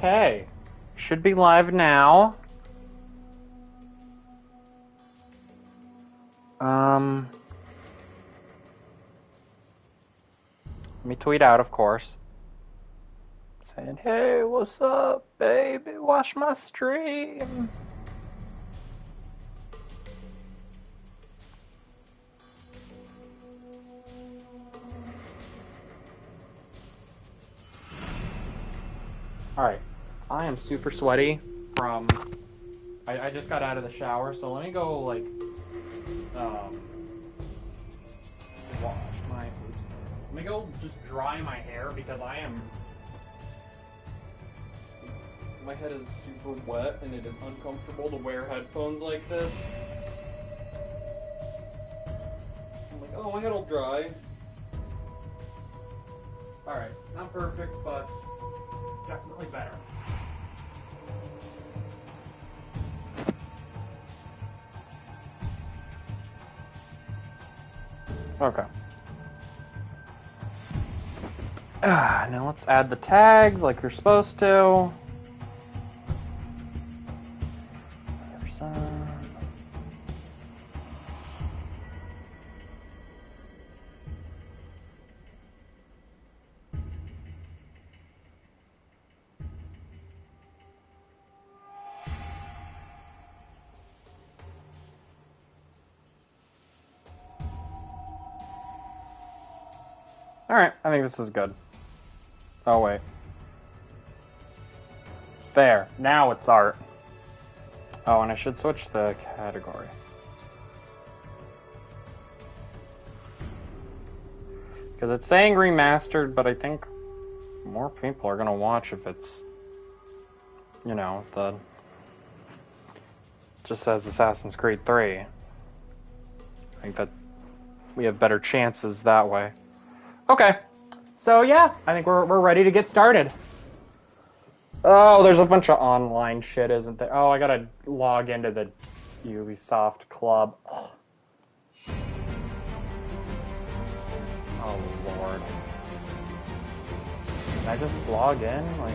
Okay. Should be live now. Let me tweet out, of course. Saying, hey, what's up, baby? Watch my stream. Alright. I am super sweaty from... I just got out of the shower, so let me go, like... wash my... Oops. Let me go just dry my hair, because I am... My head is super wet, and it is uncomfortable to wear headphones like this. I'm like, oh, my head'll dry. Alright, not perfect, but definitely better. Okay. Now let's add the tags like you're supposed to. Alright, I think this is good. Oh, wait. There. Now it's art. Oh, and I should switch the category. Because it's saying remastered, but I think more people are going to watch if it's, you know, the... just says Assassin's Creed 3. I think that we have better chances that way. Okay, so yeah, I think we're ready to get started. Oh, there's a bunch of online shit, isn't there? Oh, I gotta log into the Ubisoft club. Oh, Lord. Can I just log in? Like...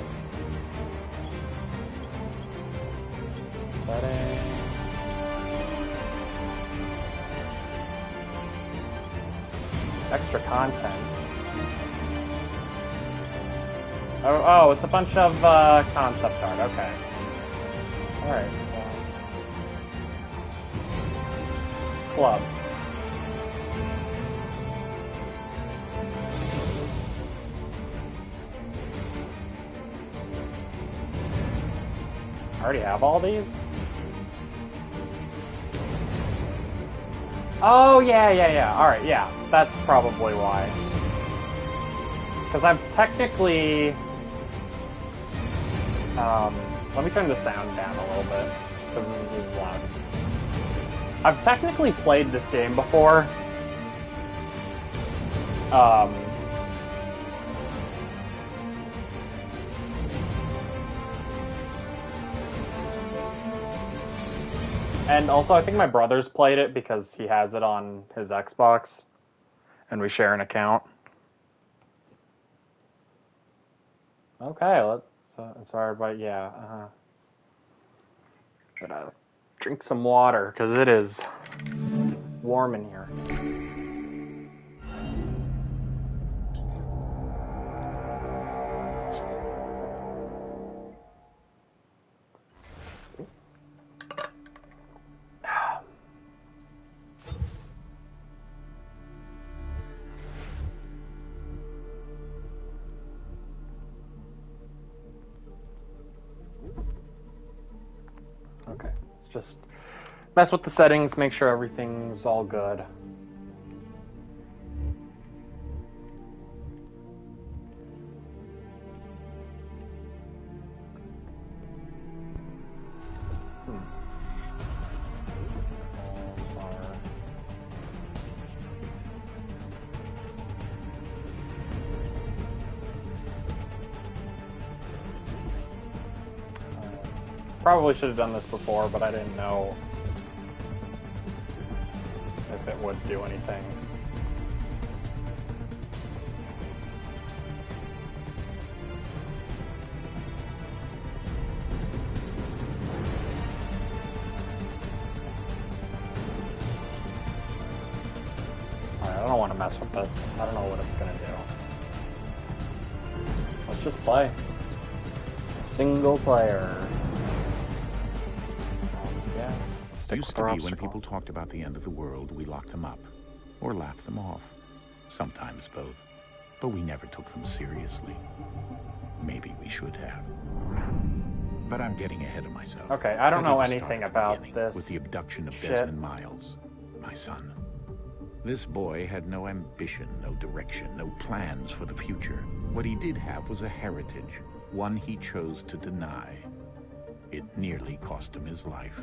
settings... extra content. Oh, it's a bunch of concept art. Okay. Alright. Club. I already have all these? Oh, yeah. Alright, yeah. That's probably why. Because I've technically... let me turn the sound down a little bit, because this is loud. I've technically played this game before. And also, I think my brother's played it because he has it on his Xbox, and we share an account. Okay, let's... sorry, but yeah, Gotta drink some water, because it is warm in here. Okay, let's just mess with the settings, make sure everything's all good. Probably should have done this before, but I didn't know if it would do anything. to mess with this. I don't know what it's going to do. Let's just play. Single player. Yeah. Stick Used with to our be when obstacle. people talked about the end of the world, we locked them up. Or laughed them off. Sometimes both. But we never took them seriously. Maybe we should have. But I'm getting ahead of myself. Okay, I don't know Better to anything start at the about beginning, this with the abduction of shit. Desmond Miles, my son. This boy had no ambition, no direction, no plans for the future. What he did have was a heritage, one he chose to deny. It nearly cost him his life.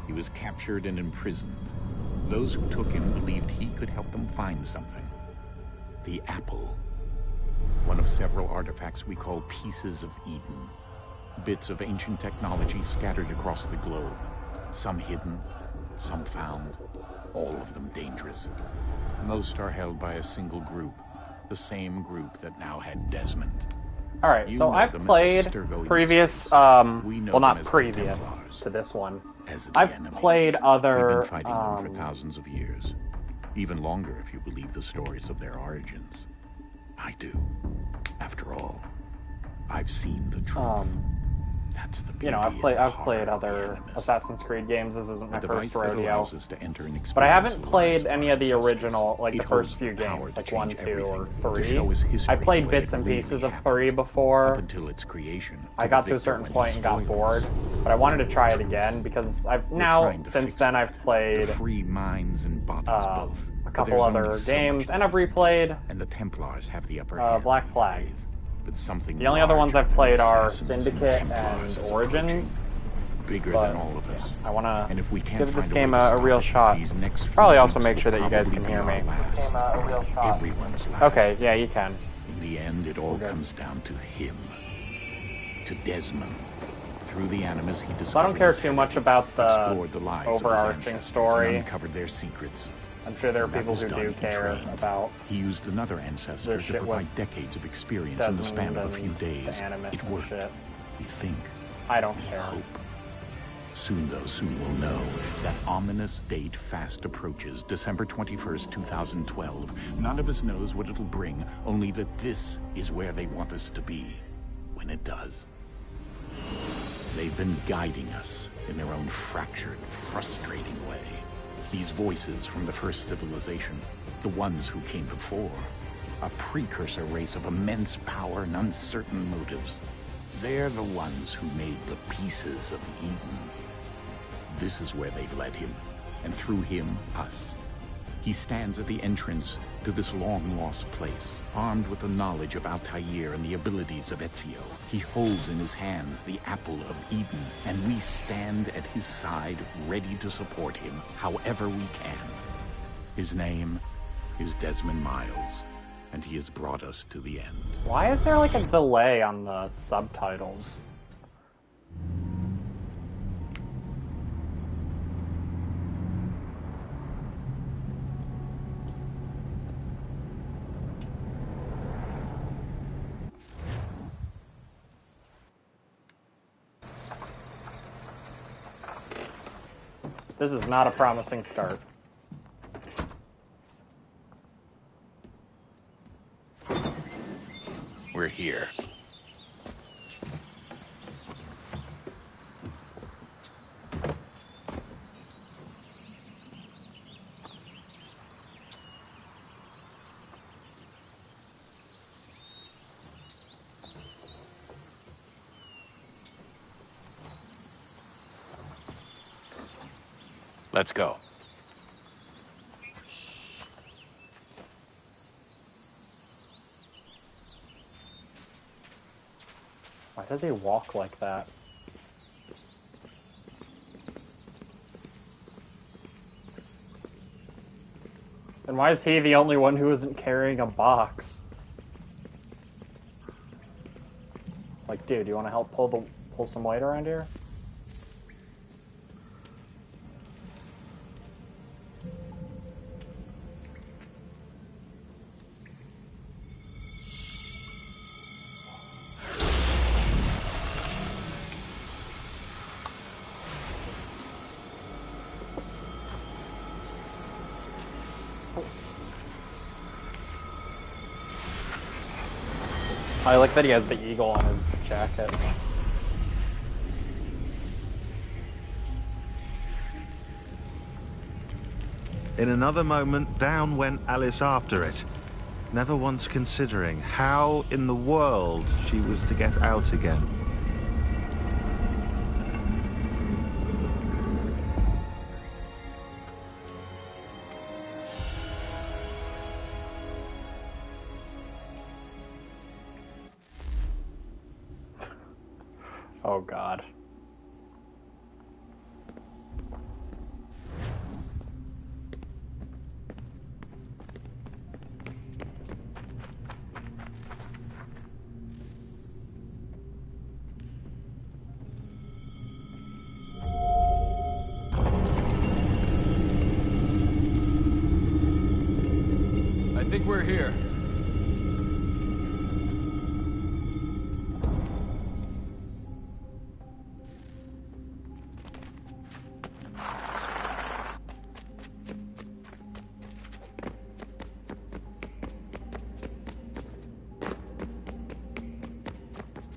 He was captured and imprisoned. Those who took him believed he could help them find something. The apple. One of several artifacts we call pieces of Eden. Bits of ancient technology scattered across the globe. Some hidden, some found, all of them dangerous. Most are held by a single group, the same group that now had Desmond. Alright, You so know I've them as played Abstergo previous, Industries. We know well, them not as the previous Templars. to this one. As the I've enemy. played We've other, been fighting them for thousands of years. Even longer if you believe the stories of their origins. I do. After all, I've seen the truth. That's the beauty you know, I've and played horror of the other Animus. Assassin's Creed games. This isn't my A device first that rodeo. allows us to enter and But I haven't experience the played lives of any our of the ancestors. original, like It the holds first few the power games, to like 1, change 2, or everything, 3. to show us history I played the way bits it and really pieces of happened. 3 before. Up until its creation. I got to a certain point and got bored, but I wanted to try it again because I've now, since then, I've played free minds and bodies both. a couple other games, and I've replayed And the Templars have the upper hand Black these Flag. days. But something The only other ones larger I've than played the are Assassins Syndicate Templars and is Origins. approaching. Bigger But, than all of us. I want And if we to can't give this find game way to a stop real it, shot. these next few Probably also weeks make sure will that you guys probably can be hear our me. last. Everyone's last. Okay, yeah, you can. In the end, it all Okay. comes down to him. To Desmond. Through the Animus, he discovered So I don't care his too much heritage, about the explored the lives of his overarching ancestors, story. and uncovered their secrets. I'm sure there are When that people was who done, do he care trained. about He used another ancestor the to shit provide with decades of experience in the span Desmond of a few and days. the Animus It and worked. shit. We think. I don't We care. hope. Soon, though, soon we'll know. That ominous date fast approaches, December 21st, 2012. None of us knows what it'll bring, only that this is where they want us to be, when it does. They've been guiding us in their own fractured, frustrating way. These voices from the first civilization, the ones who came before, a precursor race of immense power and uncertain motives. They're the ones who made the pieces of Eden. This is where they've led him, and through him, us. He stands at the entrance to this long-lost place, armed with the knowledge of Altair and the abilities of Ezio. He holds in his hands the apple of Eden, and we stand at his side, ready to support him, however we can. His name is Desmond Miles, and he has brought us to the end. Why is there like a delay on the subtitles? This is not a promising start. We're here. Let's go. Why does he walk like that? And why is he the only one who isn't carrying a box? Like, dude, you want to help pull some weight around here? I like that he has the eagle on his jacket. In another moment, down went Alice after it, never once considering how in the world she was to get out again. Oh God. I think we're here.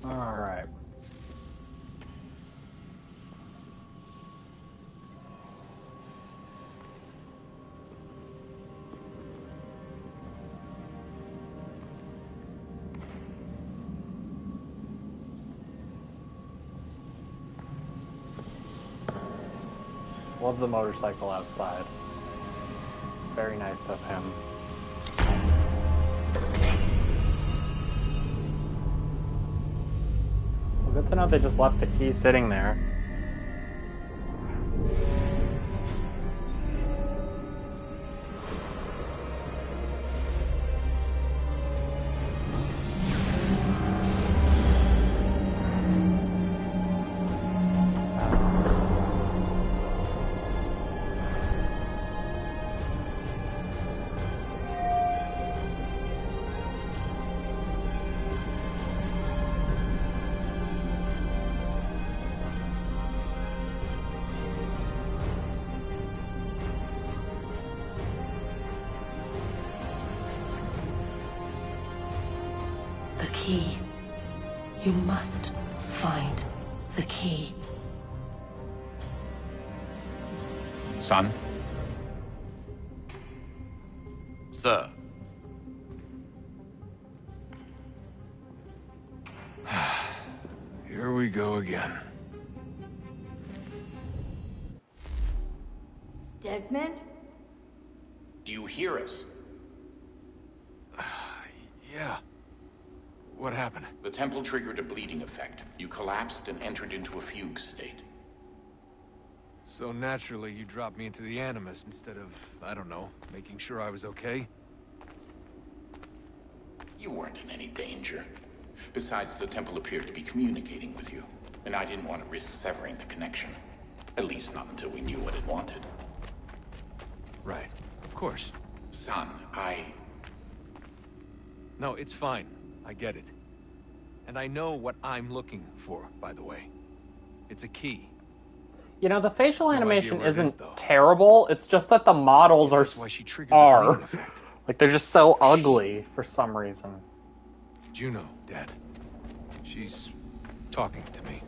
All right. Love the motorcycle outside. Very nice of him. Well, good to know they just left the key sitting there. The key. You must find the key. Son? Sir. Here we go again. Desmond? Do you hear us? Yeah. What happened? The temple triggered a bleeding effect. You collapsed and entered into a fugue state. So naturally, you dropped me into the Animus instead of, I don't know, making sure I was okay? You weren't in any danger. Besides, the temple appeared to be communicating with you, and I didn't want to risk severing the connection. At least not until we knew what it wanted. Right. Of course. Son, No, it's fine. I get it. And I know what I'm looking for, by the way. It's a key. You know, the facial There's no idea animation where it is, isn't though. terrible. It's just that the models Guess are that's why she triggered the bleeding effect. like they're just so ugly for some reason. Juno, Dad. She's talking to me.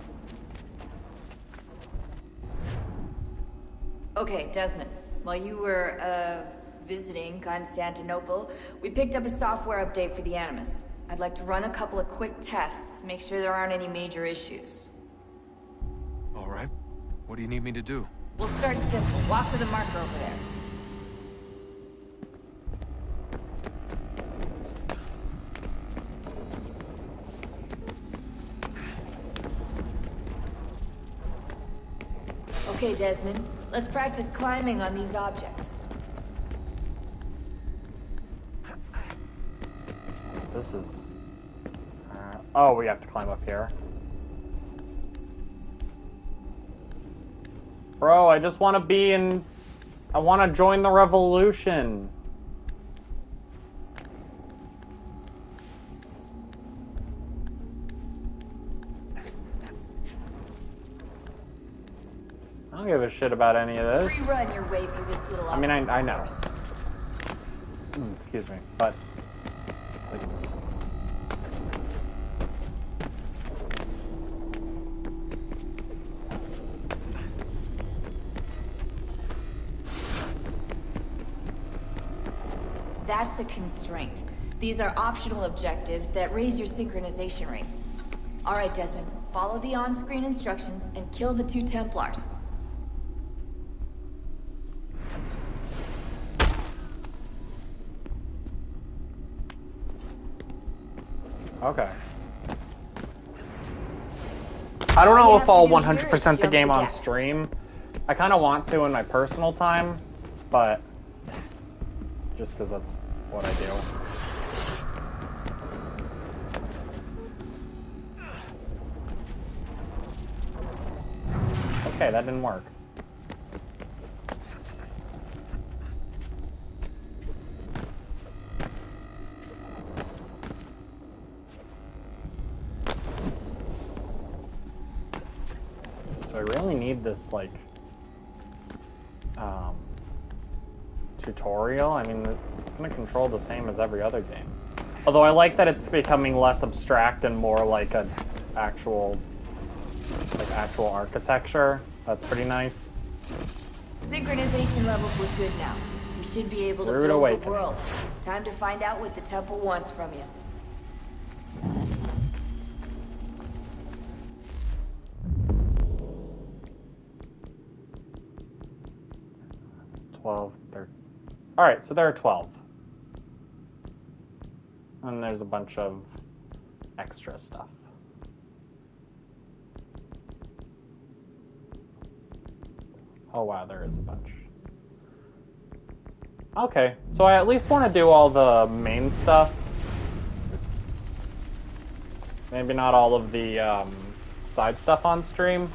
Okay, Desmond. While you were, visiting Constantinople, we picked up a software update for the Animus. I'd like to run a couple of quick tests, make sure there aren't any major issues. All right. What do you need me to do? We'll start simple. Walk to the marker over there. Okay, Desmond. Let's practice climbing on these objects. This is... oh, we have to climb up here. Bro, I just want to be in... I want to join the revolution. I don't give a shit about any of this. Rerun your way through this little I mean, I obstacle know. course. Excuse me, but... Like, That's a constraint. These are optional objectives that raise your synchronization rate. Alright, Desmond. Follow the on-screen instructions and kill the 2 Templars. Okay. I don't know if I'll 100% the game on stream. I kind of want to in my personal time, but just because that's what I do. Okay, that didn't work. Do I really need this, like, tutorial? I mean, it's going to control the same as every other game. Although I like that it's becoming less abstract and more like an actual architecture. That's pretty nice. Synchronization levels look good now. You should be able to build the world. Time to find out what the temple wants from you. 12, 13. Alright, so there are 12. And there's a bunch of extra stuff. Oh wow, there is a bunch. Okay, so I at least want to do all the main stuff. Maybe not all of the side stuff on stream.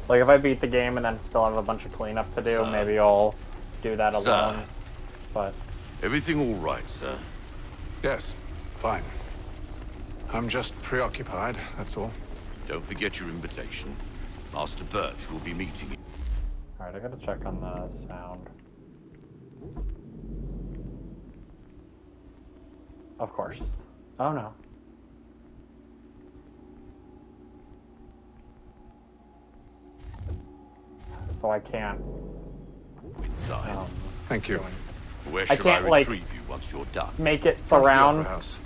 Like if I beat the game and then still have a bunch of cleanup to do, maybe I'll do that alone. But everything all right, sir? Yes, fine. I'm just preoccupied, that's all. Don't forget your invitation. Master Birch will be meeting you. Alright, I gotta check on the sound. Of course. Oh no. So I can't. Inside. Thank you. Where should I retrieve you once you're done? Make it surround. House.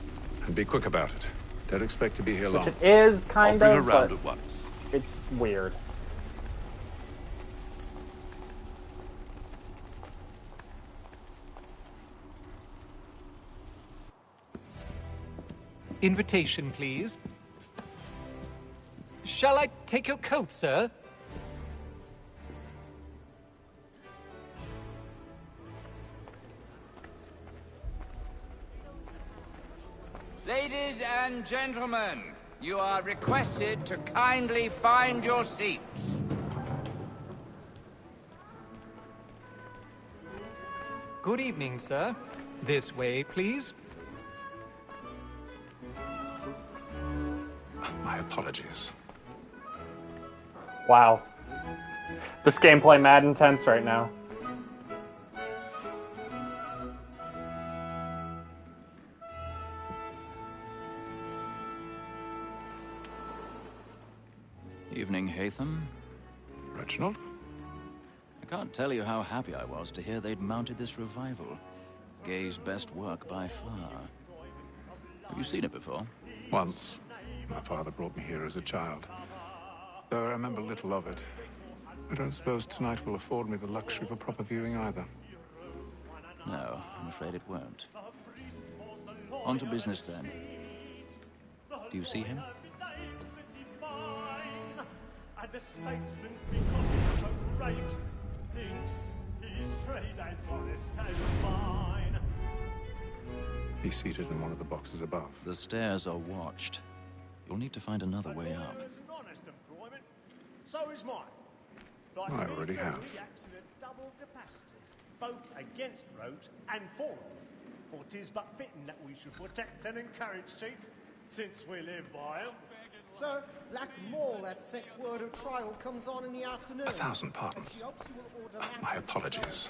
And be quick about it. Don't expect to be here long. Which it is kind I'll of, bring around but at once. it's weird. Invitation, please. Shall I take your coat, sir? Ladies and gentlemen, you are requested to kindly find your seats. Good evening, sir. This way, please. My apologies. Wow. This gameplay mad intense right now. Evening, Hatham. Reginald? I can't tell you how happy I was to hear they'd mounted this revival. Gay's best work by far. Have you seen it before? Once. My father brought me here as a child. Though I remember little of it. I don't suppose tonight will afford me the luxury of a proper viewing either. No, I'm afraid it won't. On to business then. Do you see him? The statesman, because he's so great, thinks his trade as honest as mine. He's seated in one of the boxes above. The stairs are watched. You'll need to find another way up. It's an honest employment. So is mine. But I already have. Reacts in a double capacity, both against roads and for them. For 'tis but fitting that we should protect and encourage cheats, since we live by them. Sir, lack more that set word of trial comes on in the afternoon. 1,000 pardons. My apologies.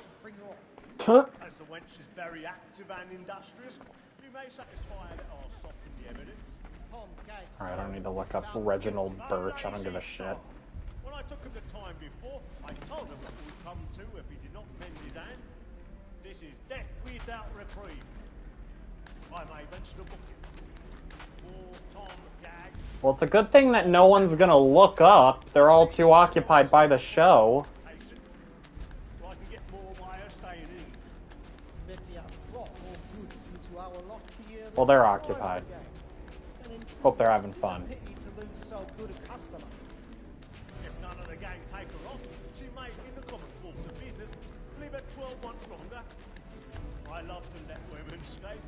As the wench is very active and industrious, you may satisfy that I'll soften the evidence. Alright, I don't need to look up Reginald Birch. I don't give a shit. When I took him the time before, I told him what would come to if he did not mend his hand. This is death without reprieve. I may venture to book it. For Tom Gag. Well, it's a good thing that no one's gonna look up. They're all too occupied by the show. So I can get more by her staying in. Betty, I've brought more goods into our loft here. Well, they're occupied. Hope they're having fun. Pity to lose so good a customer. If none of the gang take her on, she may, in the common course of business, live at 12 months longer. I love to let women escape.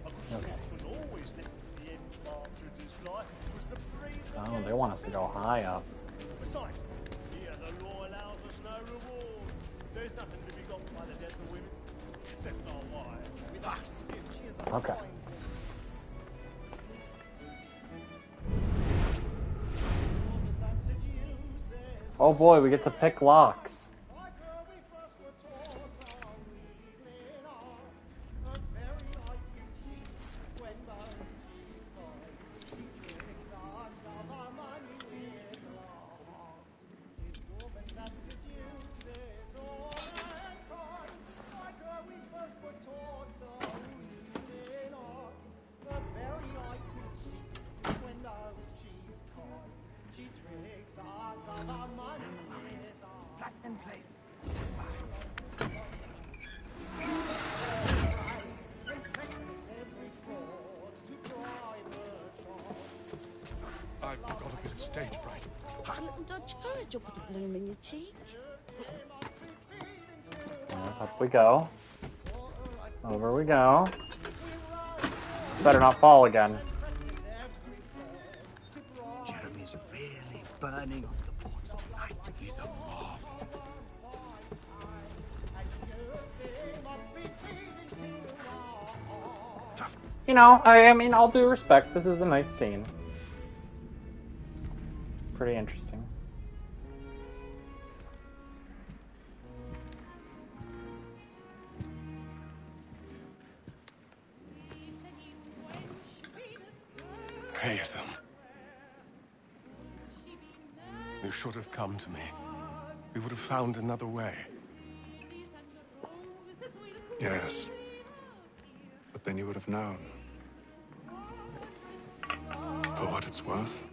A good sportsman always lets the end partridges fly. Was the breeze that Oh, they want us to go high up. Besides, here the law allows us no reward. There's nothing to be got by the death of women, except our wives. With us, if she is a Okay. fine Oh boy, we get to pick locks. I've got a bit of stage fright. Put a little Dutch courage or put a bloom in your cheek. Up we go. Over we go. Better not fall again. Jeremy's really burning up the boards tonight. He's a moth. You know, I mean, all due respect, this is a nice scene. Pretty interesting. Haytham. You should have come to me. We would have found another way. Yes. But then you would have known. For what it's worth,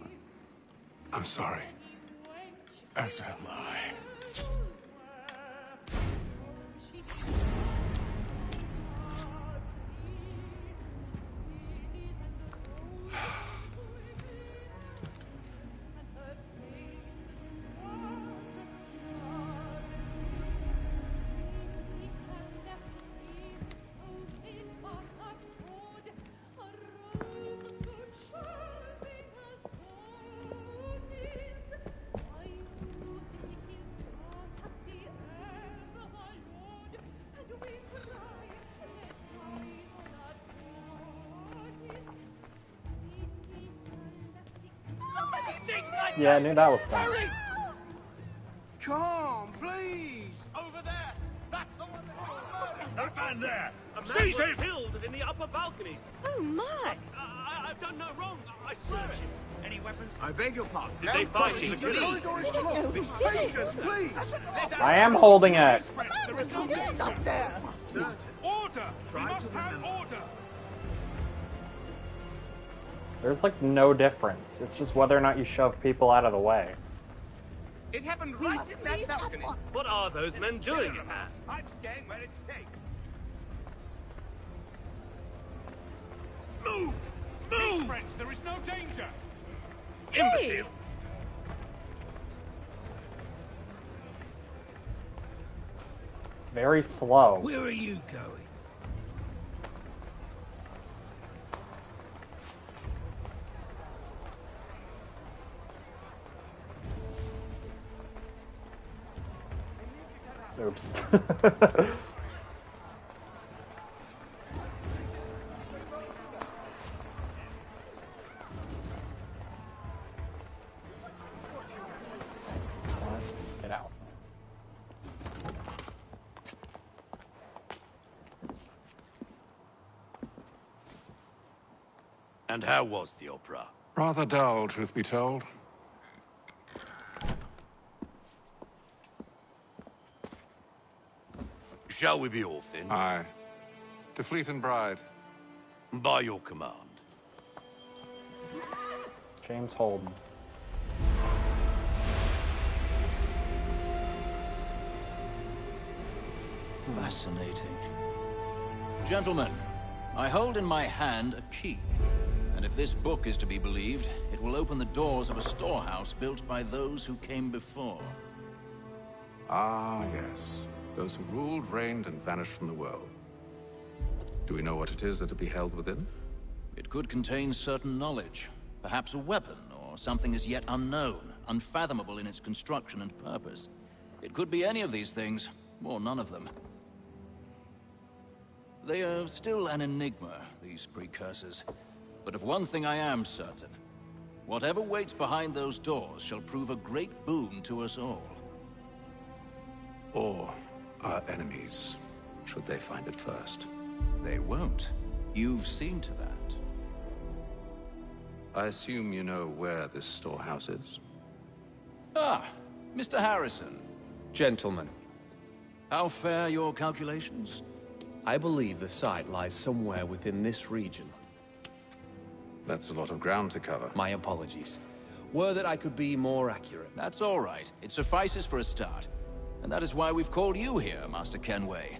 I'm sorry. As am I. Yeah, I knew that was coming. Hurry! Come, please! Over there! That's the one that That man there! Seize him! Killed in the upper balconies. Oh my! I've done no wrong. I swear it. Any weapons? I beg your pardon. Did they find him? The corridor is closed. Patience, please! I am holding X. There's hands up there! Order! We must have order! There's like no difference. It's just whether or not you shove people out of the way. It happened right in that balcony. What are those men doing in there? I'm staying where it's safe. Move! Peace, friends, there is no danger! Imbecile! It's very slow. Where are you going? Oops. Get out. And how was the opera? Rather dull, truth be told. Shall we be off then? Aye. To Fleet and Bride. By your command. James Holden. Fascinating. Gentlemen, I hold in my hand a key. And if this book is to be believed, it will open the doors of a storehouse built by those who came before. Ah, yes. Those who ruled, reigned, and vanished from the world. Do we know what it is that will be held within? It could contain certain knowledge. Perhaps a weapon, or something as yet unknown, unfathomable in its construction and purpose. It could be any of these things, or none of them. They are still an enigma, these precursors. But of one thing I am certain. Whatever waits behind those doors shall prove a great boon to us all. Or our enemies, should they find it first. They won't. You've seen to that. I assume you know where this storehouse is? Ah, Mr. Harrison. Gentlemen. How fare your calculations? I believe the site lies somewhere within this region. That's a lot of ground to cover. My apologies. Were that I could be more accurate. That's all right. It suffices for a start. And that is why we've called you here, Master Kenway.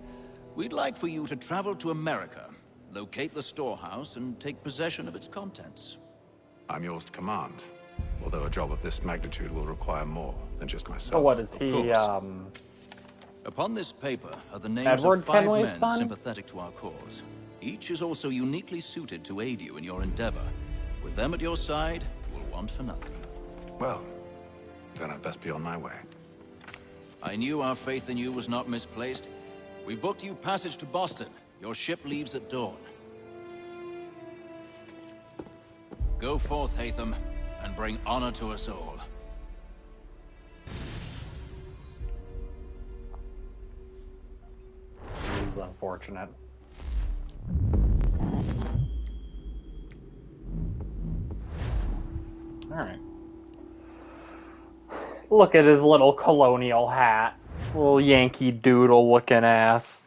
We'd like for you to travel to America, locate the storehouse, and take possession of its contents. I'm yours to command. Although a job of this magnitude will require more than just myself. So what is he, Upon this paper are the names Edward of 5 Kenway's men son? sympathetic to our cause. Each is also uniquely suited to aid you in your endeavor. With them at your side, you will want for nothing. Well, then I'd best be on my way. I knew our faith in you was not misplaced. We've booked you passage to Boston. Your ship leaves at dawn. Go forth, Hatham, and bring honor to us all. This is unfortunate. Alright. Look at his little colonial hat. Little Yankee Doodle looking ass.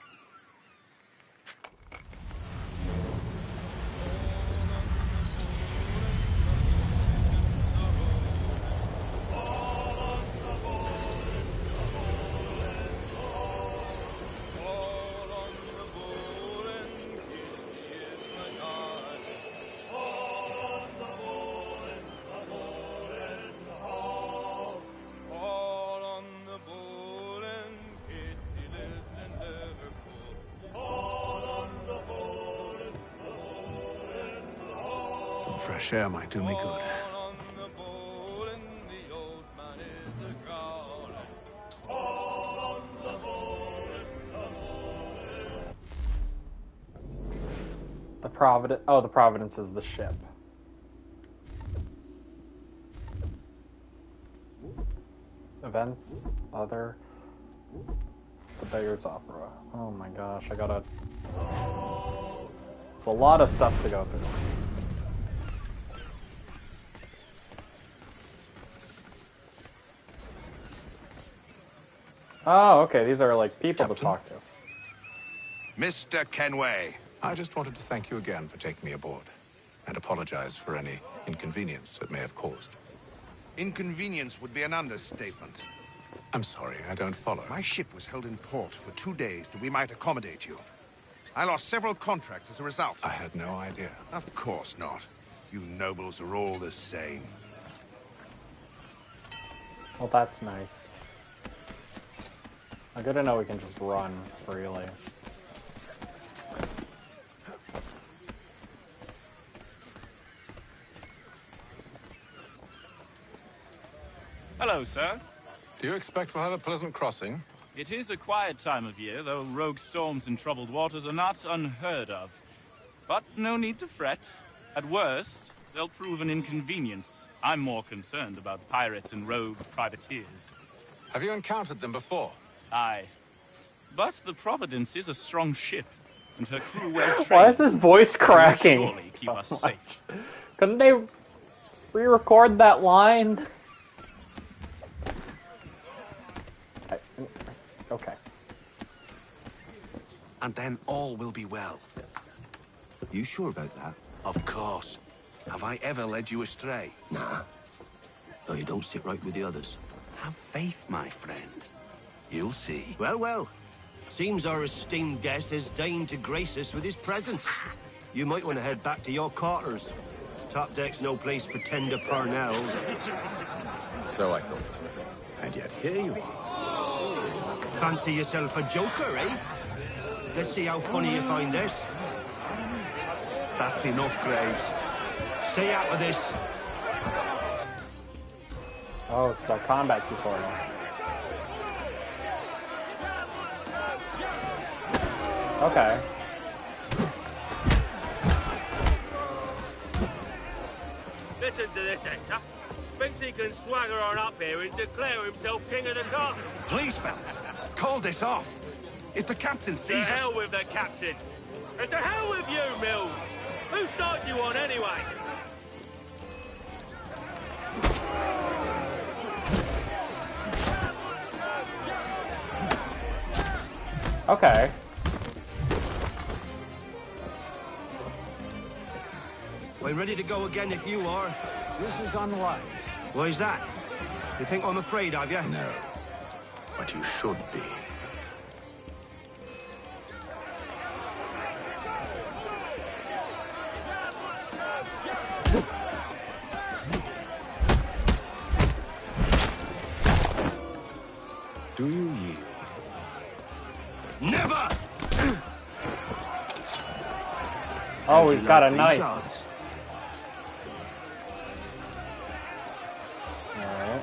Some fresh air might do me good. The Providence. Oh, the Providence is the ship. Events. Other. The Beggar's Opera. Oh my gosh, I gotta. It's a lot of stuff to go through. Oh, okay. These are like people to talk to. Mr. Kenway. I just wanted to thank you again for taking me aboard, and apologize for any inconvenience it may have caused. Inconvenience would be an understatement. I'm sorry, I don't follow. My ship was held in port for 2 days that we might accommodate you. I lost several contracts as a result. I had no idea. Of course not. You nobles are all the same. Well, that's nice. I good to know we can just run freely. Hello, sir. Do you expect we'll have a pleasant crossing? It is a quiet time of year, though rogue storms and troubled waters are not unheard of. But no need to fret. At worst, they'll prove an inconvenience. I'm more concerned about pirates and rogue privateers. Have you encountered them before? Aye. But the Providence is a strong ship, and her crew well trained. Why is his voice cracking? They will surely keep us safe. Couldn't they re-record that line? Okay. and then all will be well. You sure about that? Of course. Have I ever led you astray? Nah. No, you don't stick right with the others. Have faith, my friend. You'll see. Well, well. Seems our esteemed guest has deigned to grace us with his presence. You might want to head back to your quarters. Top deck's no place for tender parnells. So I thought. And yet here you are. Fancy yourself a joker, eh? Let's see how funny you find this. That's enough, Graves. Stay out of this. Oh, so combat tutorial. Okay. Listen to this, Hector. Thinks he can swagger on up here and declare himself king of the castle. Please, fellas, call this off. If the captain To sees hell us... with the captain. And to hell with you, Mills. Whose side do you on, anyway? Okay. I'm ready to go again if you are. This is unwise. Why's that? You think I'm afraid of you? No. But you should be. Do you yield? Never! Oh, we've got a knife. Alright.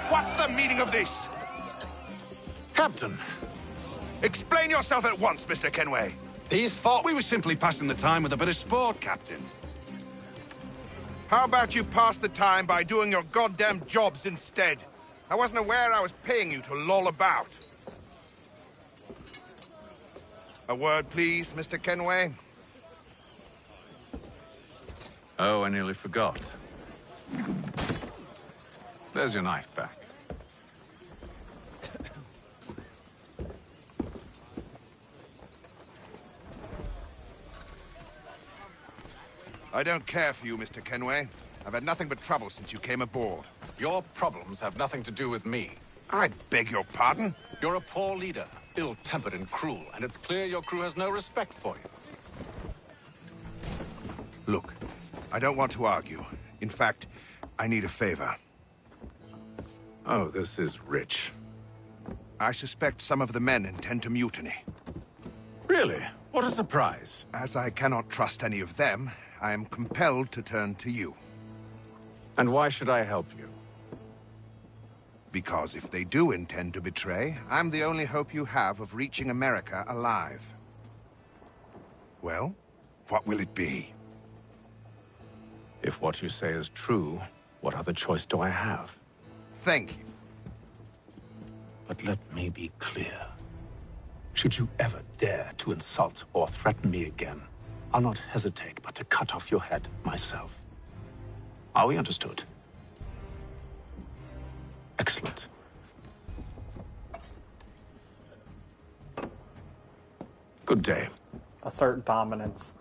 What's the meaning of this? Captain, Explain yourself at once, Mr. Kenway. these thought we were simply passing the time with a bit of sport, Captain. How about you pass the time by doing your goddamn jobs instead? I wasn't aware I was paying you to loll about. A word, please, Mr. Kenway. Oh, I nearly forgot. There's your knife back. I don't care for you, Mr. Kenway. I've had nothing but trouble since you came aboard. Your problems have nothing to do with me. I beg your pardon? You're a poor leader, ill-tempered and cruel, and it's clear your crew has no respect for you. Look, I don't want to argue. In fact, I need a favor. Oh, this is rich. I suspect some of the men intend to mutiny. Really? What a surprise. As I cannot trust any of them, I am compelled to turn to you. And why should I help you? Because if they do intend to betray, I'm the only hope you have of reaching America alive. Well, what will it be? If what you say is true, what other choice do I have? Thank you. But let me be clear. Should you ever dare to insult or threaten me again, I'll not hesitate but to cut off your head myself. Are we understood? Excellent. Good day. Assert dominance.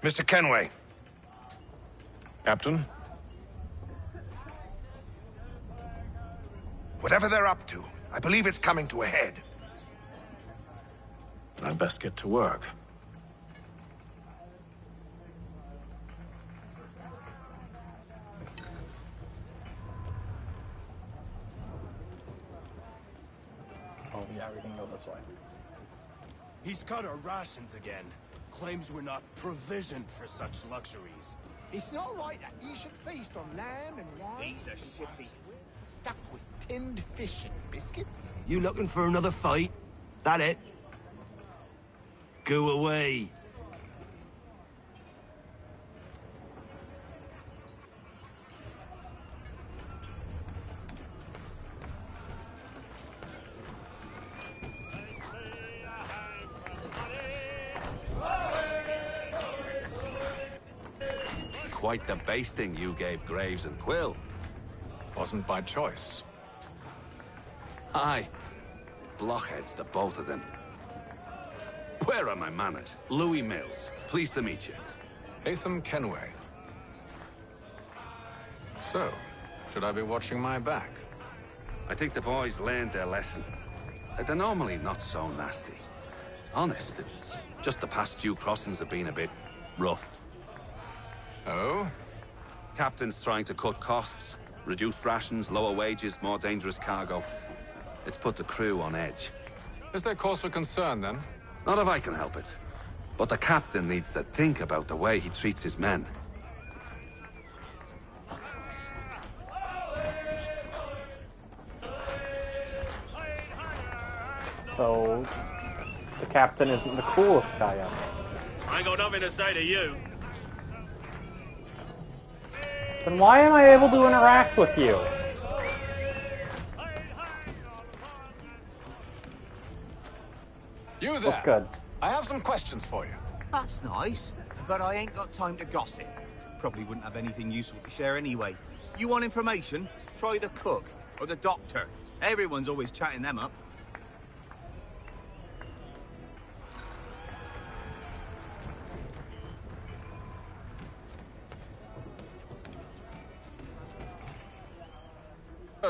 Mr. Kenway. Captain? Whatever they're up to, I believe it's coming to a head. Then I'd best get to work. Oh yeah, we can go this way. He's cut our rations again. Claims we're not provisioned for such luxuries. It's not right that you should feast on lamb and wine. He's a shippy. Stuck with tinned fish and biscuits. You looking for another fight? That it? Go away. Quite the basting you gave Graves and Quill. Wasn't by choice. Aye. Blockheads, the both of them. Where are my manners? Louis Mills. Pleased to meet you. Atham Kenway. So, should I be watching my back? I think the boys learned their lesson. They're normally not so nasty. Honest, it's just the past few crossings have been a bit rough. Oh? Captain's trying to cut costs. Reduced rations, lower wages, more dangerous cargo. It's put the crew on edge. Is there cause for concern, then? Not if I can help it. But the captain needs to think about the way he treats his men. So, the captain isn't the coolest guy ever. I ain't got nothing to say to you. Then why am I able to interact with you? You there? What's good? I have some questions for you. That's nice, but I ain't got time to gossip. Probably wouldn't have anything useful to share anyway. You want information? Try the cook or the doctor. Everyone's always chatting them up.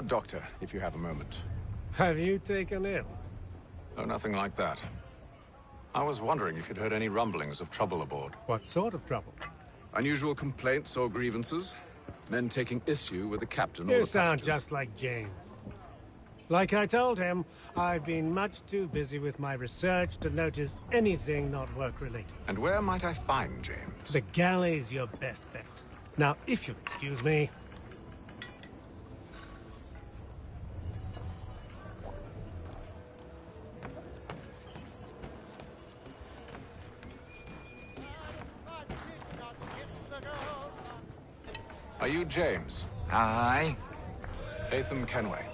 Doctor, if you have a moment. Have you taken ill? Oh, nothing like that. I was wondering if you'd heard any rumblings of trouble aboard. What sort of trouble? Unusual complaints or grievances? Men taking issue with the captain or You the sound passengers? just like James. Like I told him, I've been much too busy with my research to notice anything not work-related. And where might I find James? The galley's your best bet. Now, if you'll excuse me... Are you James? Aye. Atham Kenway.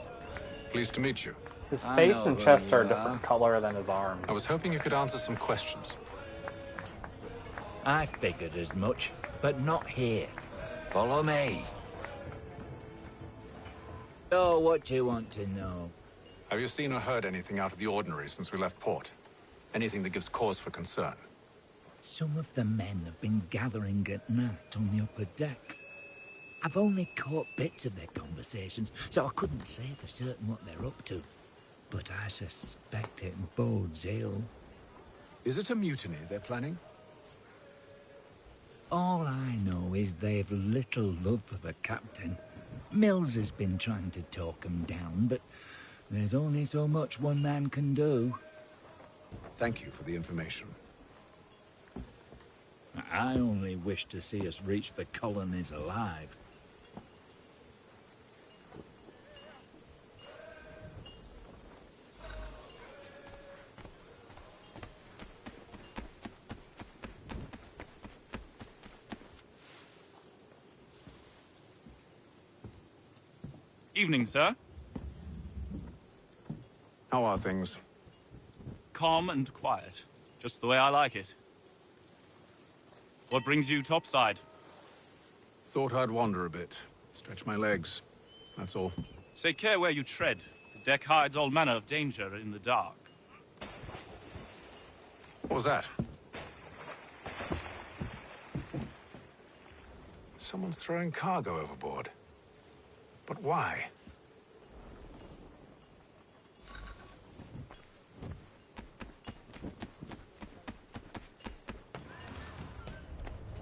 Pleased to meet you. His face and chest are a different color than his arms. I was hoping you could answer some questions. I figured as much, but not here. Follow me. So, what do you want to know? Have you seen or heard anything out of the ordinary since we left port? Anything that gives cause for concern? Some of the men have been gathering at night on the upper deck. I've only caught bits of their conversations, so I couldn't say for certain what they're up to. But I suspect it bodes ill. Is it a mutiny they're planning? All I know is they've little love for the captain. Mills has been trying to talk him down, but there's only so much one man can do. Thank you for the information. I only wish to see us reach the colonies alive. Evening, sir. How are things? Calm and quiet. Just the way I like it. What brings you topside? Thought I'd wander a bit. Stretch my legs. That's all. Take care where you tread. The deck hides all manner of danger in the dark. What was that? Someone's throwing cargo overboard. But why?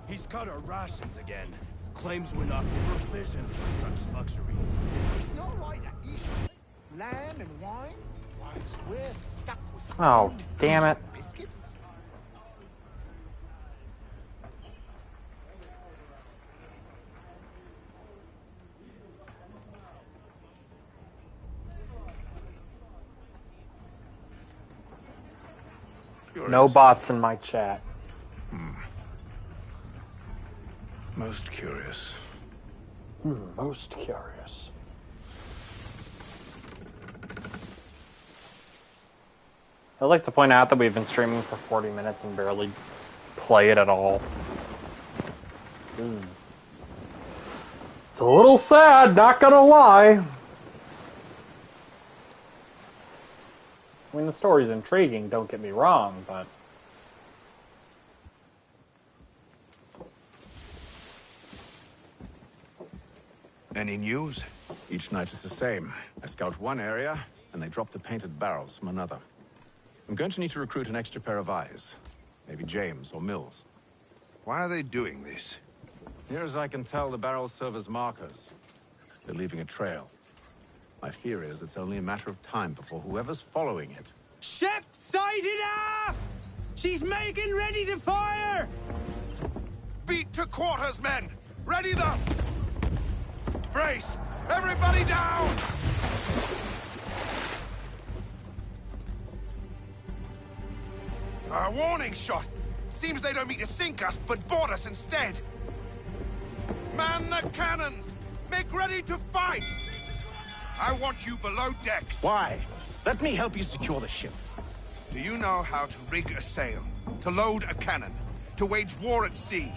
He's cut our rations again. Claims we're not provisioned for such luxuries. You're right at East. Lamb and wine? Why, we're stuck with Oh, damn it. biscuits. You're curious. No bots in my chat. Most curious. Most curious. I'd like to point out that we've been streaming for 40 minutes and barely play it at all. It's a little sad, not gonna lie. I mean, the story's intriguing, don't get me wrong, but... Any news? Each night it's the same. I scout one area, and they drop the painted barrels from another. I'm going to need to recruit an extra pair of eyes. Maybe James or Mills. Why are they doing this? Near as I can tell, the barrels serve as markers. They're leaving a trail. My fear is it's only a matter of time before whoever's following it... Ship sighted aft! She's making ready to fire! Beat to quarters, men! Ready them! Brace! Everybody down! A warning shot! Seems they don't mean to sink us, but board us instead! Man the cannons! Make ready to fight! I want you below decks! Why? Let me help you secure the ship. Do you know how to rig a sail? To load a cannon? To wage war at sea?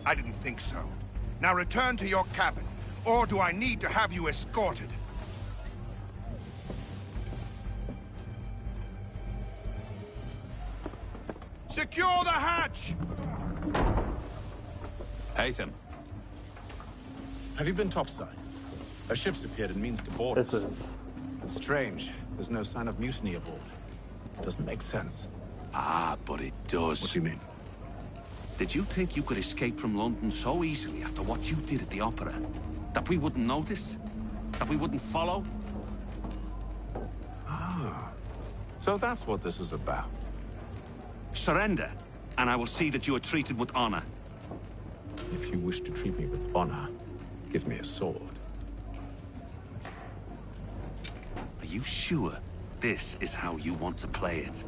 I didn't think so. Now return to your cabin, or do I need to have you escorted? Secure the hatch! Haytham. Have you been topside? A ship's appeared and means to board us. This is... It's strange. There's no sign of mutiny aboard. Doesn't make sense. Ah, but it does. What do you mean? Did you think you could escape from London so easily after what you did at the opera? That we wouldn't notice? That we wouldn't follow? Ah. So that's what this is about. Surrender, and I will see that you are treated with honor. If you wish to treat me with honor, give me a sword. Are you sure this is how you want to play it?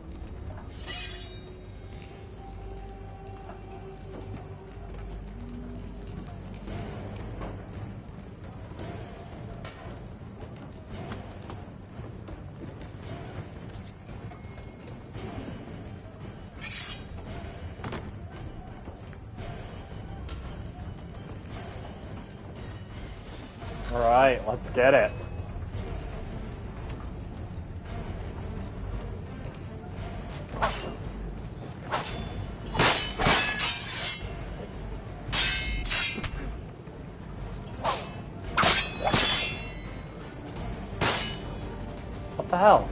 Alright, let's get it. What the hell?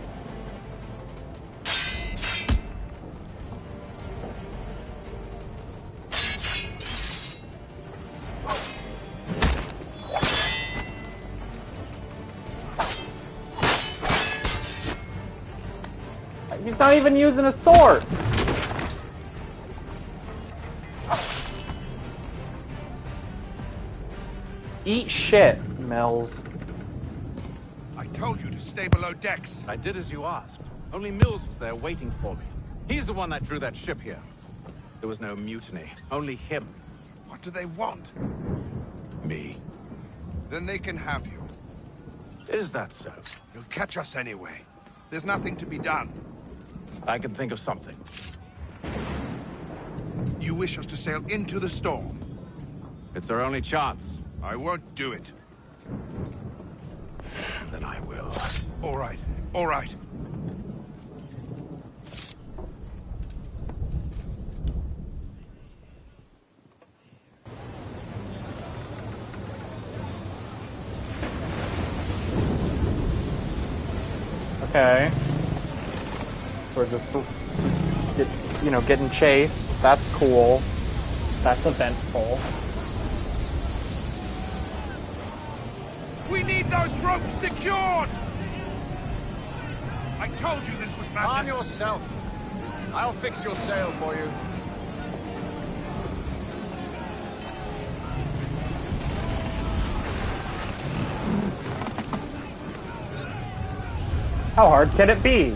He's not even using a sword! Eat shit, Mills. I told you to stay below decks. I did as you asked. Only Mills was there waiting for me. He's the one that drew that ship here. There was no mutiny, only him. What do they want? Me. Then they can have you. Is that so? You'll catch us anyway. There's nothing to be done. I can think of something. You wish us to sail into the storm? It's our only chance. I won't do it. Then I will. All right, all right. Okay. We're just, getting chased. That's cool. That's eventful. We need those ropes secured! I told you this was madness. Arm yourself. I'll fix your sail for you. How hard can it be?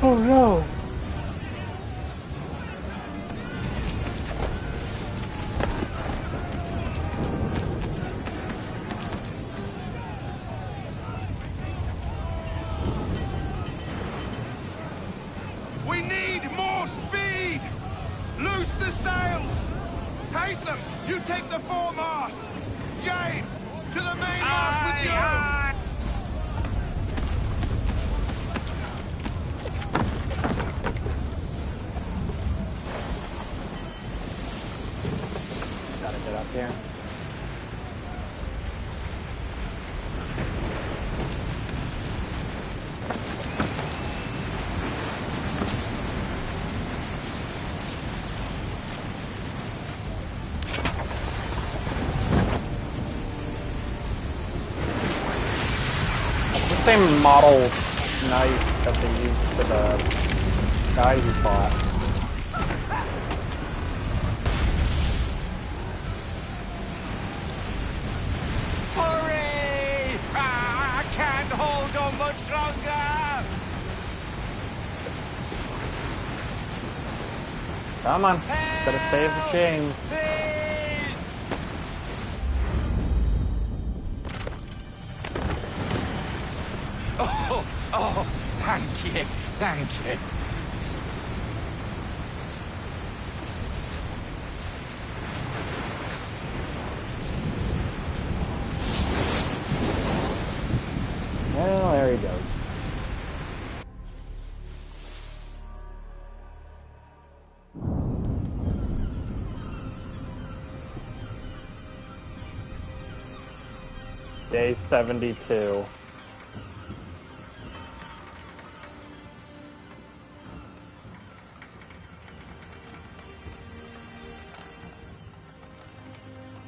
Oh no! We need more speed! Loose the sails! Haytham, you take the foremast! James, to the mainmast with you! Gotta get up here. Same model knife that they used for the guy who fought. Hurry! I can't hold on much longer! Come on, gotta save the chains. Oh, thank you, thank you. Well, there he goes. Day 72.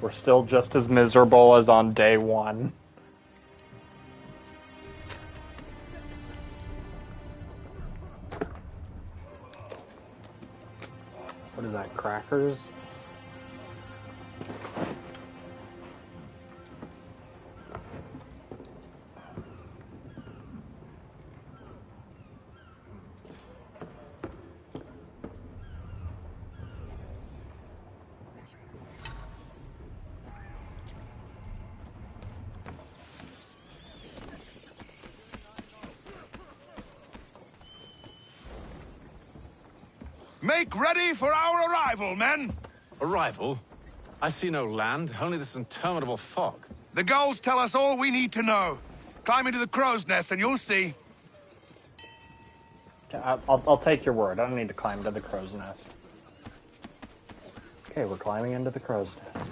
We're still just as miserable as on day 1. What is that, crackers? Make ready for our arrival, men! Arrival? I see no land, only this interminable fog. The gulls tell us all we need to know. Climb into the crow's nest and you'll see. I'll take your word. I don't need to climb into the crow's nest. Okay, we're climbing into the crow's nest.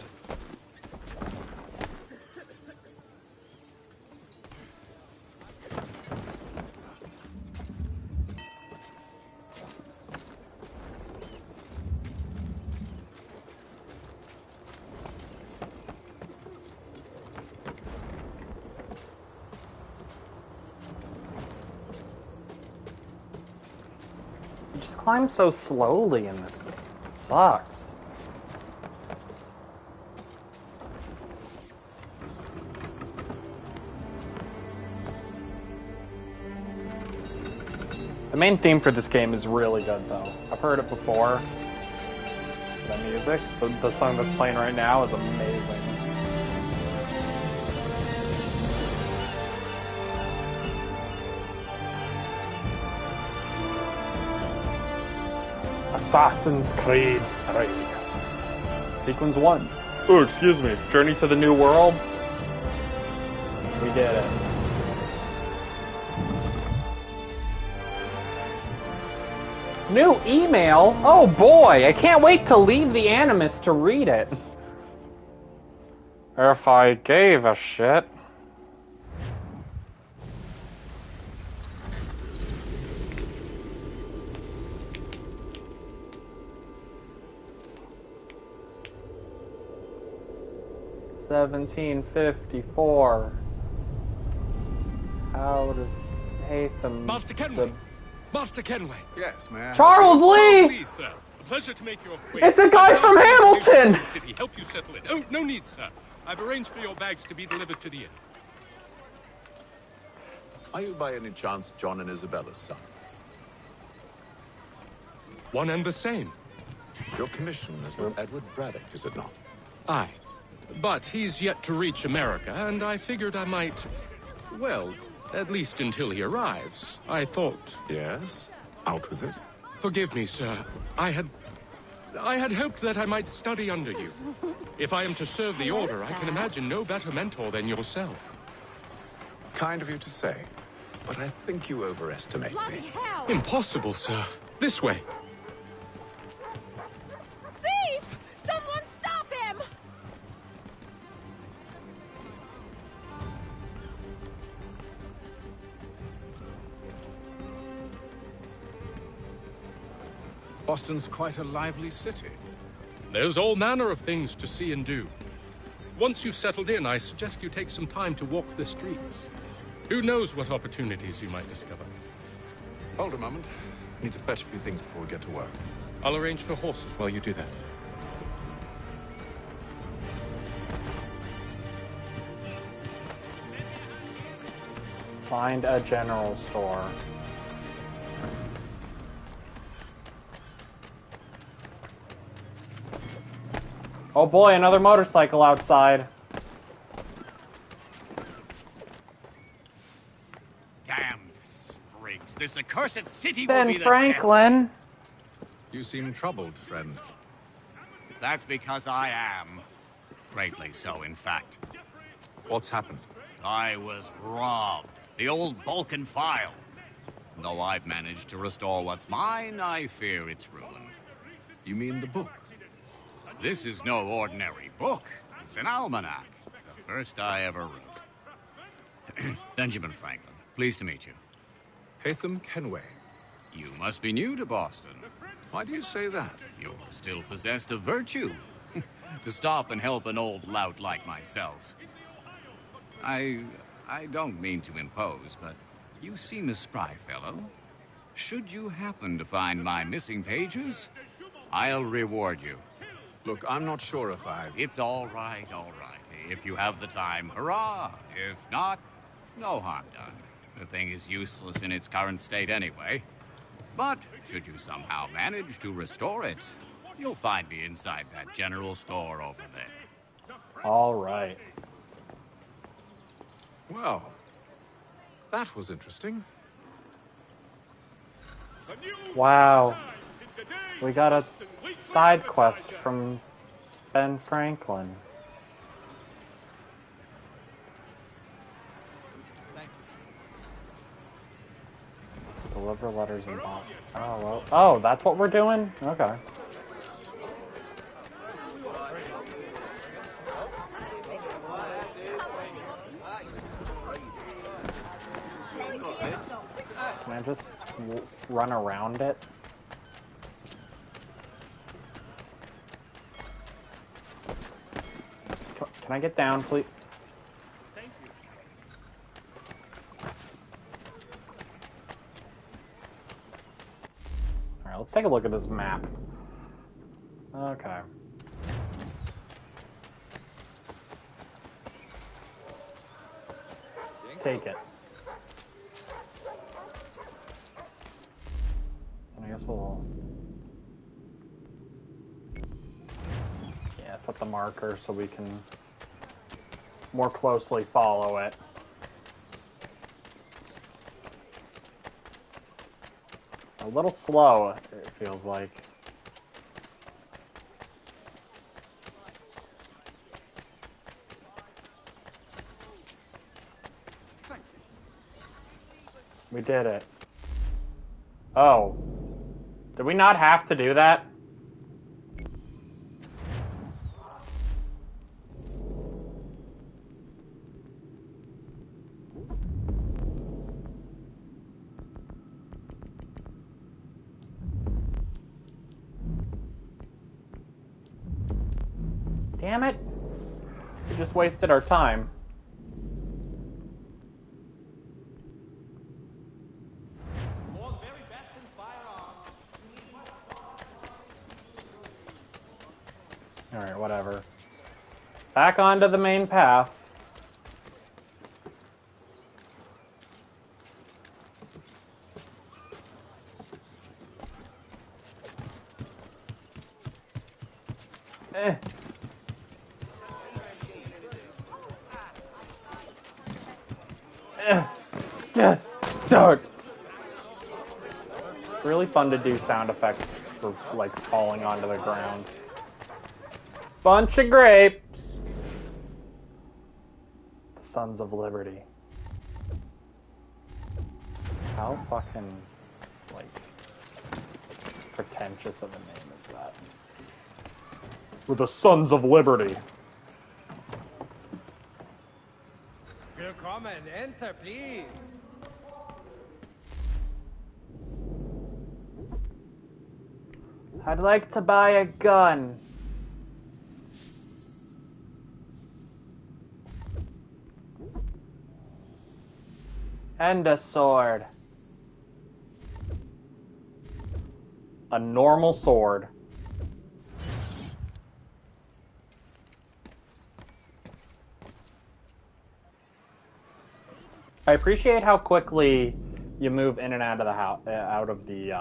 Climb so slowly in this. It sucks. The main theme for this game is really good, though. I've heard it before. The music, the song that's playing right now is amazing. Assassin's Creed 3. Sequence 1. Oh, excuse me. Journey to the New World. We did it. New email? Oh boy, I can't wait to leave the Animus to read it. If I gave a shit. $17.54. How does Haytham... Master Kenway! Master Kenway! Yes, man. Charles Lee! Sir. A pleasure to make your acquaintance. It's a guy from Hamilton! City. Help you settle in. Oh, no need, sir. I've arranged for your bags to be delivered to the inn. Are you by any chance John and Isabella's son? One and the same. Your commission is with Edward Braddock, is it not? Aye. But he's yet to reach America, and I figured I might... Well, at least until he arrives, I thought... Yes? Out with it. Forgive me, sir. I had hoped that I might study under you. If I am to serve the Order, I can imagine no better mentor than yourself. Kind of you to say, but I think you overestimate me. Impossible, sir. This way. Thief! Someone stop him! Boston's quite a lively city. There's all manner of things to see and do. Once you've settled in, I suggest you take some time to walk the streets. Who knows what opportunities you might discover. Hold a moment. I need to fetch a few things before we get to work. I'll arrange for horses while you do that. Find a general store. Oh boy, another motorcycle outside. Damned sprigs. This accursed city will Ben be the Franklin. You seem troubled, friend. That's because I am. Greatly so, in fact. What's happened? I was robbed. The old Balkan file. Though I've managed to restore what's mine, I fear it's ruined. You mean the book? This is no ordinary book. It's an almanac. The first I ever wrote. Benjamin Franklin, pleased to meet you. Hatham Kenway. You must be new to Boston. Why do you say that? You're still possessed of virtue. To stop and help an old lout like myself. I don't mean to impose, but you seem a spry fellow. Should you happen to find my missing pages, I'll reward you. Look, I'm not sure if I've... It's all right, all right. If you have the time, hurrah! If not, no harm done. The thing is useless in its current state anyway. But should you somehow manage to restore it, you'll find me inside that general store over there. All right. Well, that was interesting. Wow. We got a side quest from Ben Franklin. Deliver letters in box. Oh, well. Oh, that's what we're doing? Okay. Can I just run around it? Can I get down, please? Alright, let's take a look at this map. Okay. Take it. And I guess we'll... Yeah, set the marker so we can more closely follow it. A little slow, it feels like. We did it. Oh. Did we not have to do that? Damn it. We just wasted our time. Alright, whatever. Back onto the main path. Dude. It's really fun to do sound effects for, like, falling onto the ground. Bunch of grapes. The Sons of Liberty. How fucking, like, pretentious of a name is that? We're the Sons of Liberty. Willkommen, enter, please. I'd like to buy a gun. And a sword. A normal sword. I appreciate how quickly you move in and out of the house, out of the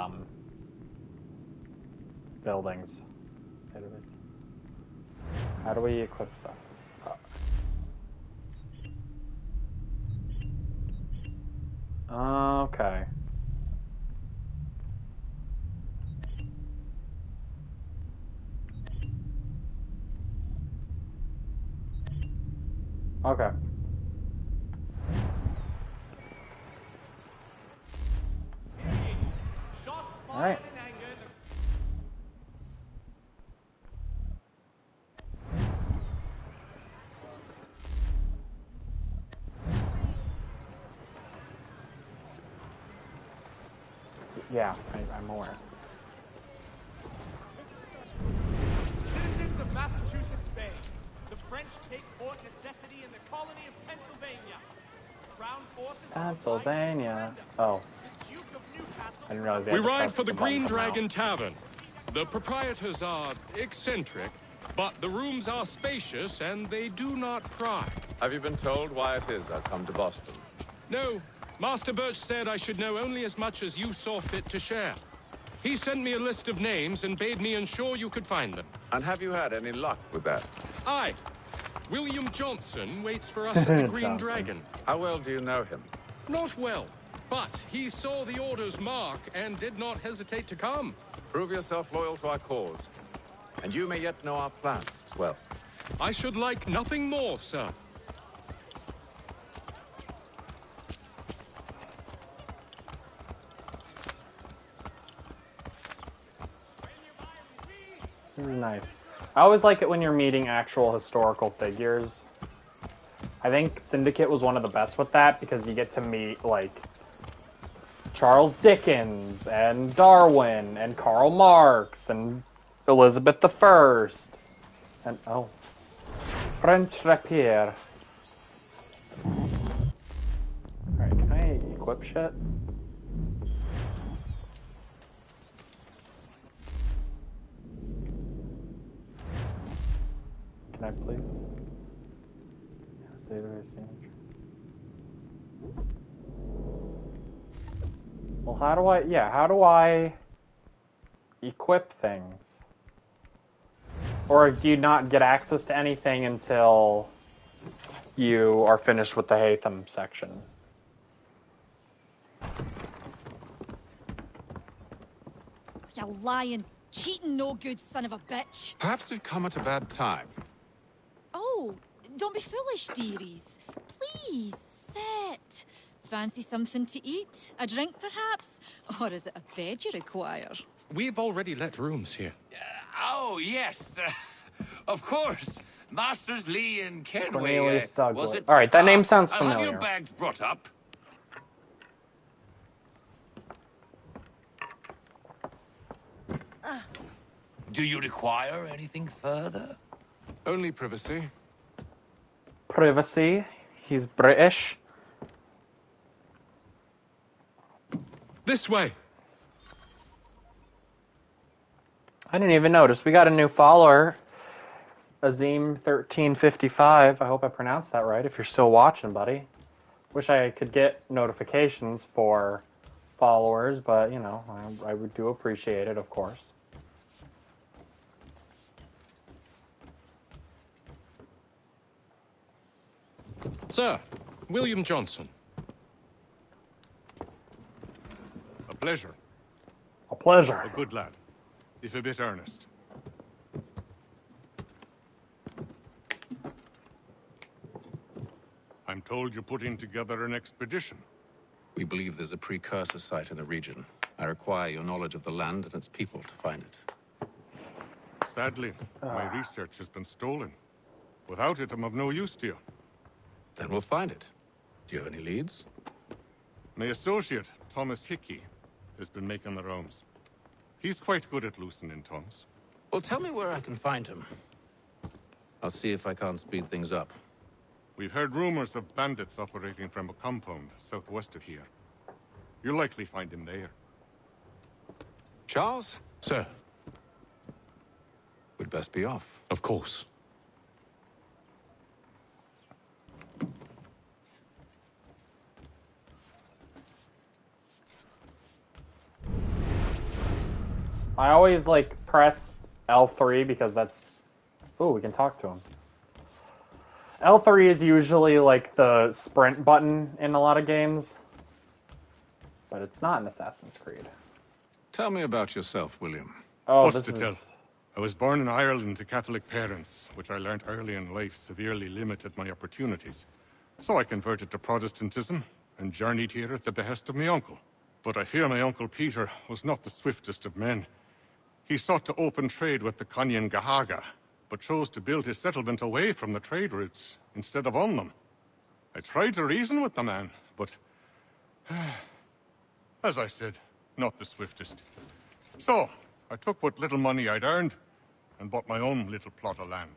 buildings. How do we equip stuff? Okay. Okay. All right. Yeah, I'm aware. Citizens of Massachusetts Bay, the French take Fort Necessity in the colony of Pennsylvania. Crown forces Pennsylvania. Oh. I didn't realize they had We to ride press for the button Green to come out. Dragon Tavern. The proprietors are eccentric, but the rooms are spacious and they do not pry. Have you been told why it is I've come to Boston? No. Master Birch said I should know only as much as you saw fit to share. He sent me a list of names and bade me ensure you could find them. And have you had any luck with that? Aye. William Johnson waits for us at the Green Dragon. How well do you know him? Not well, but he saw the order's mark and did not hesitate to come. Prove yourself loyal to our cause. And you may yet know our plans as well. I should like nothing more, sir. This is nice. I always like it when you're meeting actual historical figures. I think Syndicate was one of the best with that because you get to meet, like, Charles Dickens and Darwin and Karl Marx and Elizabeth I. And, oh, French rapier. Alright, can I equip shit? Can I please? Save the exchange. Well, how do I equip things? Or do you not get access to anything until you are finished with the Hatham section? You lying, cheating, no good son of a bitch. Perhaps we've come at a bad time. Oh, don't be foolish, dearies. Please, sit. Fancy something to eat? A drink, perhaps? Or is it a bed you require? We've already let rooms here. Oh, yes. Of course. Masters Lee and Kenway. Cornelius Douglas. Was it? Alright, that name sounds I'll familiar. have your bags brought up. Do you require anything further? Only privacy. Privacy. He's British. This way. I didn't even notice. We got a new follower. Azim1355. I hope I pronounced that right. If you're still watching, buddy. Wish I could get notifications for followers, but, you know, I would do appreciate it, of course. Sir, William Johnson. A pleasure. A pleasure. A good lad, if a bit earnest. I'm told you're putting together an expedition. We believe there's a precursor site in the region. I require your knowledge of the land and its people to find it. Sadly, my research has been stolen. Without it, I'm of no use to you. Then we'll find it. Do you have any leads? My associate, Thomas Hickey, has been making the rounds. He's quite good at loosening tongues. Well, tell me where I can find him. I'll see if I can't speed things up. We've heard rumors of bandits operating from a compound southwest of here. You'll likely find him there. Charles? Sir. We'd best be off. Of course. I always, like, press L3 because that's... Ooh, we can talk to him. L3 is usually, like, the sprint button in a lot of games. But it's not in Assassin's Creed. Tell me about yourself, William. Oh, What's to tell? I was born in Ireland to Catholic parents, which I learnt early in life severely limited my opportunities. So I converted to Protestantism and journeyed here at the behest of my uncle. But I fear my uncle Peter was not the swiftest of men. He sought to open trade with the Conyan Gahaga, but chose to build his settlement away from the trade routes instead of on them. I tried to reason with the man, but... as I said, not the swiftest. So, I took what little money I'd earned and bought my own little plot of land.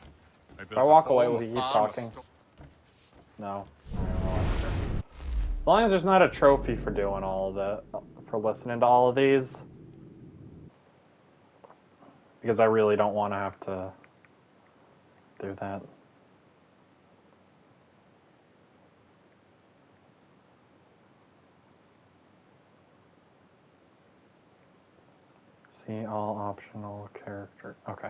If I walk away, will he keep talking? No. As long as there's not a trophy for doing all of that, for listening to all of these. Because I really don't want to have to do that. See all optional character. Okay.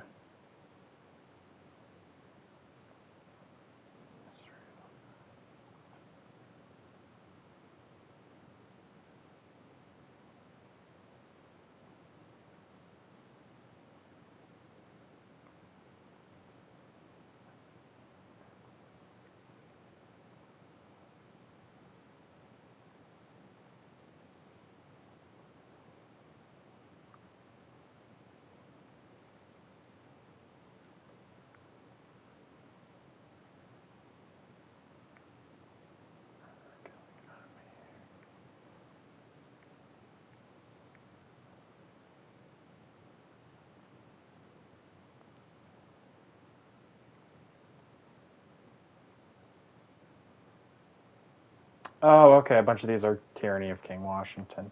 Oh, okay. A bunch of these are Tyranny of King Washington.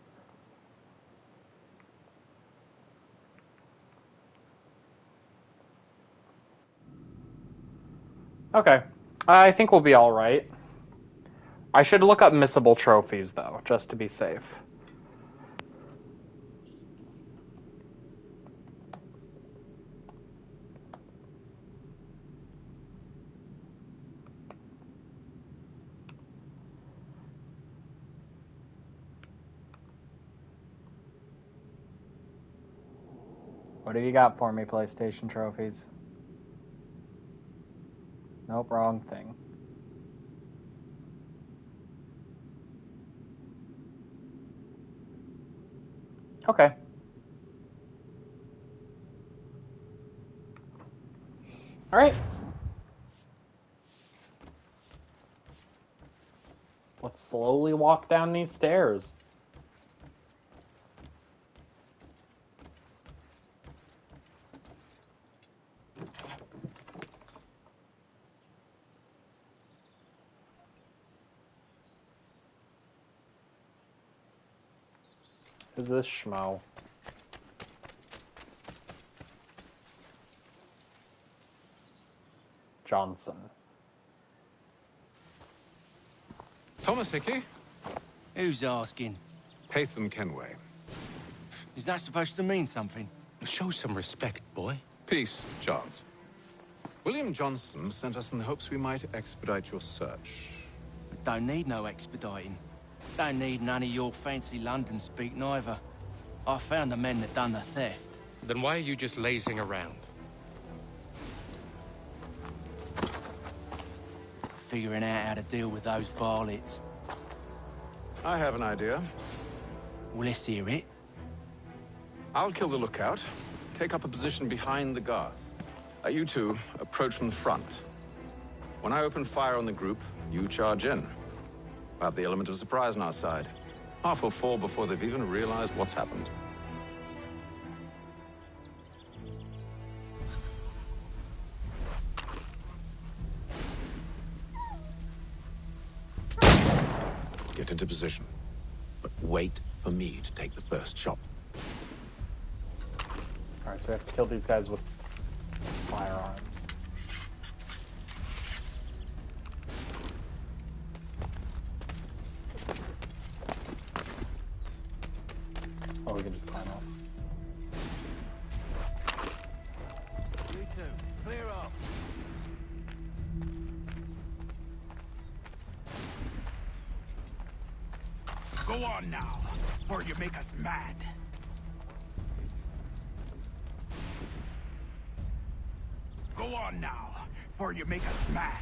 Okay. I think we'll be alright. I should look up missable trophies, though, just to be safe. What have you got for me, PlayStation trophies? Nope, wrong thing. Okay. All right. Let's slowly walk down these stairs. Who's this schmo? Johnson. Thomas Hickey? Who's asking? Haytham Kenway. Is that supposed to mean something? Show some respect, boy. Peace, Charles. William Johnson sent us in the hopes we might expedite your search. Don't need no expediting. Don't need none of your fancy London speak neither. I found the men that done the theft. Then why are you just lazing around? Figuring out how to deal with those varlets. I have an idea. Well, let's hear it. I'll kill the lookout. Take up a position behind the guards. You two approach from the front. When I open fire on the group, you charge in. We'll have the element of surprise on our side. Half will fall before they've even realized what's happened. Get into position. But wait for me to take the first shot. Alright, so we have to kill these guys with firearms. Oh, we can just climb up. You two, clear up. Go on now, or you make us mad. Go on now, or you make us mad.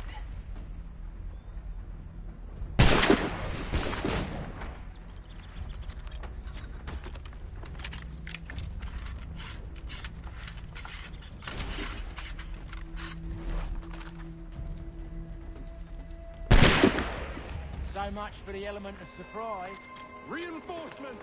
So much for the element of surprise. Reinforcement!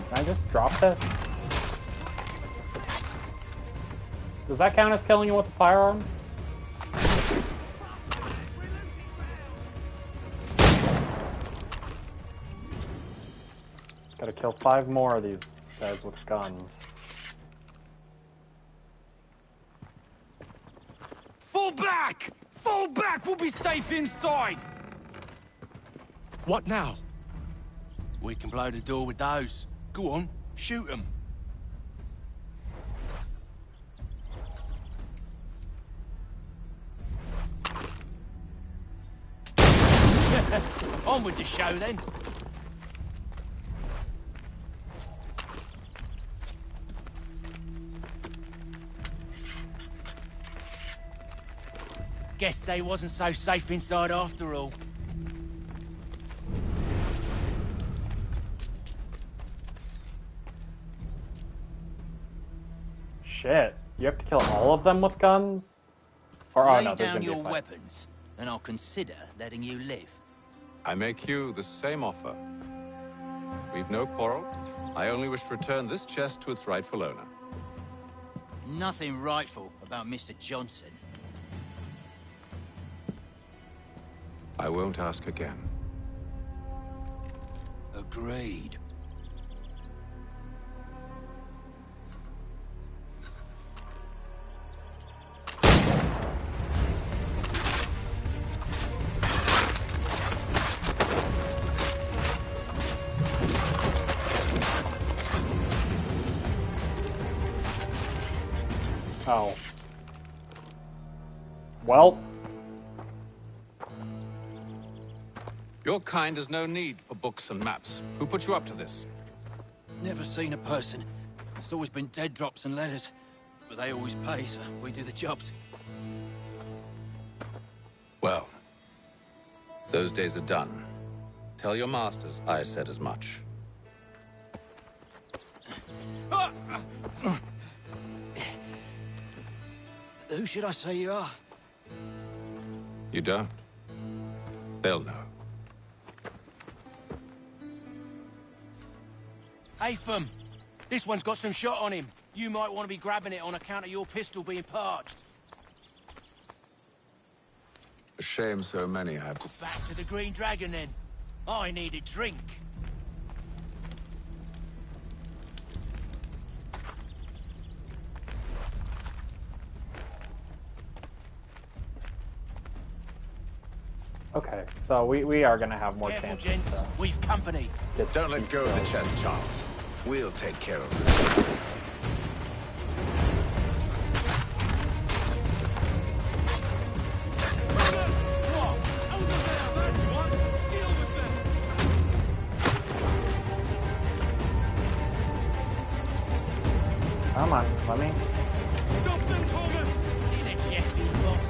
Can I just drop this? Does that count as killing you with a firearm? Gotta kill 5 more of these guys with guns. Fall back! Fall back! We'll be safe inside! What now? We can blow the door with those. Go on, shoot them. On with the show then. Guess they wasn't so safe inside after all. Shit. You have to kill all of them with guns? Or, oh Lay no, there's down gonna be a your fight. weapons, and I'll consider letting you live. I make you the same offer. We've no quarrel. I only wish to return this chest to its rightful owner. Nothing rightful about Mr. Johnson. I won't ask again. Agreed. Oh. Well. Your kind has no need for books and maps. Who put you up to this? Never seen a person. It's always been dead drops and letters. But they always pay, so we do the jobs. Well, those days are done. Tell your masters I said as much. Who should I say you are? You don't? They'll know. Atham, this one's got some shot on him. You might want to be grabbing it on account of your pistol being parched. A shame so many have to... Back to the Green Dragon, then. I need a drink. Okay, so we are gonna have more chances. Gents. We've company. Don't let go of the chest, Charles. We'll take care of this. Come on, let me. Stop them, Thomas! In a Jeffy box.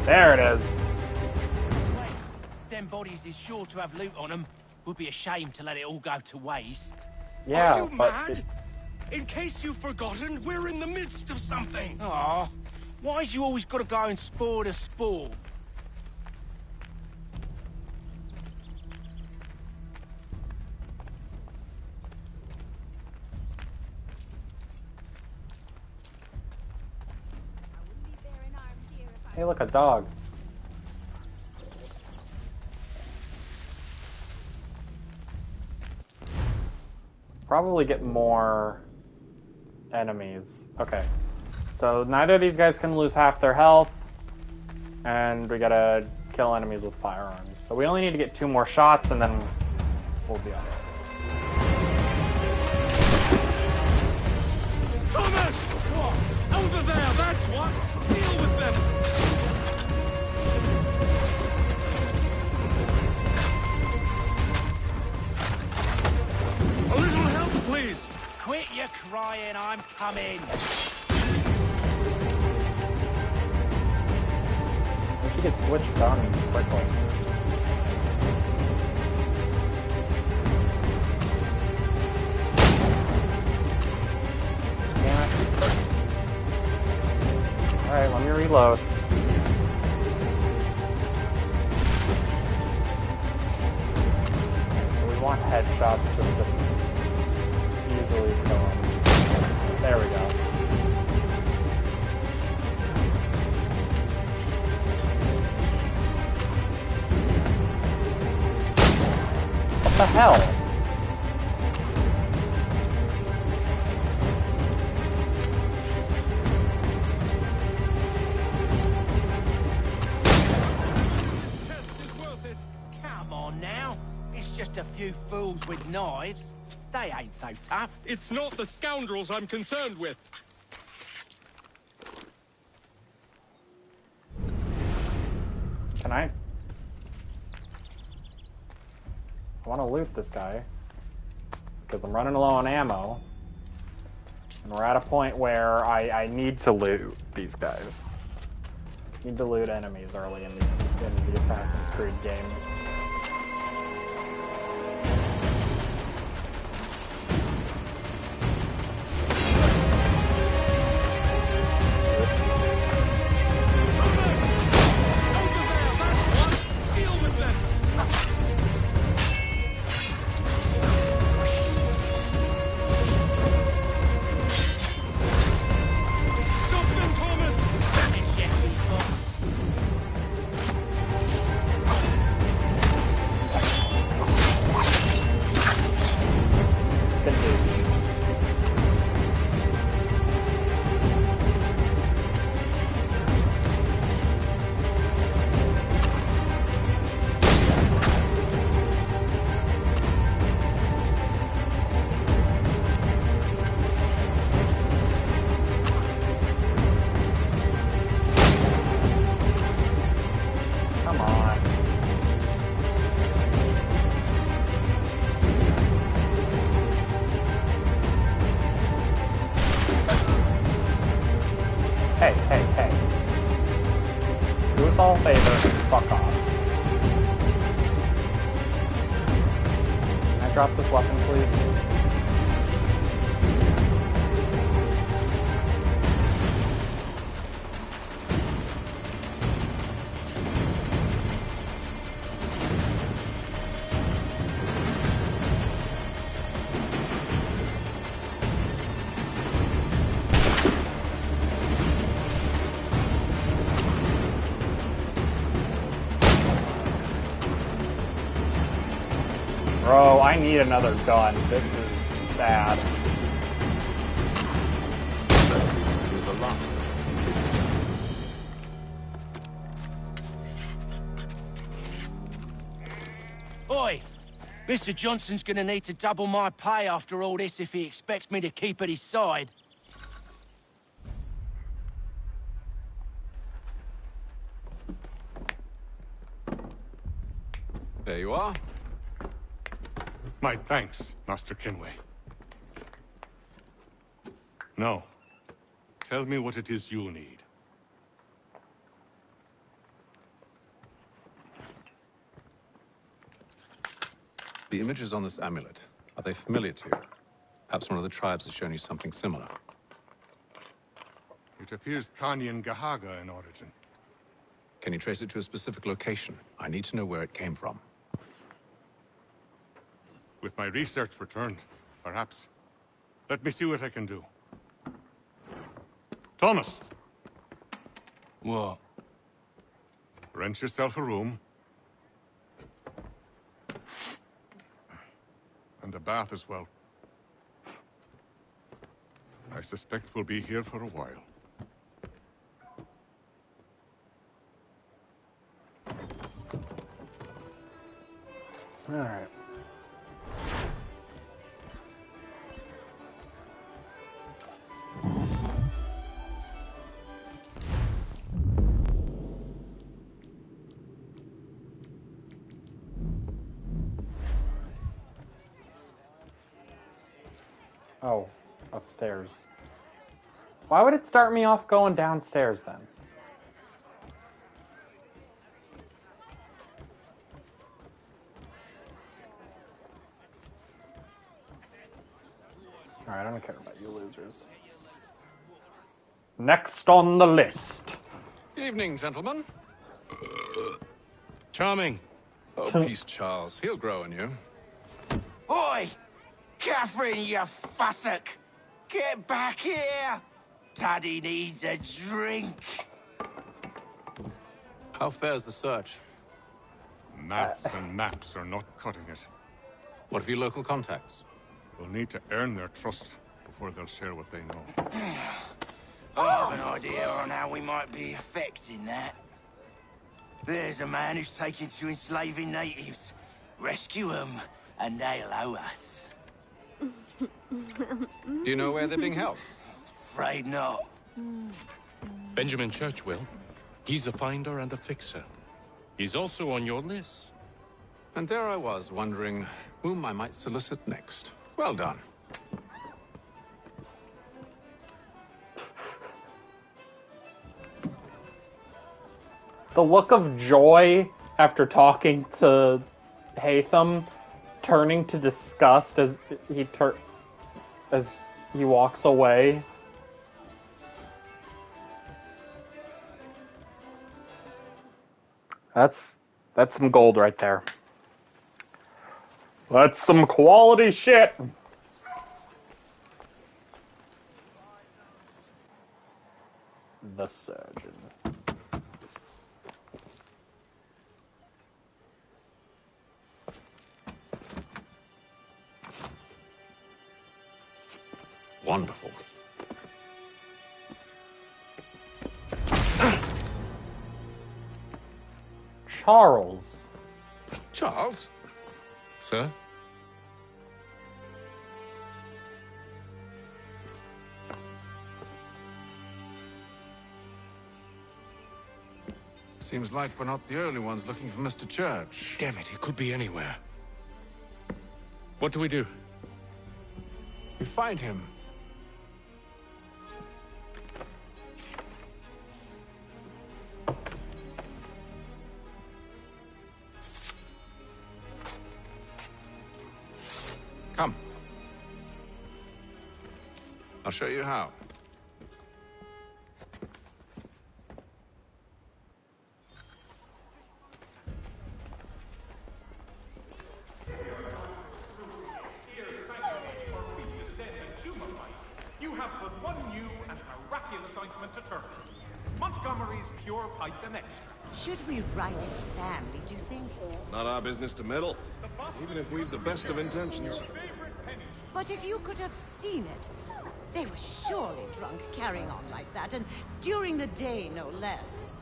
There it is. Them bodies is sure to have loot on them. Would be a shame to let it all go to waste. Yeah, Are you but mad? In case you've forgotten, we're in the midst of something. Aw, why's you always gotta go and spore the spore? Hey, look, a dog. Probably get more enemies. Okay. So neither of these guys can lose half their health. And we gotta kill enemies with firearms. So we only need to get 2 more shots and then we'll be alright. Thomas! What? Over there, that's what! Deal with them! A little help, please! Quit your crying, I'm coming. We should get switched guns quickly. Alright, let me reload. So we want headshots just to easily kill them. There we go. What the hell? Come on now. It's just a few fools with knives. They ain't so tough. It's not the scoundrels I'm concerned with. Can I want to loot this guy because I'm running low on ammo and we're at a point where I need to loot these guys. Need to loot enemies early in the Assassin's Creed games. Hey, hey, hey. Do us all a favor and fuck off. Can I drop this weapon, please? Bro, I need another gun. This is sad. That seems to be the last. Oi! Mr. Johnson's gonna need to double my pay after all this if he expects me to keep at his side. There you are. My thanks, Master Kenway. Now, tell me what it is you need. The images on this amulet, are they familiar to you? Perhaps one of the tribes has shown you something similar. It appears Kanyan Gahaga in origin. Can you trace it to a specific location? I need to know where it came from. With my research returned, perhaps. Let me see what I can do. Thomas! What? Rent yourself a room. And a bath as well. I suspect we'll be here for a while. All right. Oh, upstairs. Why would it start me off going downstairs then? Alright, I don't care about you losers. Next on the list. Evening, gentlemen. Charming. Oh, peace, Charles. He'll grow on you. Oi! Catherine, you fussock! Get back here! Daddy needs a drink. How fares the search? Maths and maps are not cutting it. What of your local contacts? We'll need to earn their trust before they'll share what they know. I have an idea on how we might be affecting that. There's a man who's taken to enslaving natives. Rescue them, and they'll owe us. Do you know where they're being held? Afraid not. Benjamin Churchwill. He's a finder and a fixer. He's also on your list. And there I was, wondering whom I might solicit next. Well done. The look of joy after talking to Hatham, turning to disgust as he walks away. That's some gold right there. That's some quality shit. The surgeon. Wonderful. Charles. Charles? Sir? Seems like we're not the only ones looking for Mr. Church. Damn it, he could be anywhere. What do we do? We find him. Come. I'll show you how. You have but one new and miraculous ointment to turn to. Montgomery's Pure Pipe and Extra. Should we write his family, do you think? Not our business to meddle, even if we've the best of intentions. But if you could have seen it, they were surely drunk carrying on like that, and during the day, no less.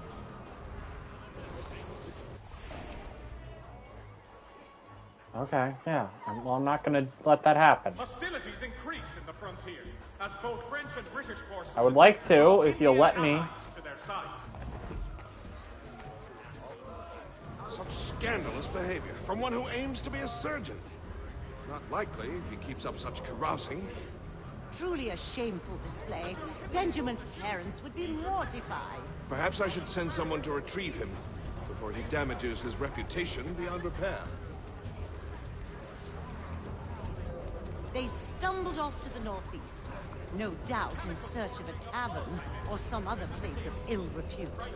Okay, yeah. Well, I'm not gonna let that happen. Hostilities increase in the frontier as both French and British forces. I would like to, if you'll let me. To their side. Such scandalous behavior from one who aims to be a surgeon. Not likely if he keeps up such carousing. Truly a shameful display. Benjamin's parents would be mortified. Perhaps I should send someone to retrieve him before he damages his reputation beyond repair. They stumbled off to the northeast, no doubt in search of a tavern or some other place of ill repute.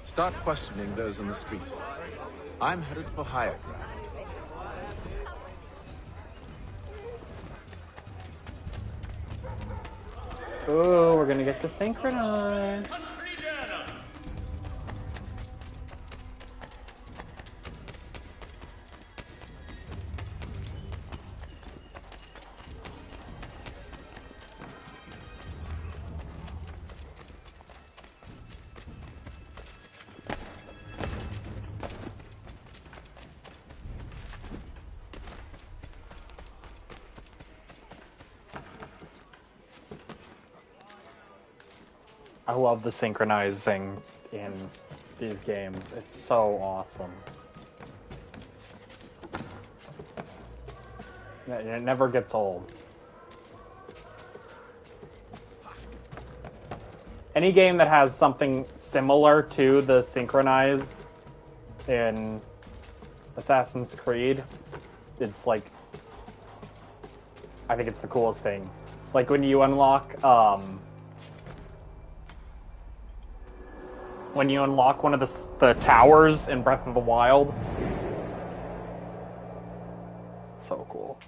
Start questioning those on the street. I'm headed for higher ground. Ooh, we're gonna get to synchronize. I love the synchronizing in these games. It's so awesome. It never gets old. Any game that has something similar to the synchronize in Assassin's Creed, it's like, I think it's the coolest thing. Like when you unlock, one of the towers in Breath of the Wild. So cool.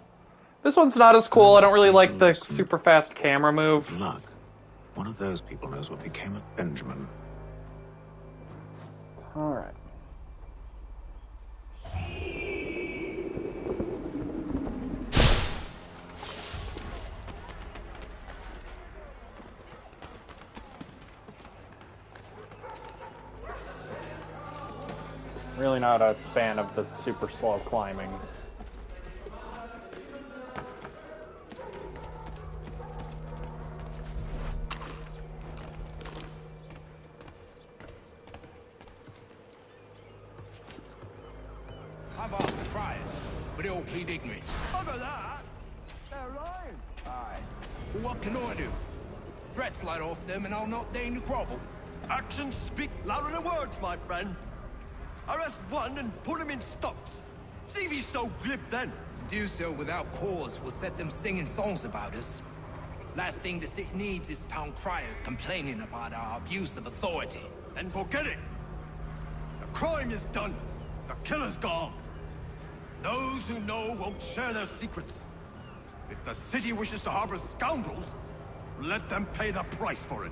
This one's not as cool. I don't really like the super fast camera move. Luck. One of those people knows what became of Benjamin. Alright. Really not a fan of the super slow climbing. I've asked the friars, but they all plead ignorance. Bugger that! They're lying. Aye. Well, what can I do? Threats light off them and I'll not deign to grovel. Actions speak louder than words, my friend. Arrest one and put him in stocks. See if he's so glib then. To do so without cause will set them singing songs about us. Last thing the city needs is town criers complaining about our abuse of authority. Then forget it. The crime is done. The killer's gone. Those who know won't share their secrets. If the city wishes to harbor scoundrels, let them pay the price for it.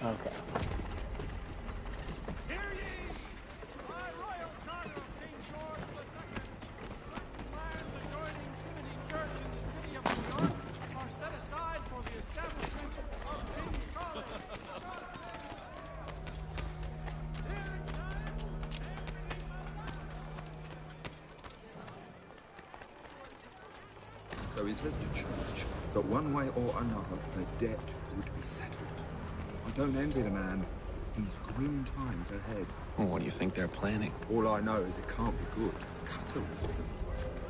Okay. Hear ye! By royal charter of King George II, lands adjoining Trinity Church in the city of New York are set aside for the establishment of King's College. So he says to church that one way or another the debt would be settled. I don't envy the man. He's grim times ahead. Well, what do you think they're planning? All I know is it can't be good. Cutter is with him.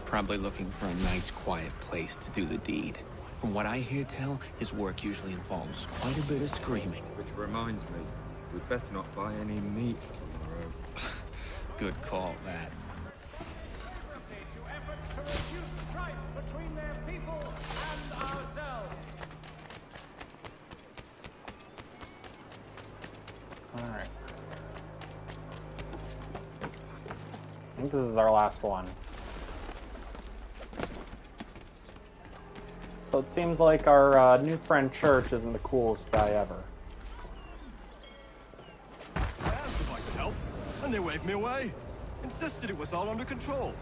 Probably looking for a nice, quiet place to do the deed. From what I hear tell, his work usually involves quite a bit of screaming. Which reminds me, we'd best not buy any meat tomorrow. Good call, that. To efforts to reduce strife between their people and ourselves. Alright. I think this is our last one. So it seems like our new friend Church isn't the coolest guy ever. I asked if I could help, and they waved me away. Insisted it was all under control.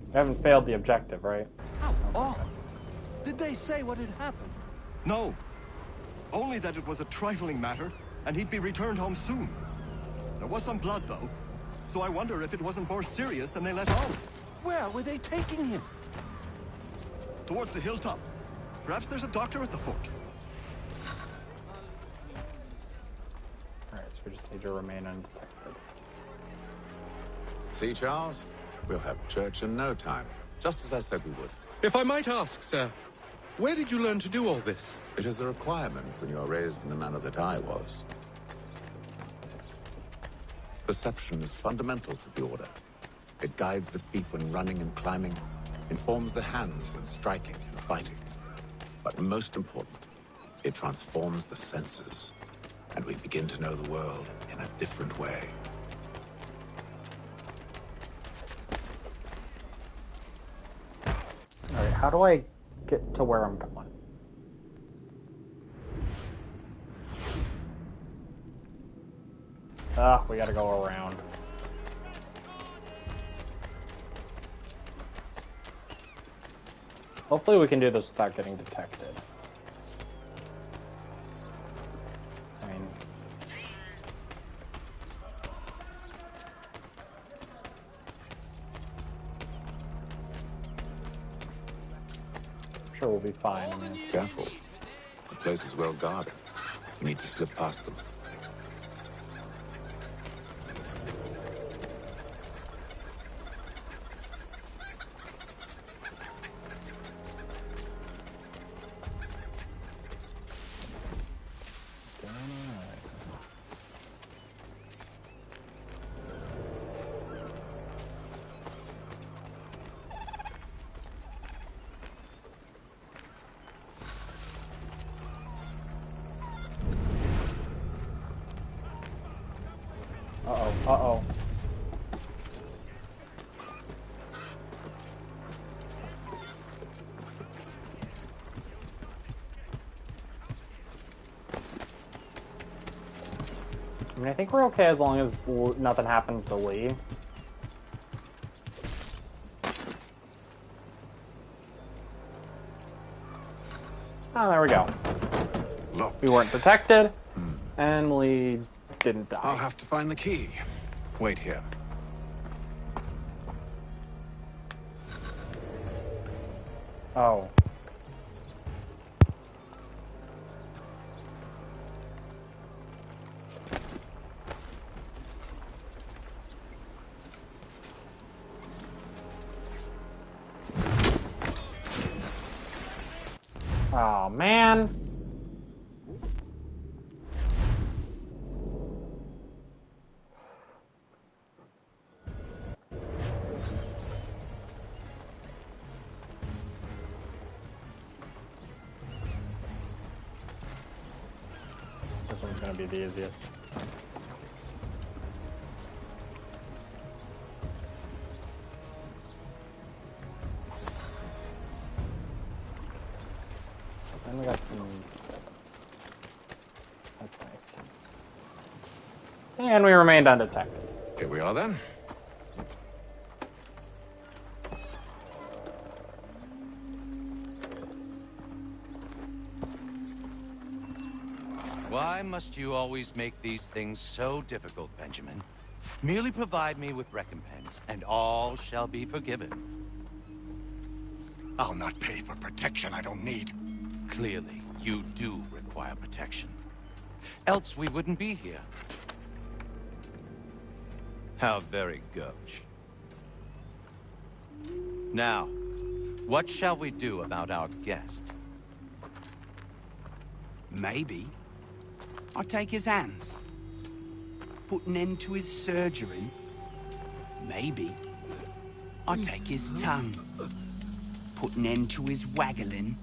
We haven't failed the objective, right? How odd. Did they say what had happened? No. Only that it was a trifling matter, and he'd be returned home soon. There was some blood, though, so I wonder if it wasn't more serious than they let on. Where were they taking him? Towards the hilltop. Perhaps there's a doctor at the fort. Alright, so we just need to remain undetected. See, Charles? We'll have church in no time, just as I said we would. If I might ask, sir, where did you learn to do all this? It is a requirement when you are raised in the manner that I was. Perception is fundamental to the Order. It guides the feet when running and climbing, informs the hands when striking and fighting. But most important, it transforms the senses, and we begin to know the world in a different way. Alright, how do I get to where I'm going? Ah, we gotta go around. Hopefully we can do this without getting detected. I mean... I'm sure we'll be fine. I mean, Careful. The place is well guarded. You need to slip past them. Uh-oh. I mean, I think we're okay as long as nothing happens to Lee. Oh, there we go. Locked. We weren't detected, and Lee didn't die. I'll have to find the key. Wait here. Oh. Oh, man. This one's gonna be the easiest. And we got some weapons. That's nice. And we remained undetected. Here we are then. Why must you always make these things so difficult, Benjamin? Merely provide me with recompense, and all shall be forgiven. I'll not pay for protection I don't need. Clearly, you do require protection. Else we wouldn't be here. How very gauche. Now, what shall we do about our guest? Maybe I'll take his hands. Put an end to his surgery. Maybe I'll take his tongue. Put an end to his waggling.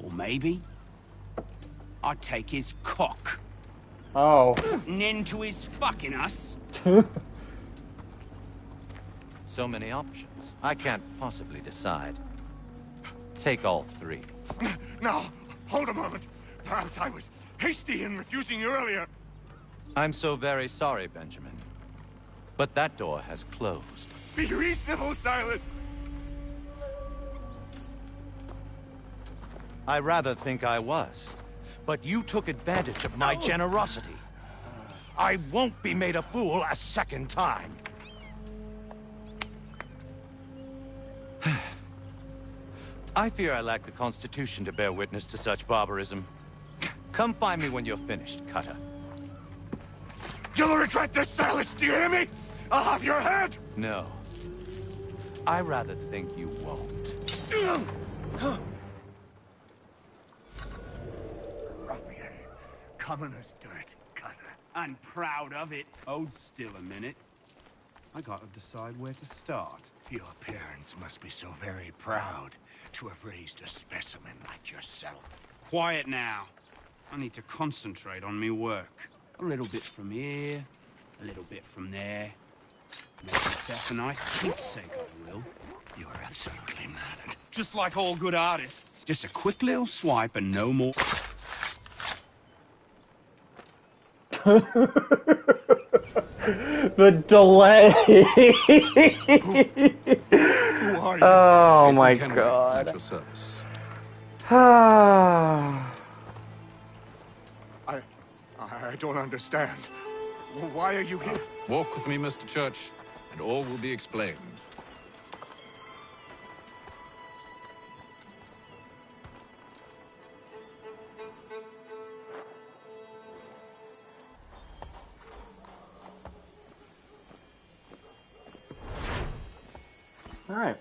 Or maybe I'll take his cock. Oh. Put an end to his fucking us. So many options. I can't possibly decide. take all three. Now, hold a moment. Perhaps I was hasty in refusing you earlier. I'm so very sorry, Benjamin. But that door has closed. Be reasonable, Silas. I rather think I was. But you took advantage of my generosity. I won't be made a fool a second time. I fear I lack the constitution to bear witness to such barbarism. Come find me when you're finished, Cutter. You'll regret this, Silas, do you hear me? I'll have your head! No. I rather think you won't. Ruffian. Commoner's dirt, Cutter. I'm proud of it. Hold still a minute. I gotta decide where to start. Your parents must be so very proud to have raised a specimen like yourself. Quiet now. I need to concentrate on me work. A little bit from here, a little bit from there. Make myself a nice keepsake, I will. You're absolutely mad. Just like all good artists. Just a quick little swipe and no more. The delay. Who are you? Oh Nathan my Kenway, god. at your service. I don't understand. Why are you here? Walk with me, Mr. Church, and all will be explained. All right.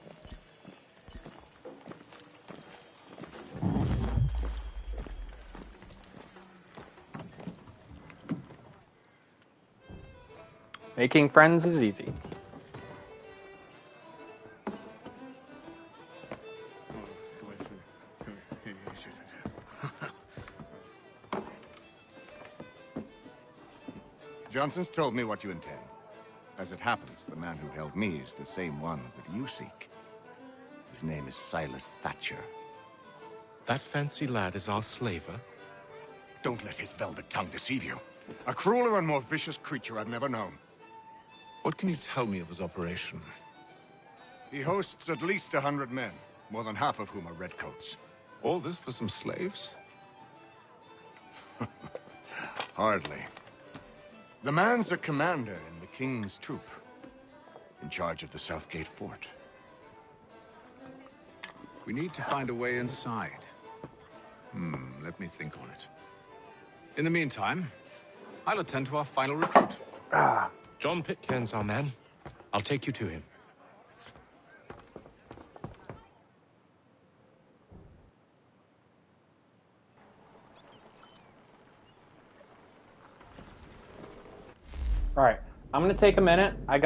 Making friends is easy. Johnson's told me what you intend. As it happens, the man who held me is the same one that you seek. His name is Silas Thatcher. That fancy lad is our slaver? Don't let his velvet tongue deceive you. A crueler and more vicious creature I've never known. What can you tell me of his operation? He hosts at least 100 men, more than half of whom are redcoats. All this for some slaves? Hardly. The man's a commander in the King's troop, in charge of the Southgate Fort. We need to find a way inside. Let me think on it. In the meantime, I'll attend to our final recruit. John Pitcairn's our man. I'll take you to him. All right. I'm gonna take a minute. I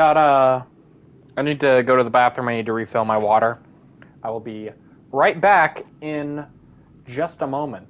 need to go to the bathroom. I need to refill my water. I will be right back in just a moment.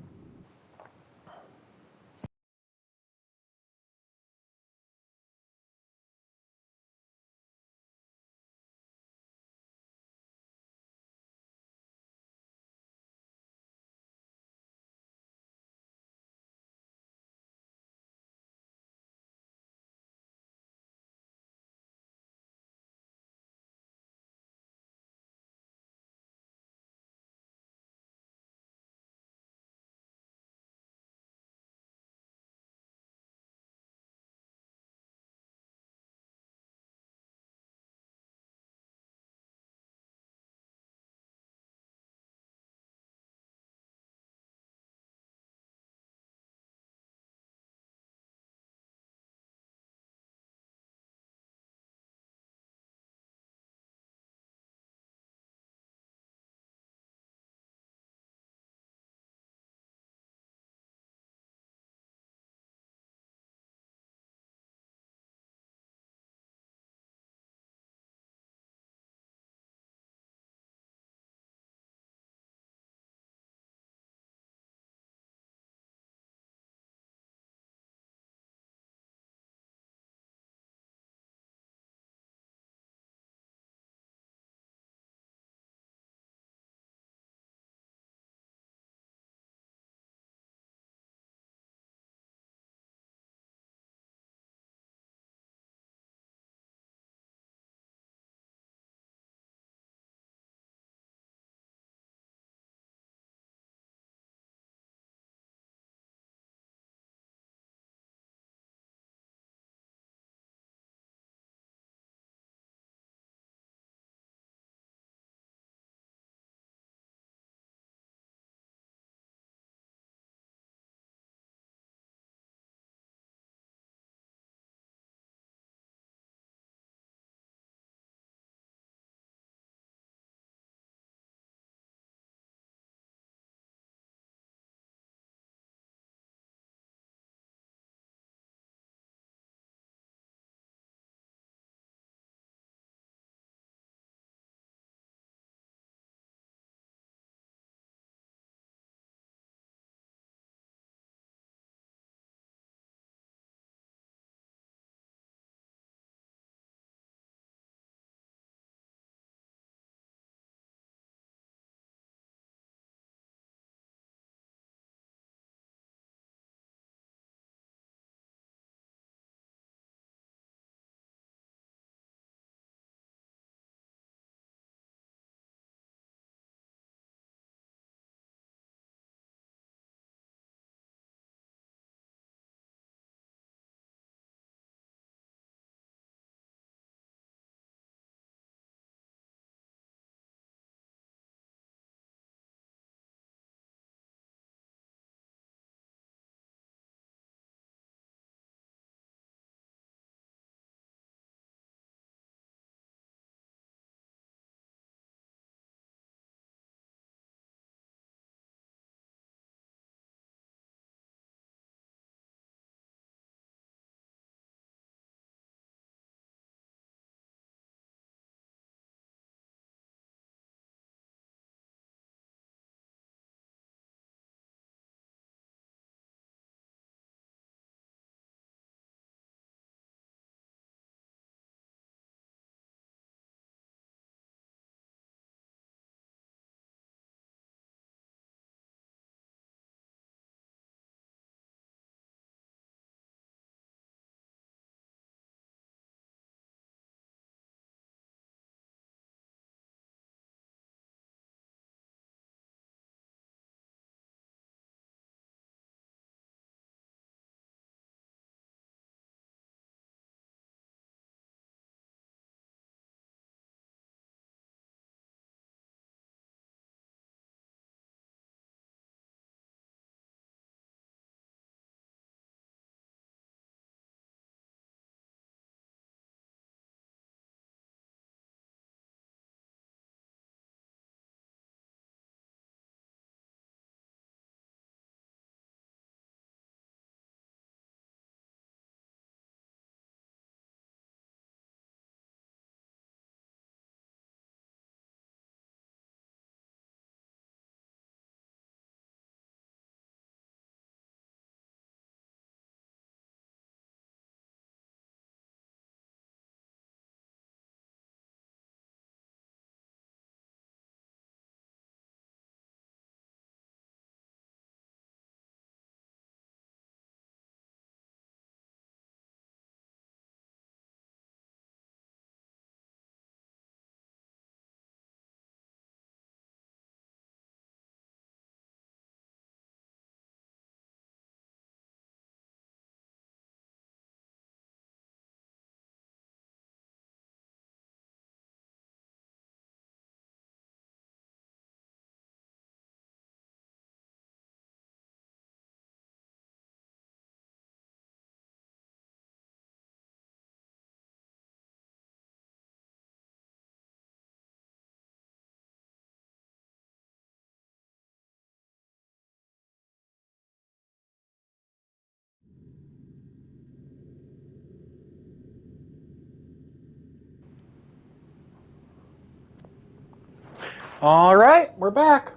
All right, we're back.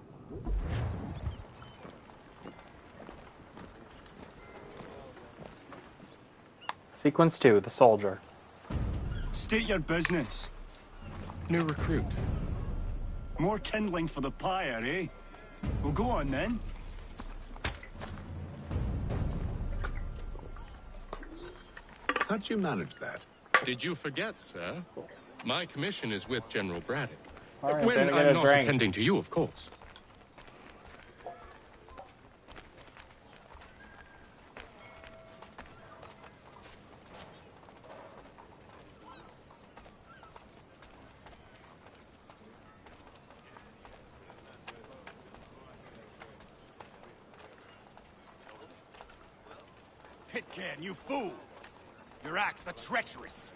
Sequence 2, the soldier. State your business. New recruit. More kindling for the pyre, eh? Well, go on then. How'd you manage that? Did you forget, sir? My commission is with General Braddock. All right, When better get I'm a not drink. attending to you, of course. Pitcairn, you fool! Your acts are treacherous.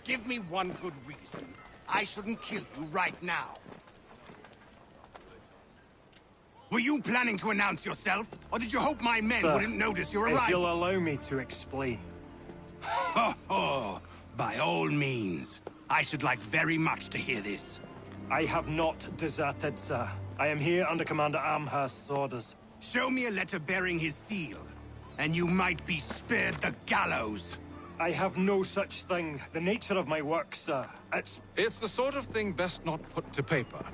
Give me one good reason. I shouldn't kill you right now. Were you planning to announce yourself? Or did you hope my men Sir, wouldn't notice your if arrival? you'll allow me to explain. Oh, by all means. I should like very much to hear this. I have not deserted, sir. I am here under Commander Amherst's orders. Show me a letter bearing his seal, and you might be spared the gallows. I have no such thing. The nature of my work, sir. It's the sort of thing best not put to paper.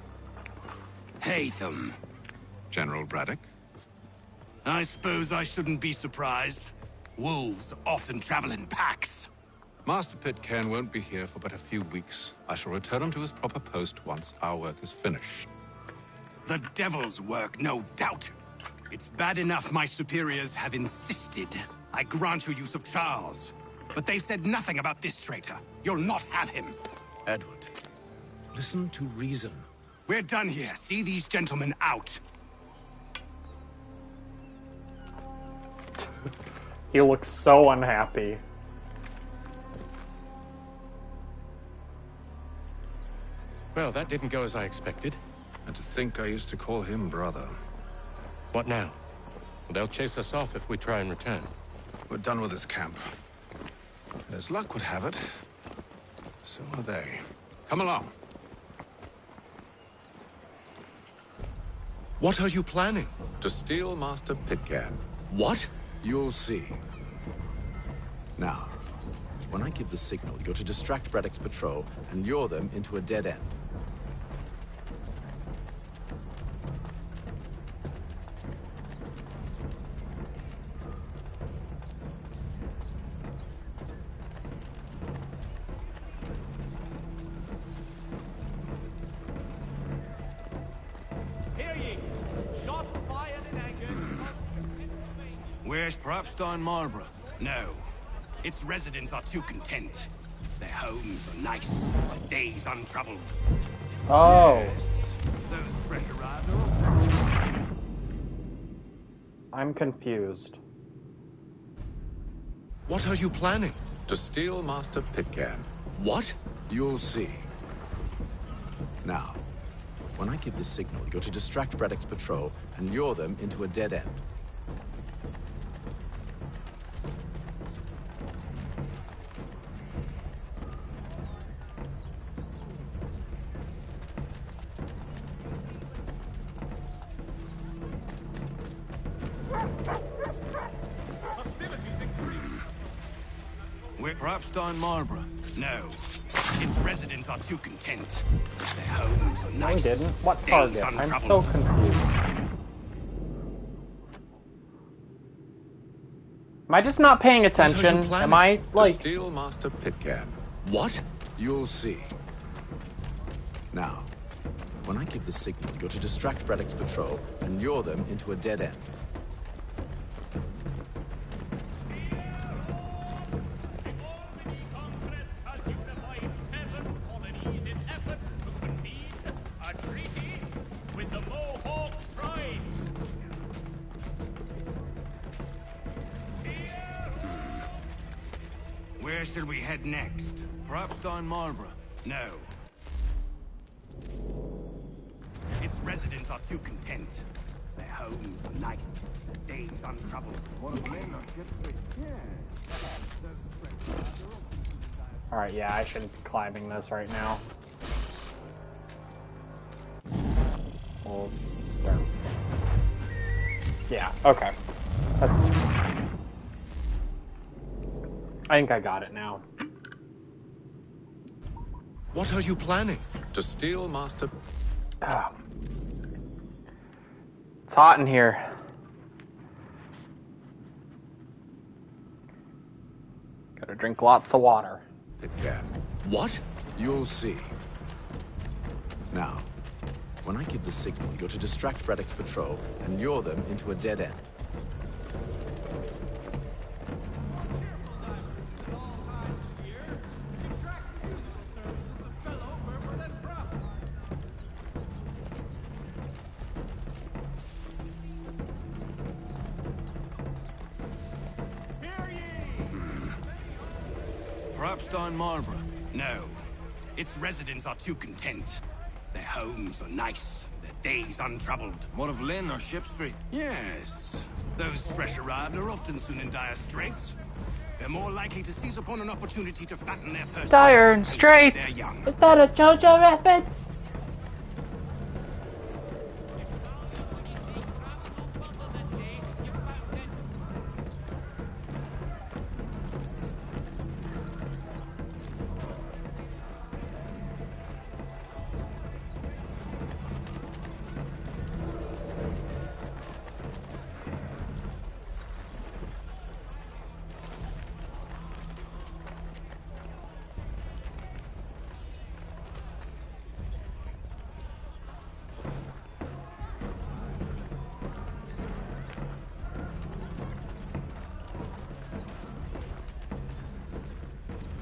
Hatham. General Braddock? I suppose I shouldn't be surprised. Wolves often travel in packs. Master Pitcairn won't be here for but a few weeks. I shall return him to his proper post once our work is finished. The devil's work, no doubt. It's bad enough my superiors have insisted I grant you use of Charles. But they said nothing about this traitor. You'll not have him. Edward, listen to reason. We're done here. See these gentlemen out. He looks so unhappy. Well, that didn't go as I expected. And to think I used to call him brother. What now? They'll chase us off if we try and return. We're done with this camp. And as luck would have it, so are they. Come along. What are you planning? To steal Master Pitcairn. What? You'll see. Now, when I give the signal, you're to distract Braddock's patrol and lure them into a dead end. Hear ye! Shots fired in anger. Where's perhaps down Marlborough? No. Its residents are too content. Their homes are nice, their days untroubled. Oh. Those fresh arrivals. I'm confused. What are you planning? To steal Master Pitcairn. What? You'll see. Now, when I give the signal, you're to distract Braddock's patrol and lure them into a dead end. We're perhaps down Marlborough. No. Its residents are too content. Their homes are No, he nice. didn't. What days target? I'm so untroubled. confused. Am I just not paying attention? Am I, like... To steal Master Pitcairn. What? You'll see. Now, when I give the signal, you're to distract Braddock's patrol and lure them into a dead end. Where should we head next? Perhaps down Marlborough? No. Its residents are too content. Their homes are nice. Days untroubled. Alright, yeah, I shouldn't be climbing this right now. We'll start. Yeah, okay. That's... I think I got it now. What are you planning? To steal Master... Oh. It's hot in here. Gotta drink lots of water. It can. What? You'll see. Now, when I give the signal, you're to distract Braddock's patrol and lure them into a dead end. Perhaps down Marlborough? No. Its residents are too content. Their homes are nice, their days untroubled. What of Lynn or Ship Street? Yes. Those fresh arrived are often soon in dire straits. They're more likely to seize upon an opportunity to fatten their purses. Dire Straits! Is that a JoJo reference?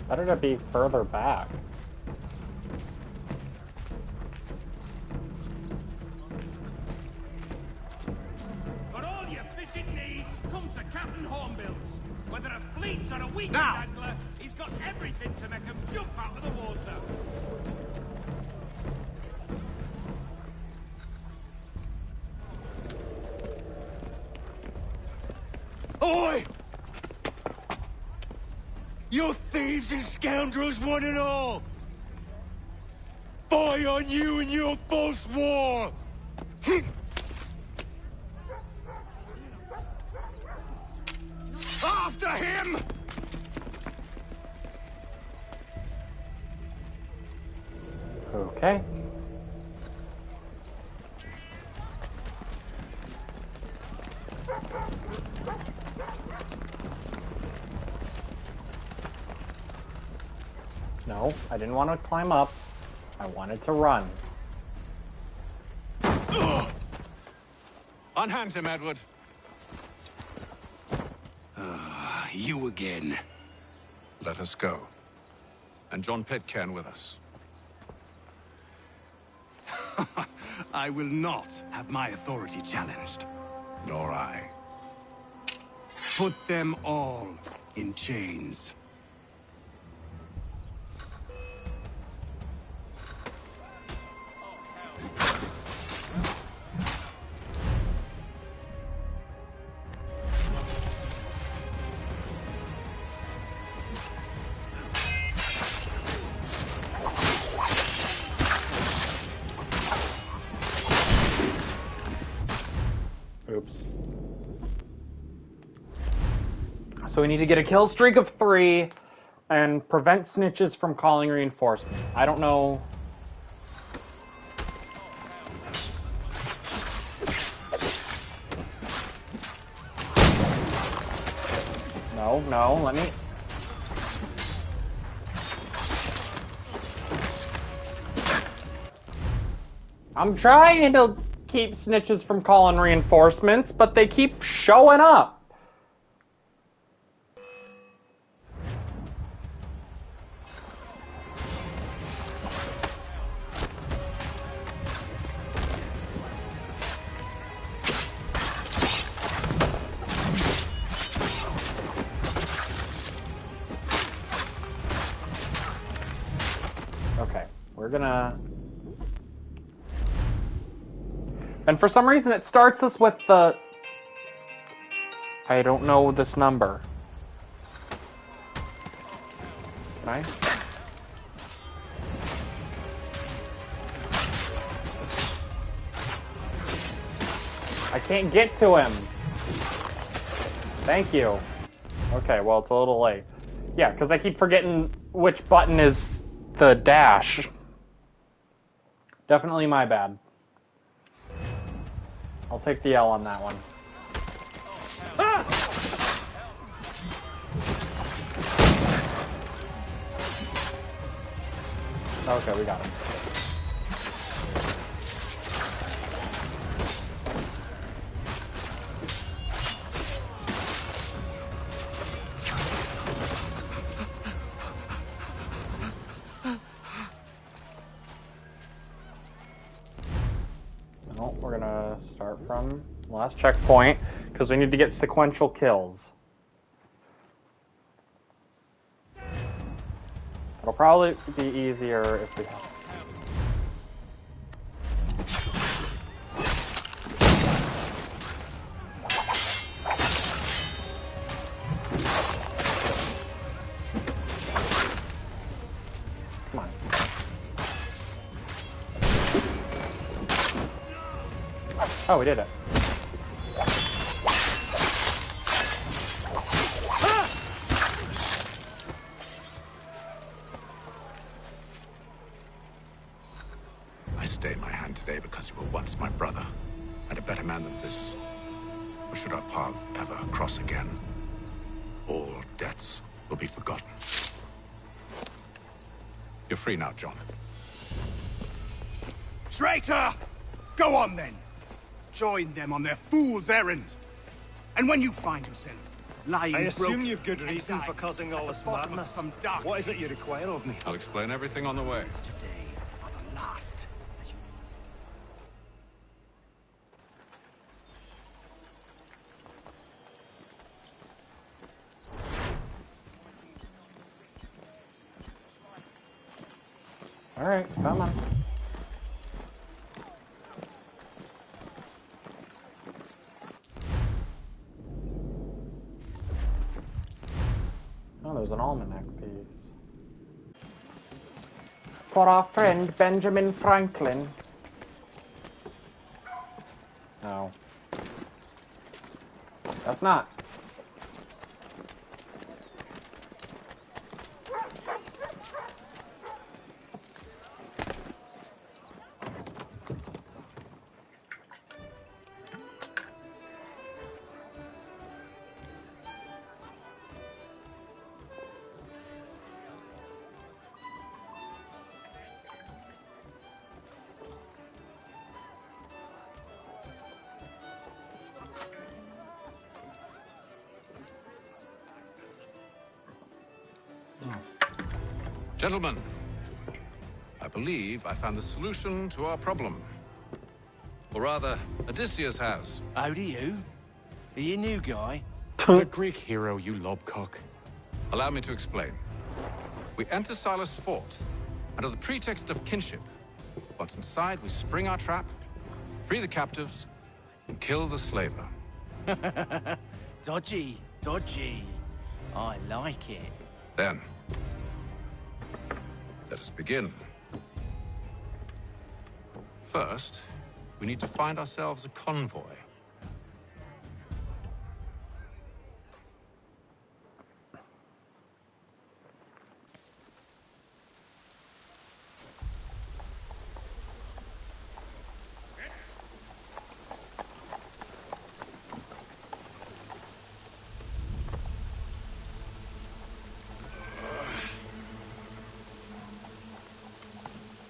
Better to be further back. For all your fishing needs, come to Captain Hornbill's. Whether a fleet's or a weekend angler, he's got everything to make him jump out of the water. Oi! You thieves and scoundrels, one and all! Fie on you and your false war! After him! Okay. No, I didn't want to climb up. I wanted to run. Unhand him, Edward. You again. Let us go. And John Pitcairn with us. I will not have my authority challenged. Nor I. Put them all in chains. Oops. So we need to get a kill streak of 3 and prevent snitches from calling reinforcements. I don't know. No, let me... I'm trying to keep snitches from calling reinforcements, but they keep showing up. Okay, we're gonna... And for some reason it starts us with the... I don't know this number. Can I? I can't get to him. Thank you. Okay, well, it's a little late. Yeah, because I keep forgetting which button is the dash. Definitely my bad. I'll take the L on that one. Okay, we got him. Well, we're gonna start from the last checkpoint because we need to get sequential kills. It'll probably be easier if we have. Come on. Oh, we did it. I stay my hand today because you were once my brother, and a better man than this. Or should our paths ever cross again, all debts will be forgotten. You're free now, John. Traitor! Go on then. Join them on their fool's errand. And when you find yourself lying I assume broken you've good reason for causing all this madness. What is it you require of me? I'll explain everything on the way. last. All right, come on. Oh, there's an almanac piece. For our friend Benjamin Franklin. No. That's not. Gentlemen, I believe I found the solution to our problem. Or rather, Odysseus has. How do you? Are you a new guy? The Greek hero, you lobcock. Allow me to explain. We enter Silas' fort, under the pretext of kinship. Once inside, we spring our trap, free the captives, and kill the slaver. Dodgy, dodgy. I like it. Then, let us begin. First, we need to find ourselves a convoy.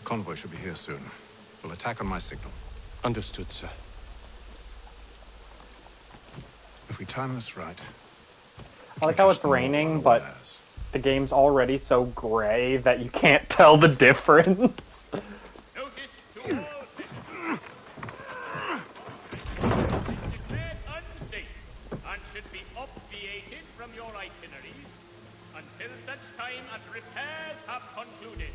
Convoy should be here soon. We'll attack on my signal. Understood, sir. If we time this right... I like how it's raining, but the game's already so gray that you can't tell the difference. And should be obviated from your itineraries until such time as repairs have concluded.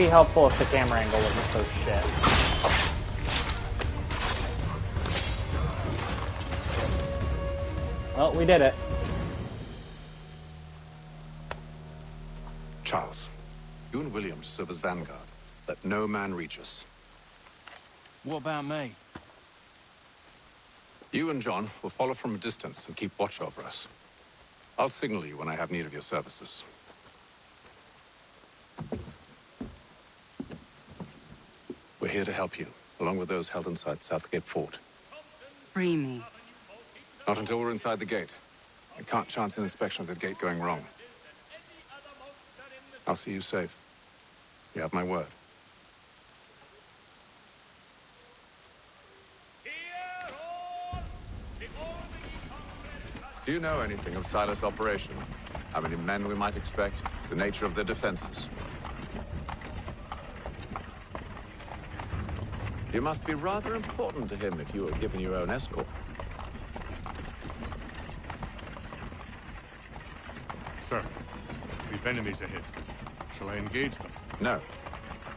be helpful if the camera angle wasn't so shit. Well, we did it. Charles, you and William serve as vanguard. Let no man reach us. What about me? You and John will follow from a distance and keep watch over us. I'll signal you when I have need of your services. We're here to help you, along with those held inside Southgate Fort. Free me. Not until we're inside the gate. I can't chance an inspection of the gate going wrong. I'll see you safe. You have my word. Do you know anything of Silas' operation? How many men we might expect? The nature of their defenses? You must be rather important to him if you were given your own escort. Sir, we've enemies ahead. Shall I engage them? No.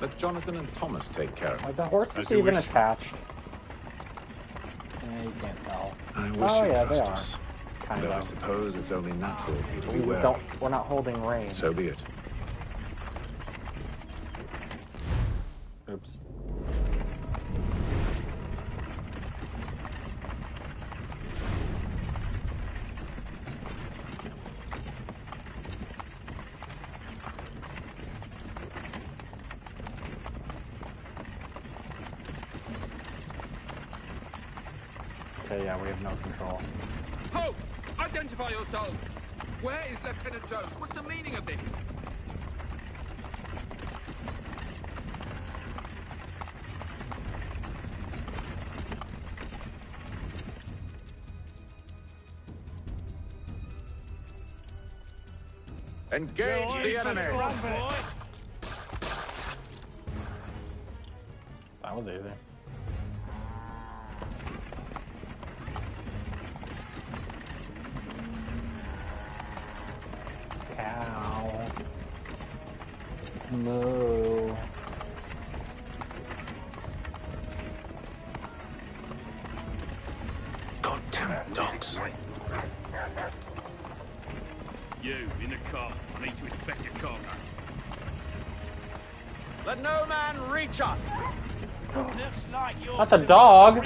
Let Jonathan and Thomas take care of it. Are the horses even attached? Yeah, you can't tell. I wish oh, you'd yeah, trust they are. us. Kind Though I of. suppose it's only natural for you to be We wary. we're not holding rein. So be it. Oops. Okay, yeah, we have no control. Halt! Identify yourselves! Where is Lieutenant Jones? What's the meaning of this? Engage the enemy! That was easy. Cow. Moo. Goddamn dogs. You, in the car. I need to inspect your cargo. Let no man reach us! Looks like you're Not the dog.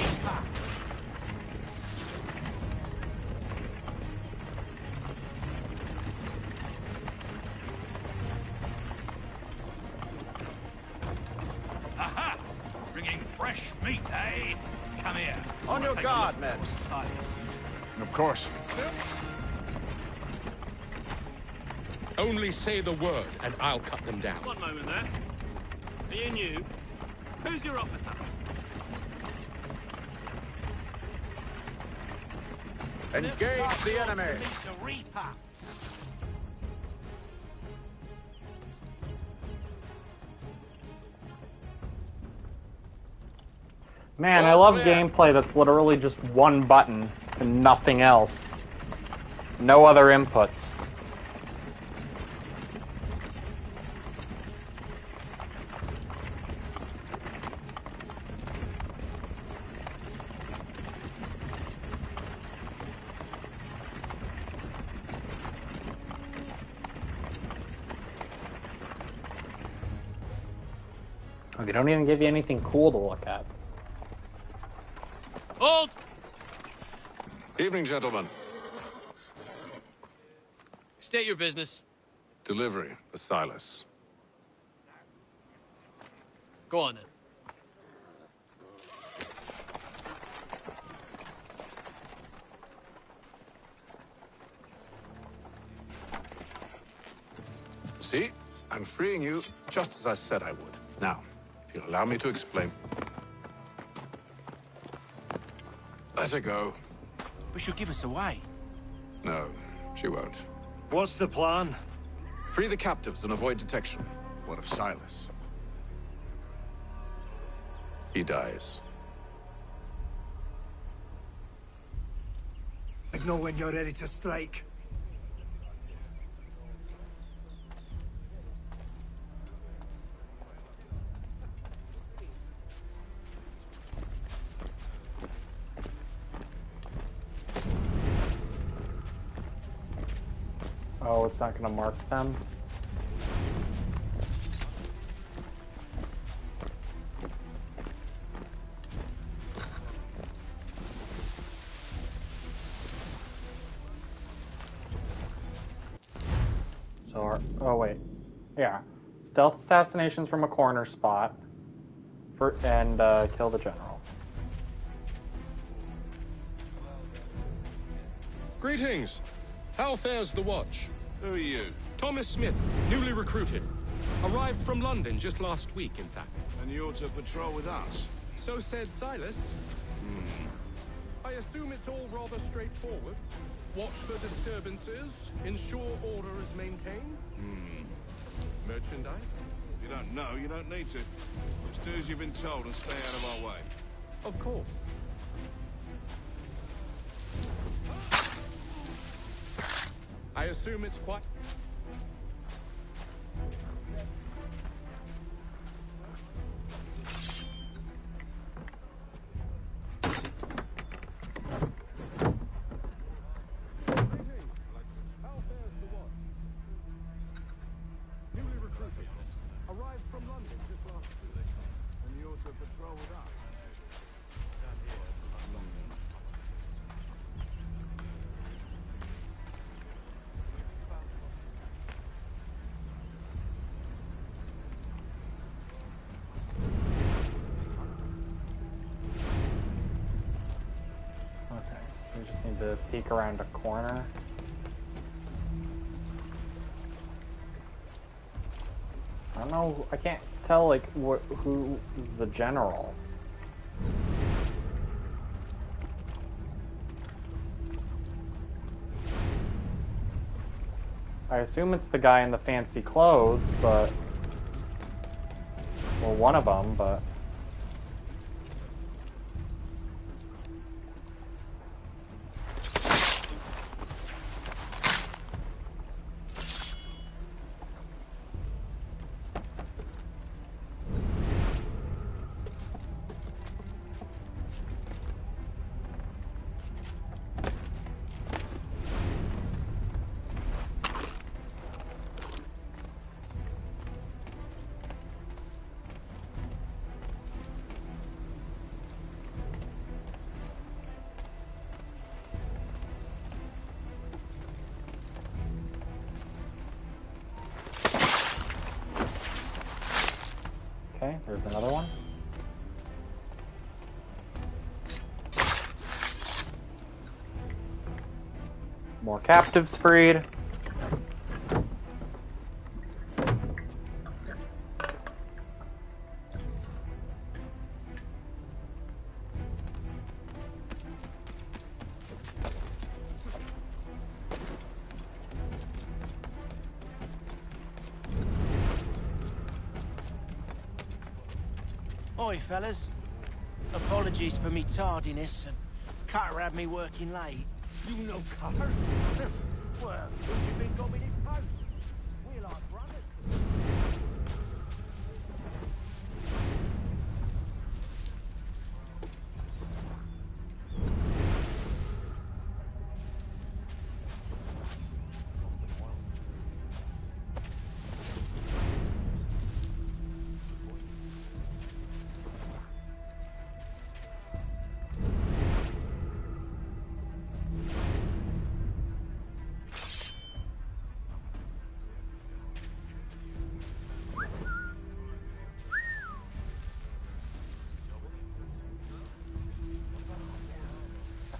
Aha! Bringing fresh meat, eh? Come here. On your guard, men. Of course. Only say the word, and I'll cut them down. One moment there. Are you new? Who's your officer? Engage the enemy! the Reaper. Man, I love gameplay that's literally just one button and nothing else. No other inputs. Oh, they don't even give you anything cool to look at. Hold! Evening, gentlemen. State your business. Delivery for Silas. Go on then. See? I'm freeing you just as I said I would. Now, if you'll allow me to explain. Let her go. But she'll give us away. No, she won't. What's the plan? Free the captives and avoid detection. What of Silas? He dies. Signal when you're ready to strike. Oh, it's not gonna mark them? So, oh wait. Yeah. Stealth assassinations from a corner spot. And kill the general. Greetings. How fares the watch? Who are you? Thomas Smith, newly recruited. Arrived from London just last week, in fact. And you're to patrol with us? So said Silas. I assume it's all rather straightforward. Watch for disturbances, ensure order is maintained. Merchandise? You don't know, you don't need to. Just do as you've been told and stay out of our way. Of course. I assume it's quite... To peek around a corner. I don't know. I can't tell like who is the general. I assume it's the guy in the fancy clothes, but well, one of them, but. Okay, there's another one. More captives freed. Oi, fellas. Apologies for me tardiness. Cutter had me working late. You know Cutter? Well, who do you think got me this post? We're like brothers.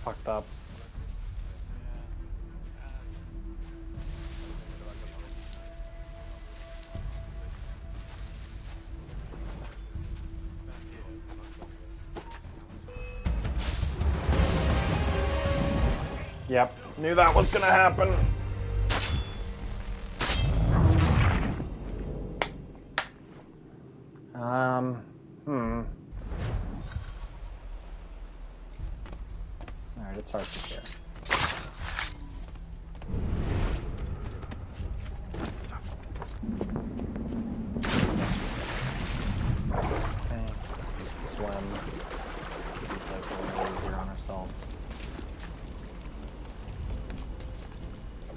Fucked up. Yep, knew that was gonna happen. Alright, it's hard to hear. Okay, just swim. Looks like we're really easier on ourselves.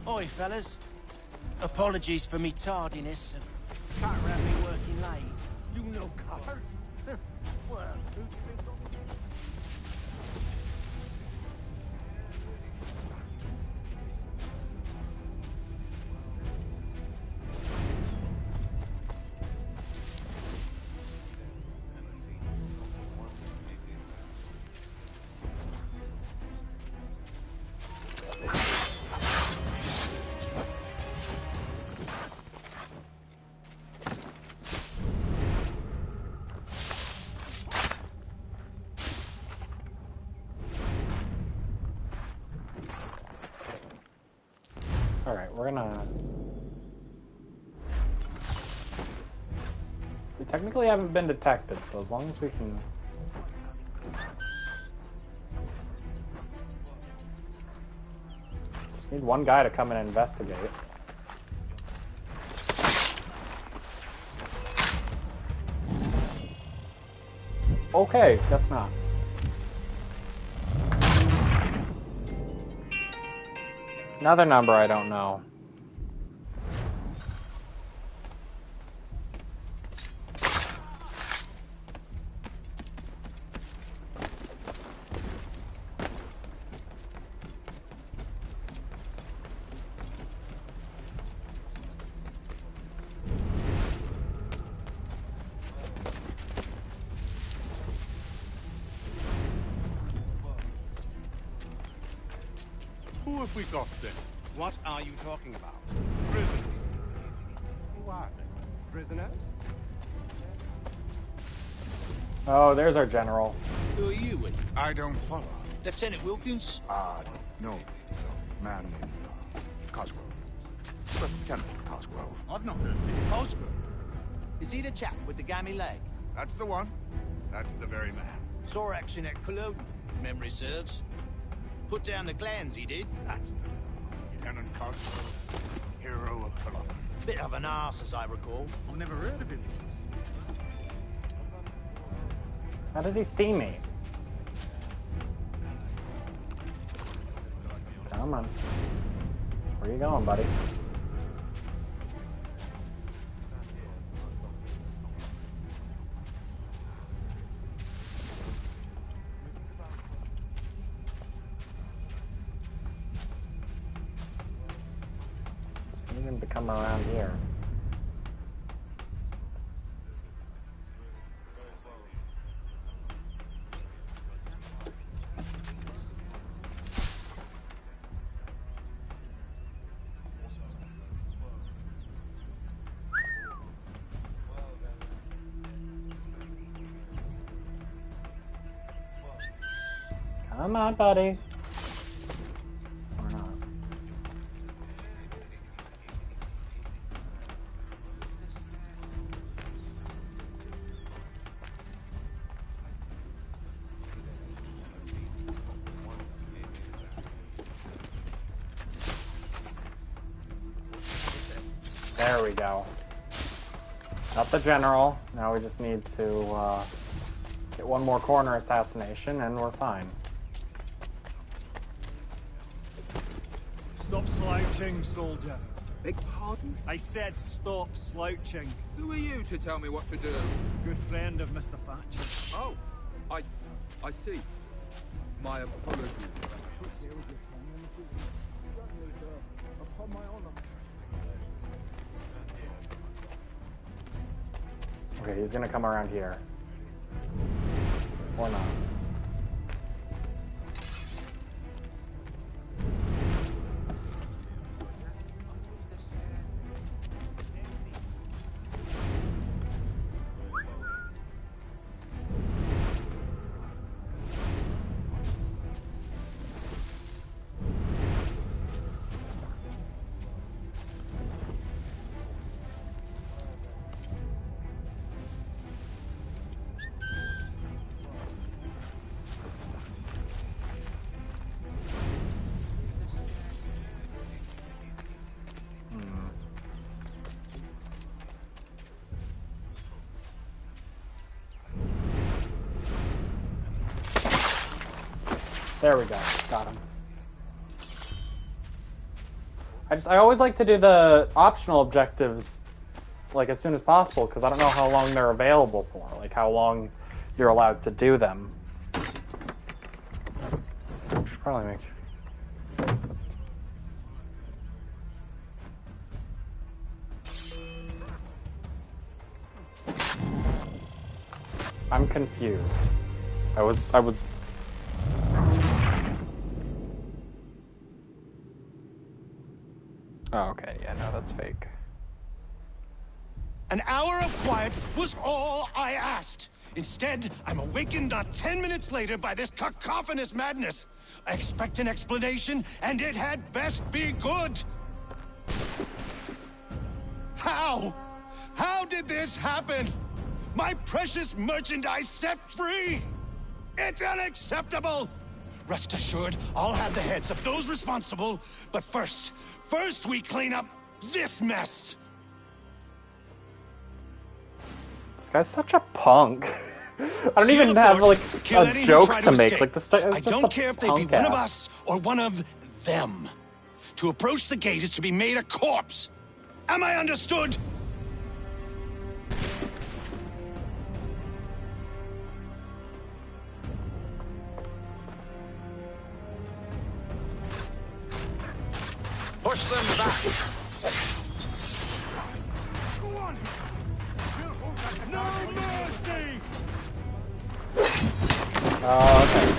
Oi, fellas. Apologies for me tardiness. Can't have me working late. You know card? Well, who do you think of? Alright, we're gonna... We technically haven't been detected, so as long as we can... Just need one guy to come and investigate. Okay, guess not. Another number I don't know. Who have we got then? What are you talking about? Prison. Who are they? Prisoners? Oh, there's our general. Who are you with? I don't follow. Lieutenant Wilkins? No. Man named Cosgrove. Lieutenant Cosgrove. I've not heard of him. Cosgrove. Is he the chap with the gammy leg? That's the one. That's the very man. Saw action at Cologne, if memory serves. Put down the glands, he did. That's the Lieutenant Cosgrove, hero of Cologne. Bit of an arse, as I recall. I've never heard of him. How does he see me? Come on. Where you going, buddy? Just need him to come around here. Come on, buddy. Or not. There we go. Got the general. Now we just need to get one more corner assassination and we're fine. Stop slouching, soldier. Beg pardon? I said stop slouching. Who are you to tell me what to do? Good friend of Mr. Thatcher. Oh, I see. My apologies. Okay, he's gonna come around here. Or not. There we go. Got him. I always like to do the optional objectives like as soon as possible because I don't know how long they're available for, like how long you're allowed to do them. Should probably make sure. I'm confused. I was. Oh, okay, yeah, no, that's fake. An hour of quiet was all I asked. Instead, I'm awakened not 10 minutes later by this cacophonous madness. I expect an explanation, and it had best be good. How? How did this happen? My precious merchandise set free? It's unacceptable! Rest assured, I'll have the heads of those responsible, but first we clean up this mess! This guy's such a punk. I don't even have, like, a joke to make. Like, I don't care if they be one of us or one of them. To approach the gate is to be made a corpse. Am I understood? Push them back. Go on. No mercy. Oh, okay.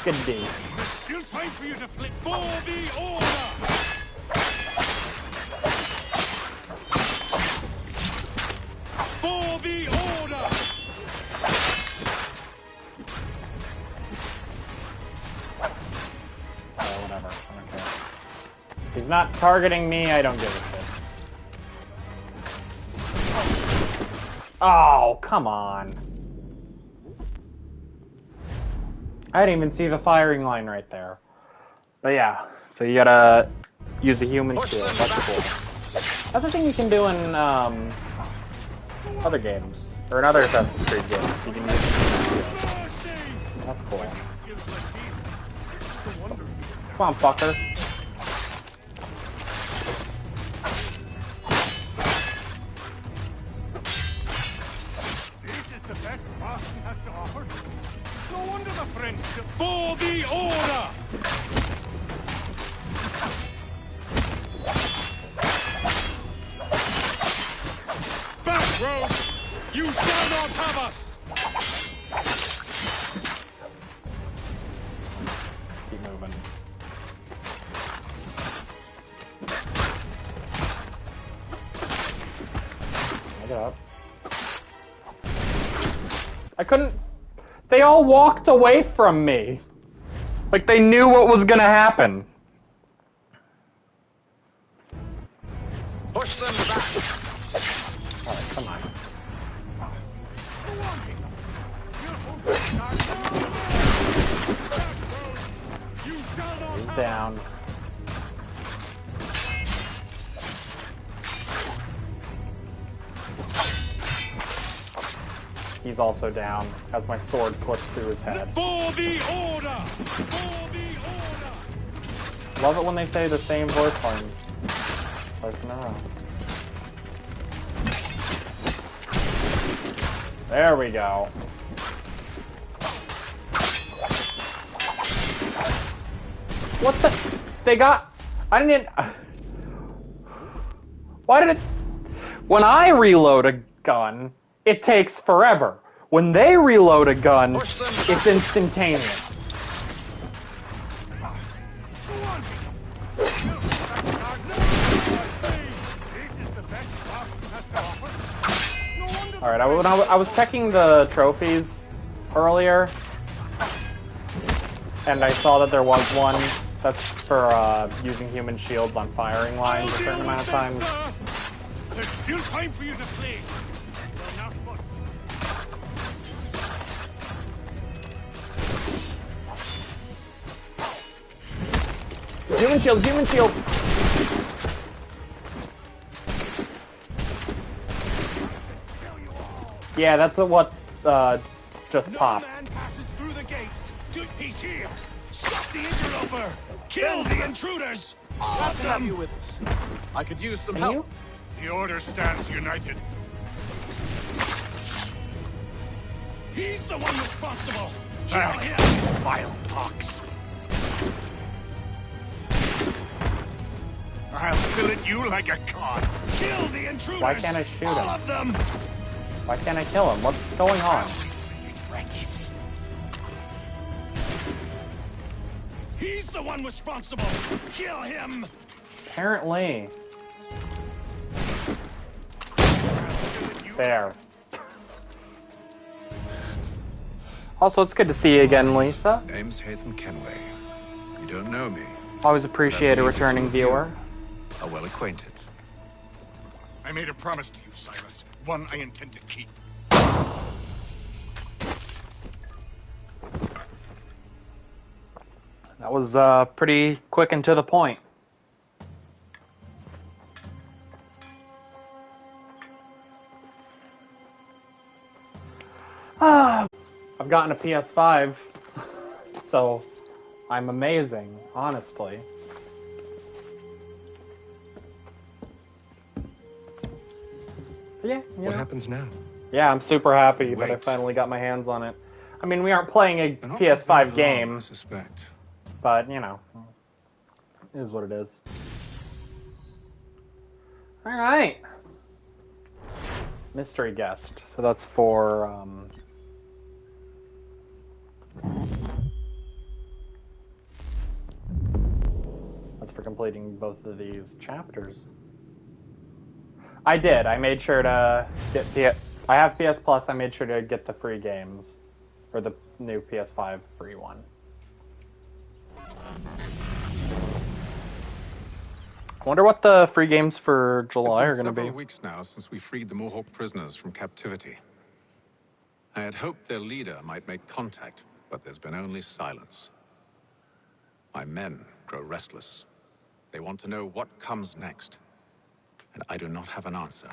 Good day. Still time for you to flip for the order! For the order! Oh, whatever. I don't care. He's not targeting me, I don't give a shit. Oh, come on. I didn't even see the firing line right there. But yeah, so you gotta use a human shield. That's cool. That's a thing you can do in other games. Or in other Assassin's Creed games. You can use a human shield. That's cool. Come on, fucker. This is the best Boston has to offer. No wonder the French for the order! Back, rogue! You shall not have us! Keep moving. Get up. I couldn't... They all walked away from me. Like they knew what was gonna happen. Push them back. Alright, come on. He's down. He's also down as my sword clips through his head. For the order! For the order! Love it when they say the same voice line twice in a row. There we go. What's the... They got... I didn't... Why did it... When I reload a gun, it takes forever. When they reload a gun, it's instantaneous. Alright, I was checking the trophies earlier, and I saw that there was one that's for using human shields on firing lines a certain amount of times. There's still time for you to play. Human shield, human shield! Yeah, that's what just popped. Man passes through the gates. He's here. Stop the interloper. Kill the intruders. All Glad of to have them. you with us. I could use some Can help. you? The Order stands united. He's the one responsible. Kill Back, him. vile pox. I'll fillet you like a cod. Kill the intruders. Why can't I shoot All him? of them. Why can't I kill him? What's going on? He's the one responsible. Kill him. Apparently. There. Also, it's good to see you again, Lisa. Name's Hatham Kenway. You don't know me. Always appreciate a returning viewer. Are well acquainted. I made a promise to you, Silas. One I intend to keep. That was pretty quick and to the point. I've gotten a PS5, so I'm amazing, honestly. Yeah, What happens now? Yeah, I'm super happy that I Wait. finally got my hands on it. I mean, we aren't playing a They're not PS5 very long, game, I suspect. but, you know, it is what it is. Alright. Mystery guest. So that's for, that's for completing both of these chapters. I did. I made sure to get I have PS Plus. I made sure to get the free games. Or the new PS5 free one. I wonder what the free games for July are going to be. Several weeks now since we freed the Mohawk prisoners from captivity. I had hoped their leader might make contact, but there's been only silence. My men grow restless. They want to know what comes next, and I do not have an answer.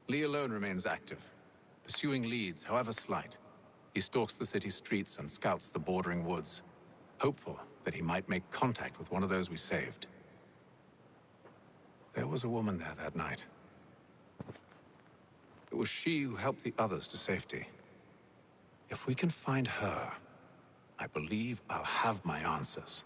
Lee alone remains active, pursuing leads, however slight. He stalks the city streets and scouts the bordering woods, hopeful that he might make contact with one of those we saved. There was a woman there that night. It was she who helped the others to safety. If we can find her, I believe I'll have my answers.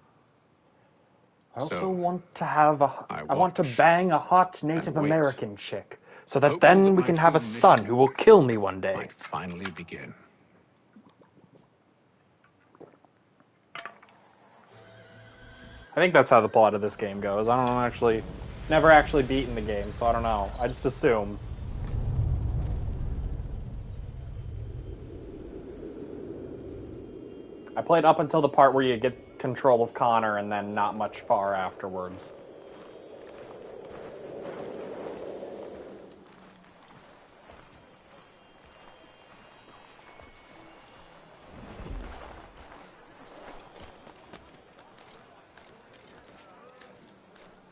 I also So, want to have a. I I want to watch bang a hot Native wait. American chick, so that Hoping then that we my can have a true son mission who will kill me one day. might finally begin. I think that's how the plot of this game goes. I don't actually, never actually beaten the game, so I don't know. I just assume. I played up until the part where you get control of Connor, and then not much far afterwards.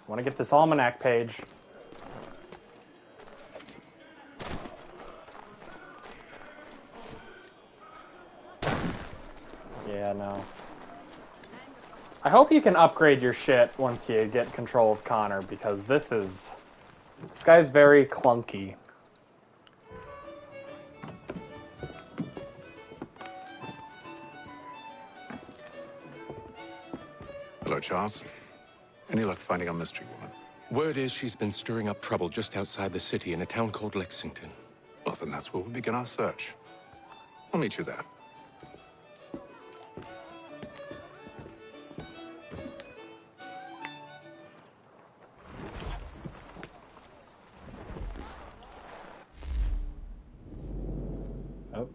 I want to get this almanac page. Yeah, no. I hope you can upgrade your shit once you get control of Connor, because this guy's very clunky. Hello, Charles. Any luck finding our mystery woman? Word is she's been stirring up trouble just outside the city in a town called Lexington. Well, then that's where we'll begin our search. I'll meet you there. Oh.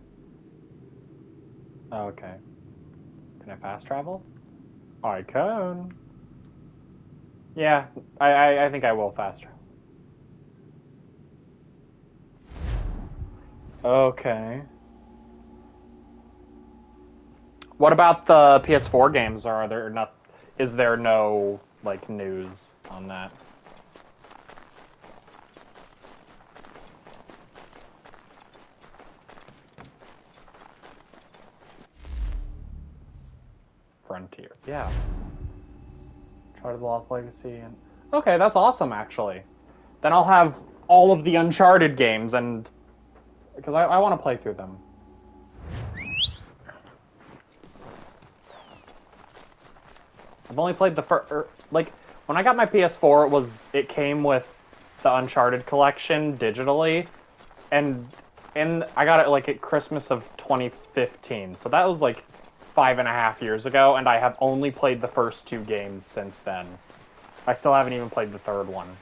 Okay. Can I fast travel? I can. Yeah, I think I will fast travel. Okay. What about the PS4 games? Are there not? is there no, like, news on that? Frontier, yeah. Uncharted Lost Legacy, and... Okay, that's awesome, actually. Then I'll have all of the Uncharted games, and... Because I want to play through them. I've only played the first... Like, when I got my PS4, it came with the Uncharted collection digitally, and I got it, like, at Christmas of 2015, so that was, like, 5.5 years ago, and I have only played the first 2 games since then. I still haven't even played the third one.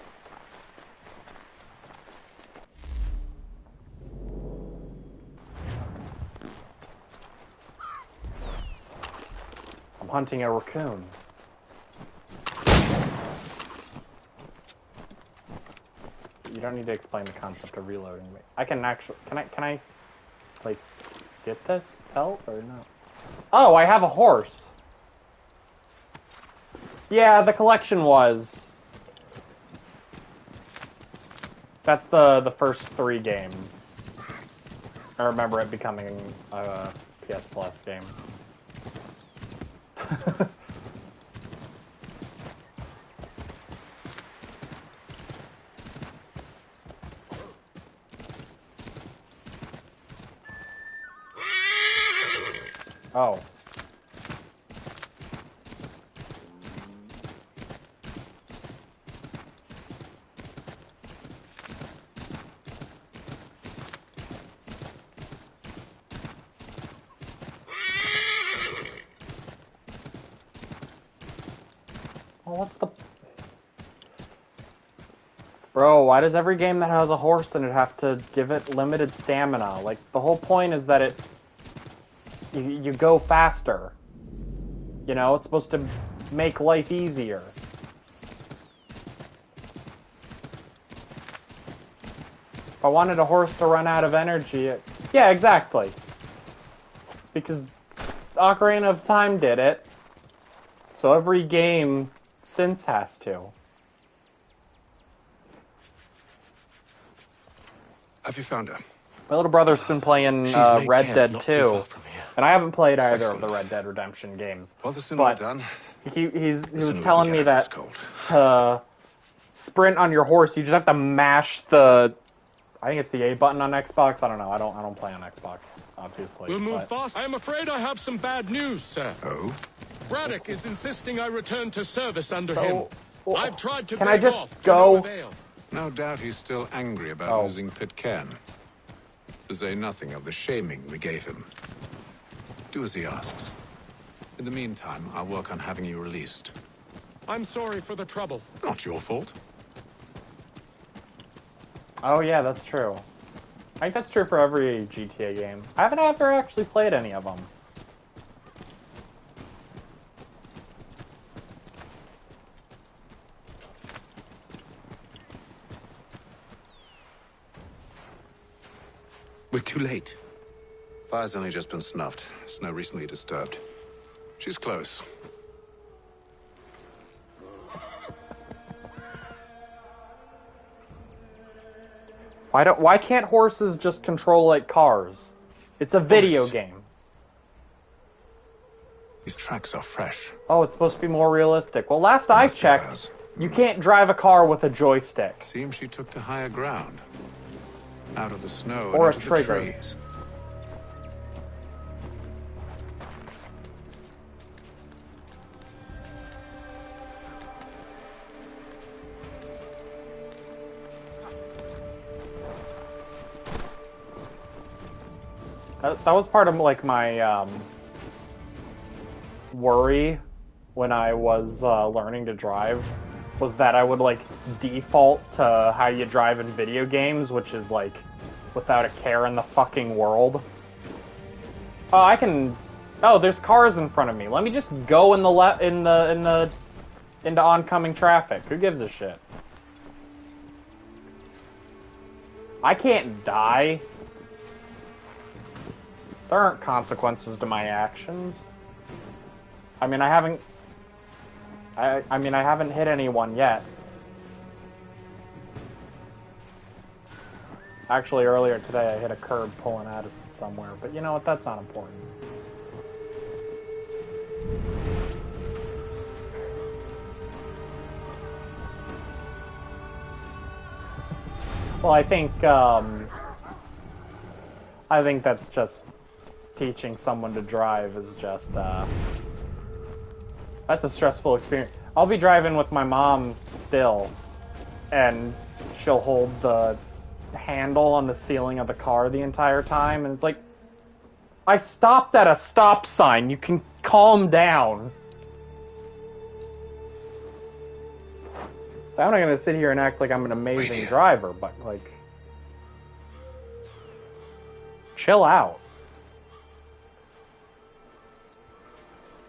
I'm hunting a raccoon. You don't need to explain the concept of reloading. I can actually... Can I, like, get this belt or no? Oh, I have a horse. Yeah, the collection was. That's the first 3 games. I remember it becoming a PS Plus game. Oh. Oh, what's the... Bro, why does every game that has a horse in it have to give it limited stamina? Like, the whole point is that you go faster. You know, it's supposed to make life easier. If I wanted a horse to run out of energy, yeah, exactly. Because Ocarina of Time did it. So every game since has to. Have you found her? My little brother's been playing Red Dead 2, and I haven't played either of the Red Dead Redemption games. Well, the sooner we're But done, he was the sooner we telling can me get out of this that cold. to sprint on your horse, you just have to mash the... I think it's the A button on Xbox. I don't know. I don't play on Xbox, obviously. We'll move but... fast. I am afraid I have some bad news, sir. Oh? Braddock is insisting I return to service under him. Well, I've tried to can I beg just off, go? to no avail. No doubt he's still angry about losing Pitcairn. To say nothing of the shaming we gave him. Do as he asks. In the meantime, I'll work on having you released. I'm sorry for the trouble. Not your fault. Oh yeah, that's true. I think that's true for every GTA game. I haven't ever actually played any of them. We're too late. Fire's only just been snuffed. Snow recently disturbed. She's close. Why can't horses just control like cars? It's a video game. These tracks are fresh. Oh, it's supposed to be more realistic. Well, last I checked, you can't drive a car with a joystick. Seems she took to higher ground. Out of the snow Or and a into trigger. the trees. That was part of like my worry when I was learning to drive, was that I would like default to how you drive in video games, which is like without a care in the fucking world. Oh, I can. Oh, there's cars in front of me. Let me just go in the into oncoming traffic. Who gives a shit? I can't die. There aren't consequences to my actions. I mean, I haven't... I mean, I haven't hit anyone yet. Actually, earlier today I hit a curb pulling out of somewhere, but you know what? That's not important. Well, I think that's just teaching someone to drive is just, that's a stressful experience. I'll be driving with my mom still, and she'll hold the handle on the ceiling of the car the entire time, and it's like, I stopped at a stop sign, you can calm down. I'm not gonna sit here and act like I'm an amazing driver, but like, chill out.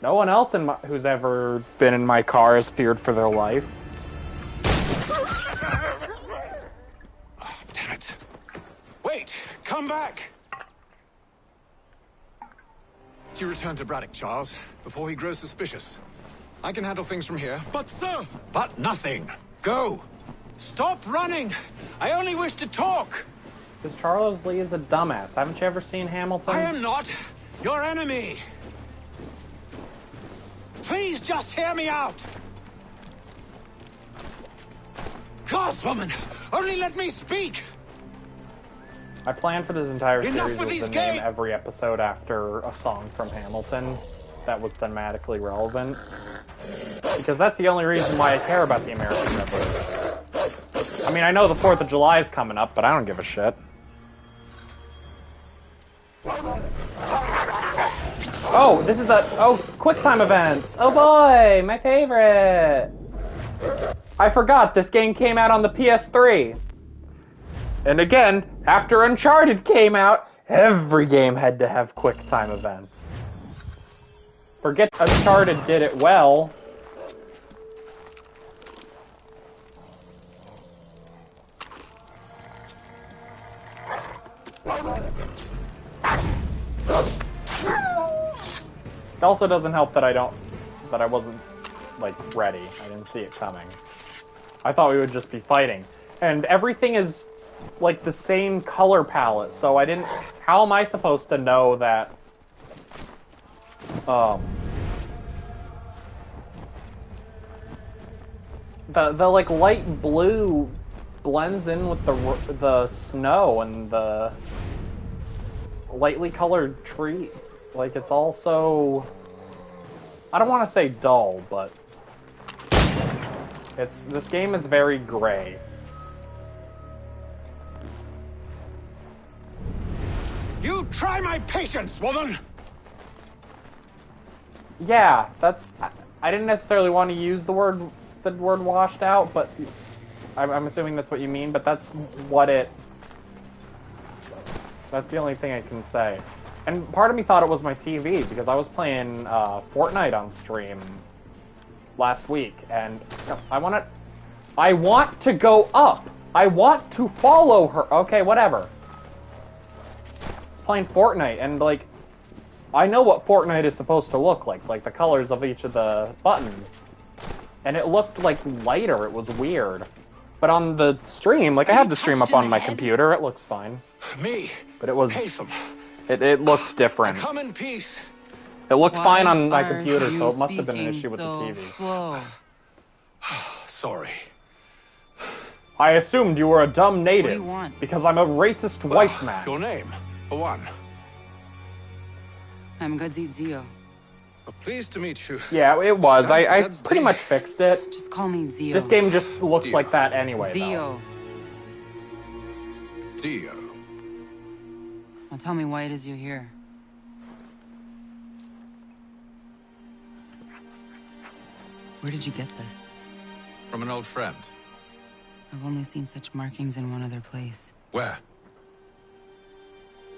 No one else who's ever been in my car has feared for their life. Oh, damn it. Wait, come back! You return to Braddock, Charles, before he grows suspicious. I can handle things from here. But, sir! But nothing. Go! Stop running! I only wish to talk! Because Charles Lee is a dumbass. Haven't you ever seen Hamilton? I am not your enemy! Please just hear me out! Gods, woman! Only let me speak! I planned for this entire Enough series with was these to name every episode after a song from Hamilton that was thematically relevant. Because that's the only reason why I care about the American Revolution. I mean, I know the 4th of July is coming up, but I don't give a shit. Oh, this is QuickTime events. Oh boy, my favorite. I forgot this game came out on the PS3. And again, after Uncharted came out, every game had to have QuickTime events. Forget Uncharted did it well. It also doesn't help that I wasn't, like, ready. I didn't see it coming. I thought we would just be fighting. And everything is, like, the same color palette, so I didn't... How am I supposed to know that... The like, light blue blends in with the snow and the lightly colored trees. Like, it's also... I don't want to say dull, but... This game is very gray. You try my patience, woman! Yeah, that's... I didn't necessarily want to use the word washed out, but I'm assuming that's what you mean, but that's what it... That's the only thing I can say. And part of me thought it was my TV, because I was playing Fortnite on stream last week, and I want to go up! I want to follow her! Okay, whatever. Playing Fortnite, and like, I know what Fortnite is supposed to look like the colors of each of the buttons. And it looked like lighter, it was weird. But on the stream, like I have the stream up on my computer, it looks fine. Me? But it was, it looked different. Come in peace. It looked fine on my computer, so it must have been an issue with the TV. Sorry. I assumed you were a dumb native. What do you want? Because I'm a racist white man. Your name, for one. I'm Zio. Pleased to meet you. Yeah, it was. I pretty much fixed it. Just call me Zio. This game just looks like that anyway, Zio. Zio. Now tell me why it is you're here. Where did you get this? From an old friend. I've only seen such markings in one other place. Where?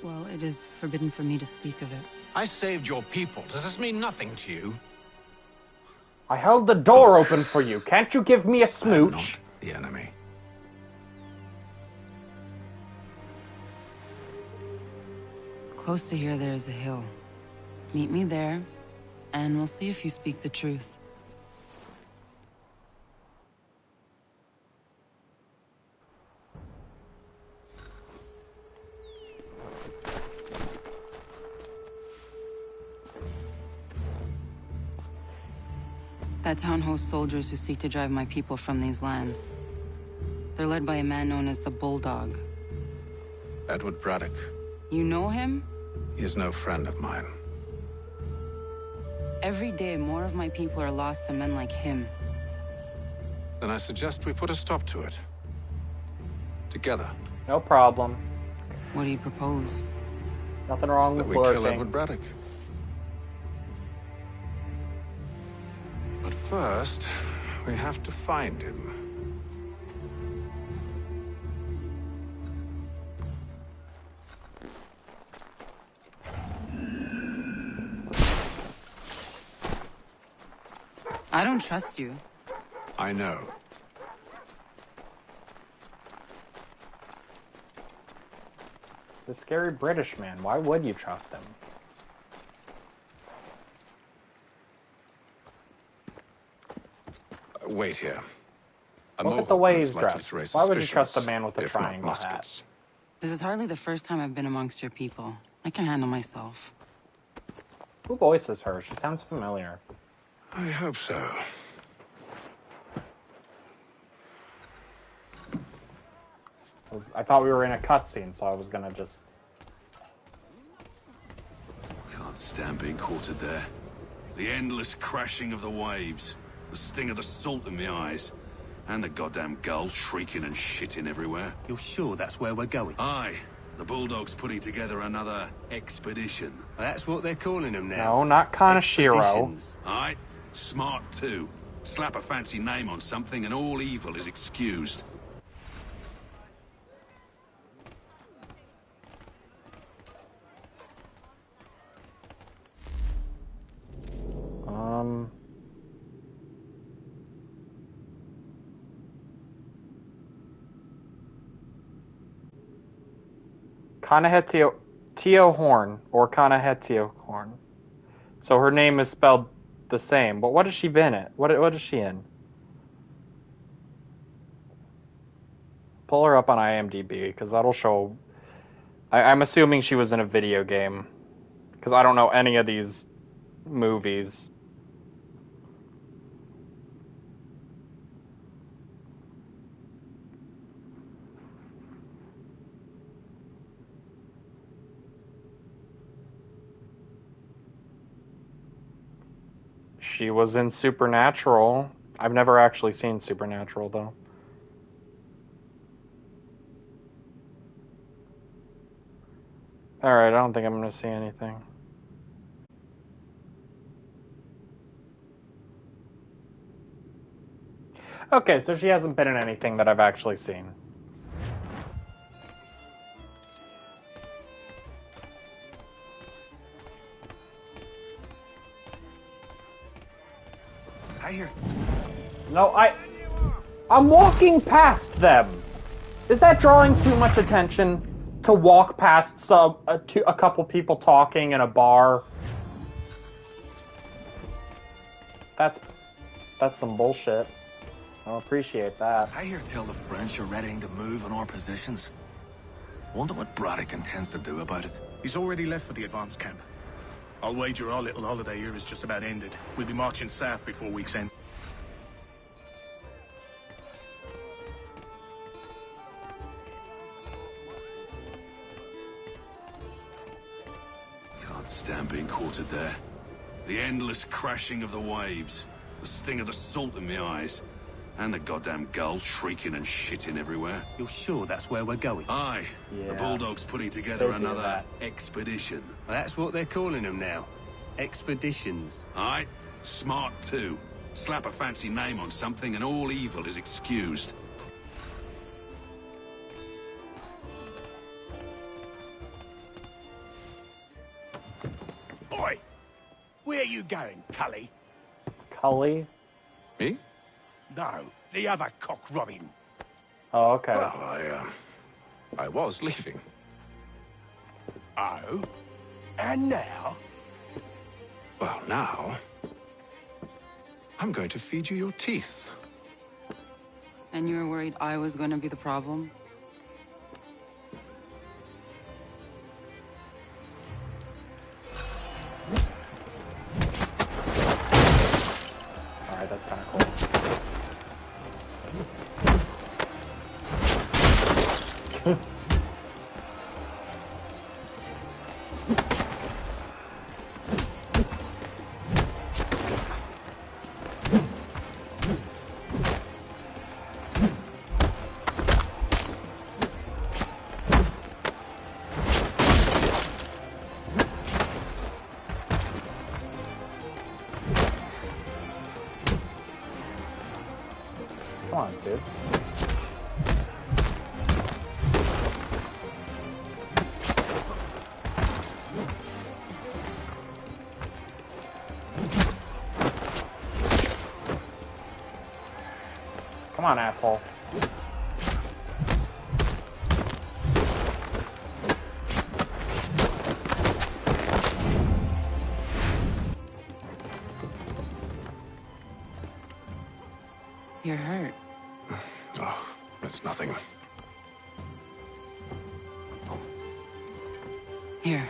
Well, it is forbidden for me to speak of it. I saved your people. Does this mean nothing to you? I held the door open for you. Can't you give me a smooch? The enemy. Close to here, there is a hill. Meet me there, and we'll see if you speak the truth. That town hosts soldiers who seek to drive my people from these lands. They're led by a man known as the Bulldog. Edward Braddock. You know him? He is no friend of mine. Every day, more of my people are lost to men like him. Then I suggest we put a stop to it. Together. No problem. What do you propose? Nothing wrong with that we kill flirting. Edward Braddock. But first, we have to find him. I don't trust you. I know. It's a scary British man. Why would you trust him? Wait here. Look at the way he's dressed. Why would you trust a man with a triangle hat? This is hardly the first time I've been amongst your people. I can handle myself. Who voices her? She sounds familiar. I hope so. I thought we were in a cutscene, so I was gonna just... Can't stand being quartered there. The endless crashing of the waves, the sting of the salt in my eyes, and the goddamn gulls shrieking and shitting everywhere. You're sure that's where we're going? Aye. The Bulldog's putting together another expedition. That's what they're calling them now. No, not Kanashiro. Aye. Smart too. Slap a fancy name on something and all evil is excused. Kanahetio Horn, or Kanahetio Horn. So her name is spelled the same, but what has she been in? What is she in? Pull her up on IMDb, because that'll show... I'm assuming she was in a video game, because I don't know any of these movies. She was in Supernatural. I've never actually seen Supernatural, though. Alright, I don't think I'm going to see anything. Okay, so she hasn't been in anything that I've actually seen. No, I'm walking past them. Is that drawing too much attention to walk past a couple people talking in a bar? That's some bullshit. I don't appreciate that. I hear tell the French are readying to move on our positions. Wonder what Braddock intends to do about it. He's already left for the advance camp. I'll wager our little holiday here is just about ended. We'll be marching south before week's end. Can't stand being quartered there. The endless crashing of the waves, the sting of the salt in my eyes, and the goddamn gulls shrieking and shitting everywhere. You're sure that's where we're going? Aye. Yeah. The Bulldog's putting together another expedition. That's what they're calling them now. Expeditions. Aye. Smart too. Slap a fancy name on something and all evil is excused. Oi! Where are you going, Cully? Cully? Me? No, the other cock Robin. Oh, okay. Well, I was leaving. Oh? And now? Well, now... I'm going to feed you your teeth. And you were worried I was going to be the problem? Alright, that's Come on, dude. Come on, asshole. You're hurt. Oh, it's nothing. Here.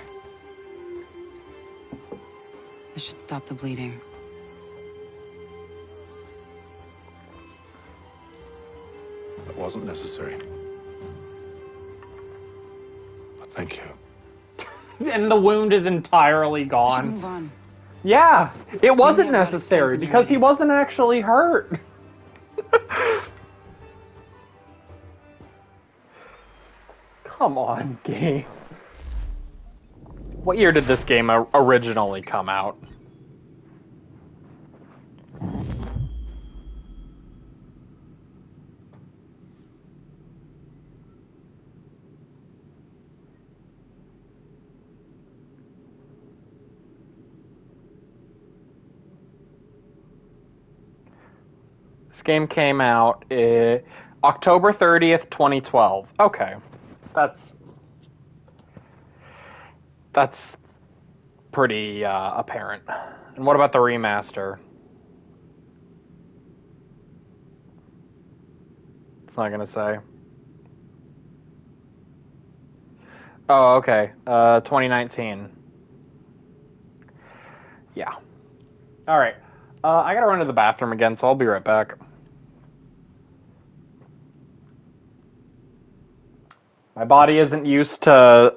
This should stop the bleeding. That wasn't necessary. But thank you. And the wound is entirely We should gone. move on. Yeah, it wasn't have a lot of necessary strength when you're because he ready. wasn't actually hurt. Come on, game. What year did this game originally come out? This game came out October 30th, 2012. Okay. That's pretty apparent. And what about the remaster? It's not gonna say. Oh, okay. 2019. Yeah. Alright. I gotta run to the bathroom again, so I'll be right back. My body isn't used to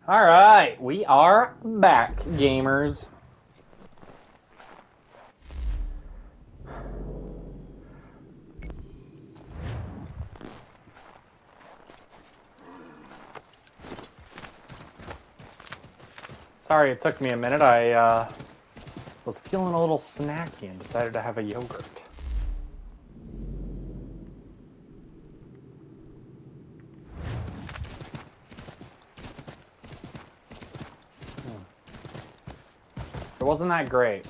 Alright, we are back, gamers. Sorry it took me a minute. I was feeling a little snacky and decided to have a yogurt. It wasn't that great.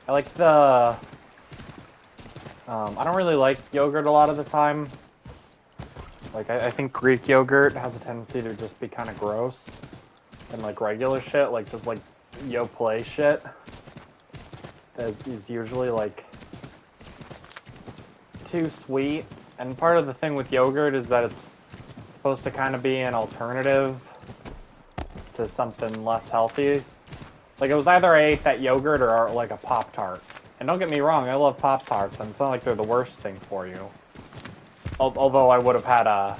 I like the... I don't really like yogurt a lot of the time. Like, I think Greek yogurt has a tendency to just be kind of gross. And, like, regular shit, like, just, like, Yoplait shit is usually, like, too sweet. And part of the thing with yogurt is that it's supposed to kind of be an alternative to something less healthy. Like, it was either I ate that yogurt or, like, a Pop-Tart. And don't get me wrong, I love Pop-Tarts, and it's not like they're the worst thing for you. Although I would have had let's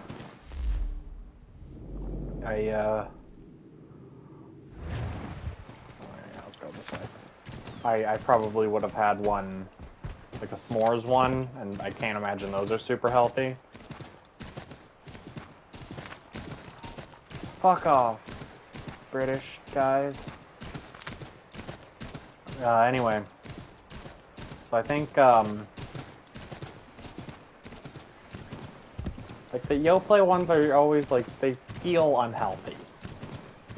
go this way. I probably would have had one, like a s'mores one, and I can't imagine those are super healthy. Fuck off, British guys. Anyway. So I think, like, the Yoplait ones are always, like, they feel unhealthy.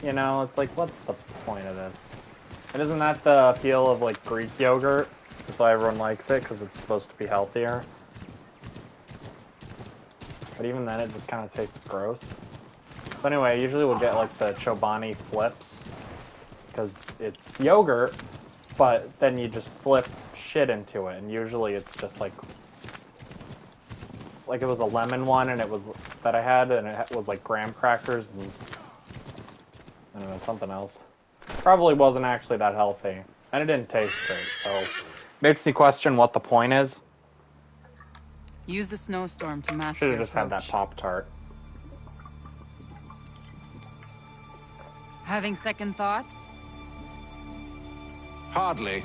You know, it's like, what's the point of this? And isn't that the appeal of, like, Greek yogurt? That's why everyone likes it, because it's supposed to be healthier. But even then, it just kind of tastes gross. So anyway, usually we'll get, like, the Chobani flips, because it's yogurt, but then you just flip shit into it, and usually it's just, like it was a lemon one, and it was, that I had, and it was, like, graham crackers, and, I don't know, something else. Probably wasn't actually that healthy, and it didn't taste great, so makes me question what the point is. Use the snowstorm to mask Should your have just had that approach. Pop-Tart. Having second thoughts? Hardly.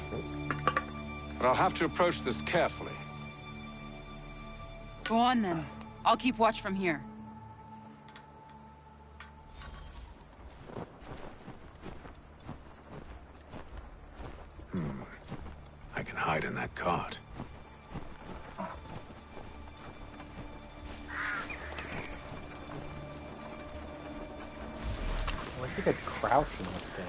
But I'll have to approach this carefully. Go on then. I'll keep watch from here. I can hide in that cart. I wish you could crouch in this game.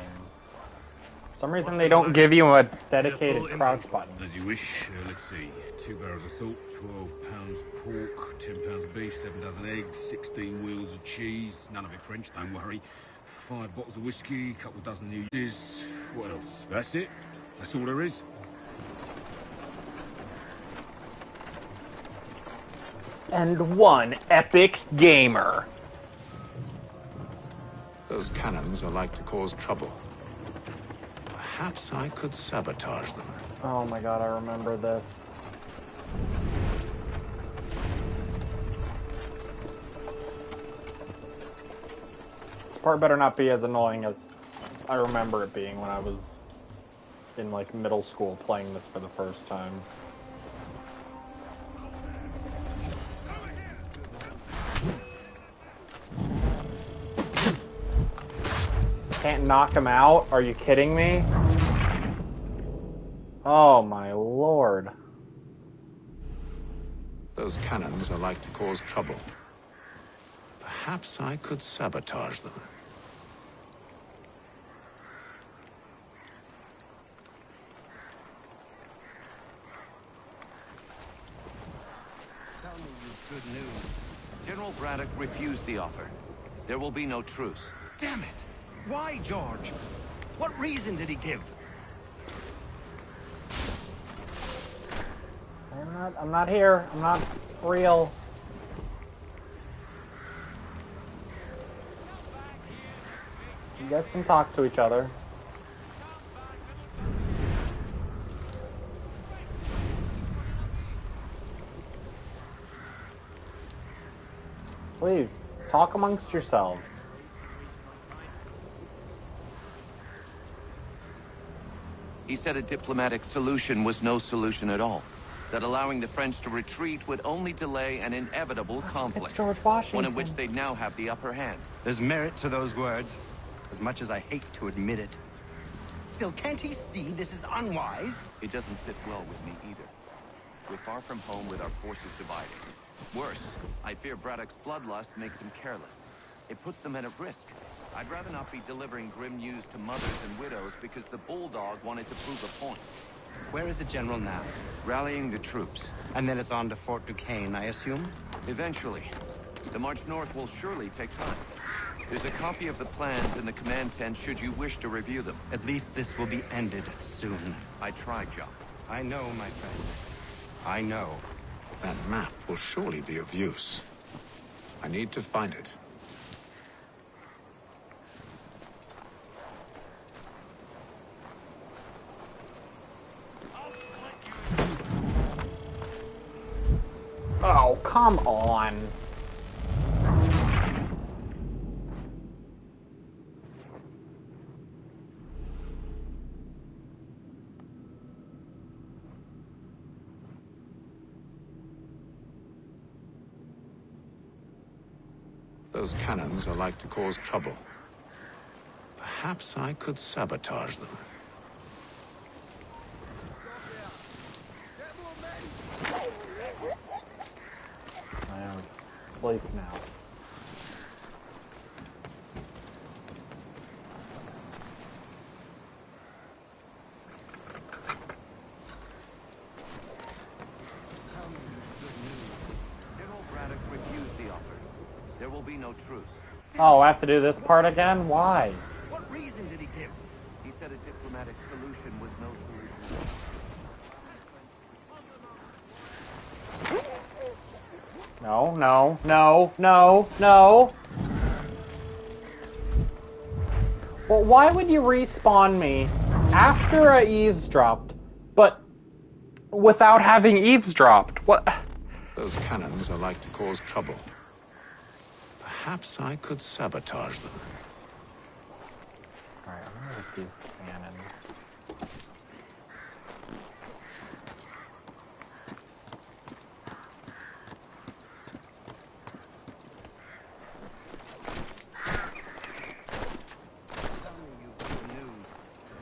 For some reason they don't give you a dedicated crouch button. As you wish. Let's see. 2 barrels of salt, 12 pounds pork, 10 pounds of beef, 7 dozen eggs, 16 wheels of cheese. None of it French, don't worry. 5 bottles of whiskey, couple dozen new dishes. What else? That's it. That's all there is. And one epic gamer. Those cannons are like to cause trouble. Perhaps I could sabotage them. Oh my god, I remember this. This part better not be as annoying as I remember it being when I was in, like, middle school playing this for the first time. Can't knock him out? Are you kidding me? Oh my lord. Those cannons are like to cause trouble. Perhaps I could sabotage them. Tell me you've good news. General Braddock refused the offer. There will be no truce. Damn it! Why, George? What reason did he give? I'm not here. I'm not real. You guys can talk to each other. Please, talk amongst yourselves. He said a diplomatic solution was no solution at all. That allowing the French to retreat would only delay an inevitable conflict. It's George Washington. One in which they'd now have the upper hand. There's merit to those words, as much as I hate to admit it. Still, can't he see this is unwise? It doesn't fit well with me either. We're far from home with our forces divided. Worse, I fear Braddock's bloodlust makes them careless. It puts the men at risk. I'd rather not be delivering grim news to mothers and widows because the Bulldog wanted to prove a point. Where is the general now? Rallying the troops. And then it's on to Fort Duquesne, I assume? Eventually. The march north will surely take time. There's a copy of the plans in the command tent should you wish to review them. At least this will be ended soon. I tried, John. I know, my friend. I know. That map will surely be of use. I need to find it. Oh, come on. Those cannons are like to cause trouble. Perhaps I could sabotage them. I am asleep now. General Braddock refused the offer. There will be no truce. Oh, I have to do this part again? Why? What reason did he give? He said a diplomatic solution was no solution. No, no, no, no, no. Well, why would you respawn me after I eavesdropped, but without having eavesdropped? What? Those cannons are like to cause trouble. Perhaps I could sabotage them. Alright, I'm gonna hit these cannons.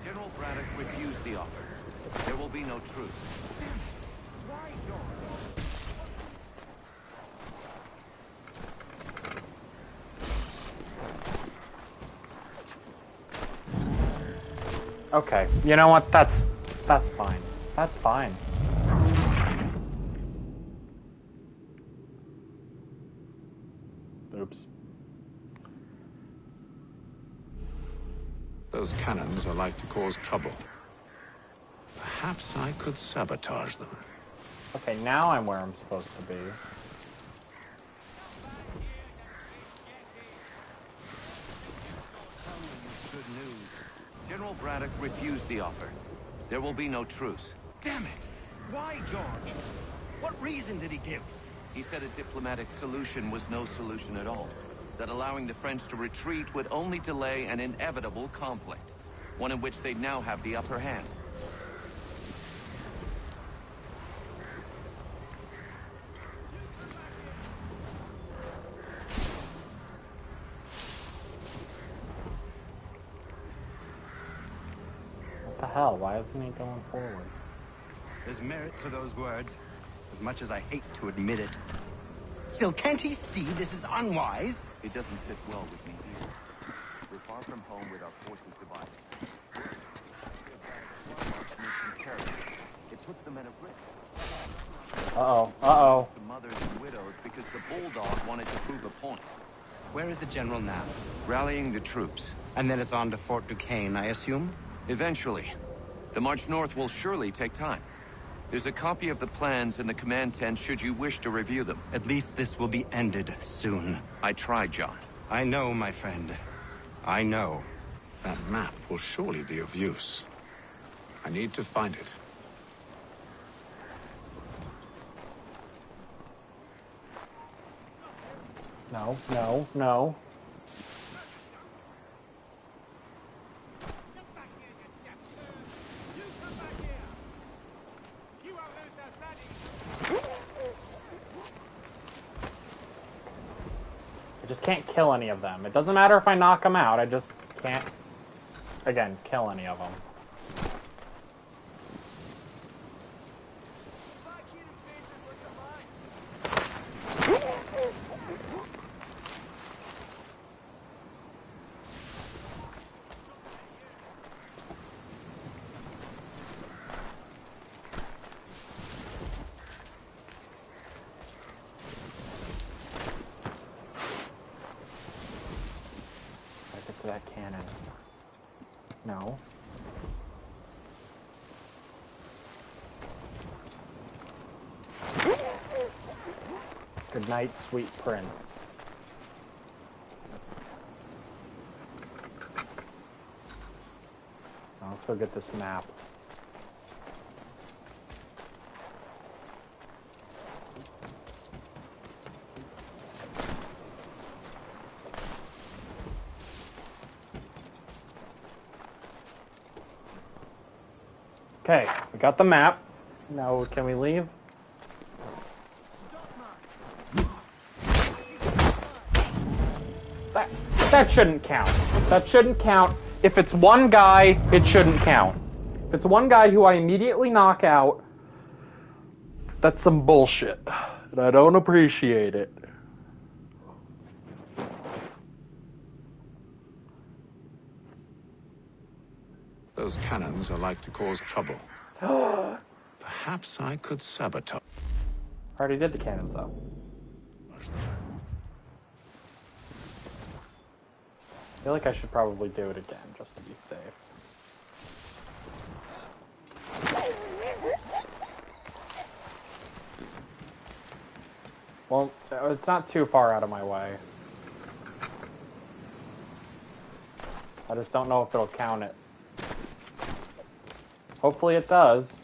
General Braddock refused the offer. There will be no truce. Okay, you know what? That's fine. That's fine. Oops. Those cannons are like to cause trouble. Perhaps I could sabotage them. Okay, now I'm where I'm supposed to be. Good news. General Braddock refused the offer. There will be no truce. Damn it! Why, George? What reason did he give? He said a diplomatic solution was no solution at all. That allowing the French to retreat would only delay an inevitable conflict. One in which they'd now have the upper hand. What the hell? Why isn't he going forward? There's merit to those words, as much as I hate to admit it. Still, can't he see this is unwise? It doesn't fit well with me either. We're far from home with our forces divided. It puts the men at risk. Uh-oh, uh-oh. The mothers and widows because the Bulldog wanted to prove a point. Where is the general now? Rallying the troops. And then it's on to Fort Duquesne, I assume? Eventually. The march north will surely take time. There's a copy of the plans in the command tent should you wish to review them. At least this will be ended soon. I tried, John. I know, my friend. I know. That map will surely be of use. I need to find it. No, no, no. I just can't kill any of them. It doesn't matter if I knock them out, I just can't, again, kill any of them. That cannon. No. Good night, sweet prince. Now let's go get this map. Okay, we got the map. Now, can we leave? That shouldn't count. That shouldn't count. If it's one guy, it shouldn't count. If it's one guy who I immediately knock out, that's some bullshit. And I don't appreciate it. Those cannons are like to cause trouble. Perhaps I could sabotage. Already did the cannons, though. I feel like I should probably do it again, just to be safe. Well, it's not too far out of my way. I just don't know if it'll count it. Hopefully it does.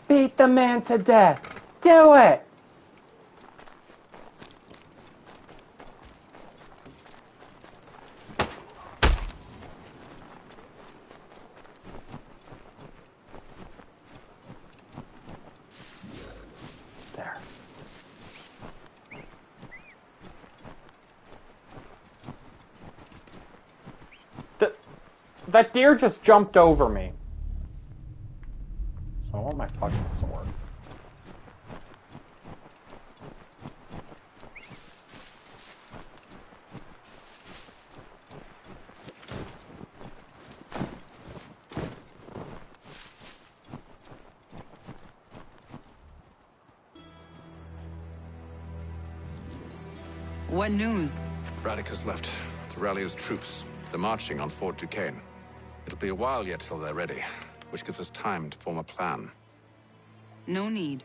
Beat the man to death. Do it! There. That deer just jumped over me. So I want my fucking sword. What news? Braddock has left to rally his troops. They're marching on Fort Duquesne. It'll be a while yet till they're ready, which gives us time to form a plan. No need.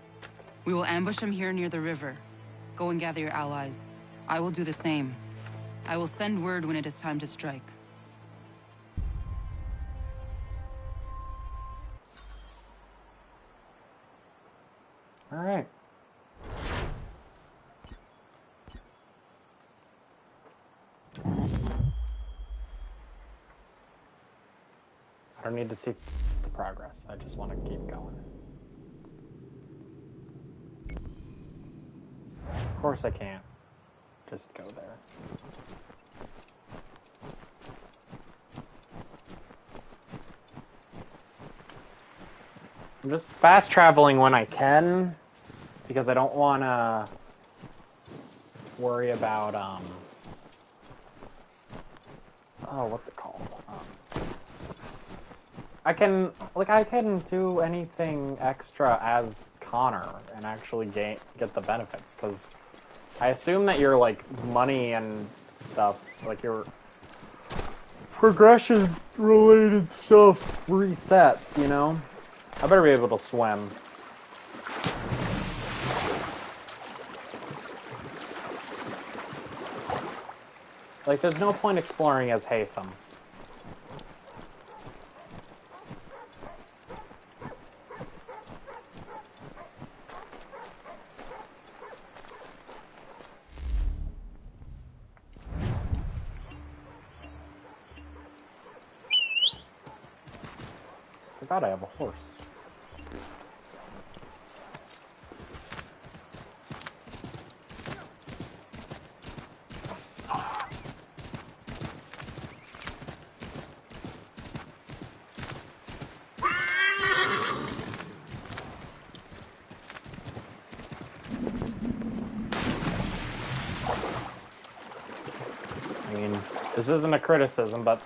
We will ambush them here near the river. Go and gather your allies. I will do the same. I will send word when it is time to strike. All right. I don't need to see the progress. I just want to keep going. Of course I can't just go there. I'm just fast traveling when I can because I don't want to worry about, oh, what's it called? I can do anything extra as Connor and actually get the benefits, because I assume that your, like, money and stuff, like, your progression-related stuff resets, you know? I better be able to swim. Like, there's no point exploring as Hatham. Forgot I have a horse. I mean, this isn't a criticism, but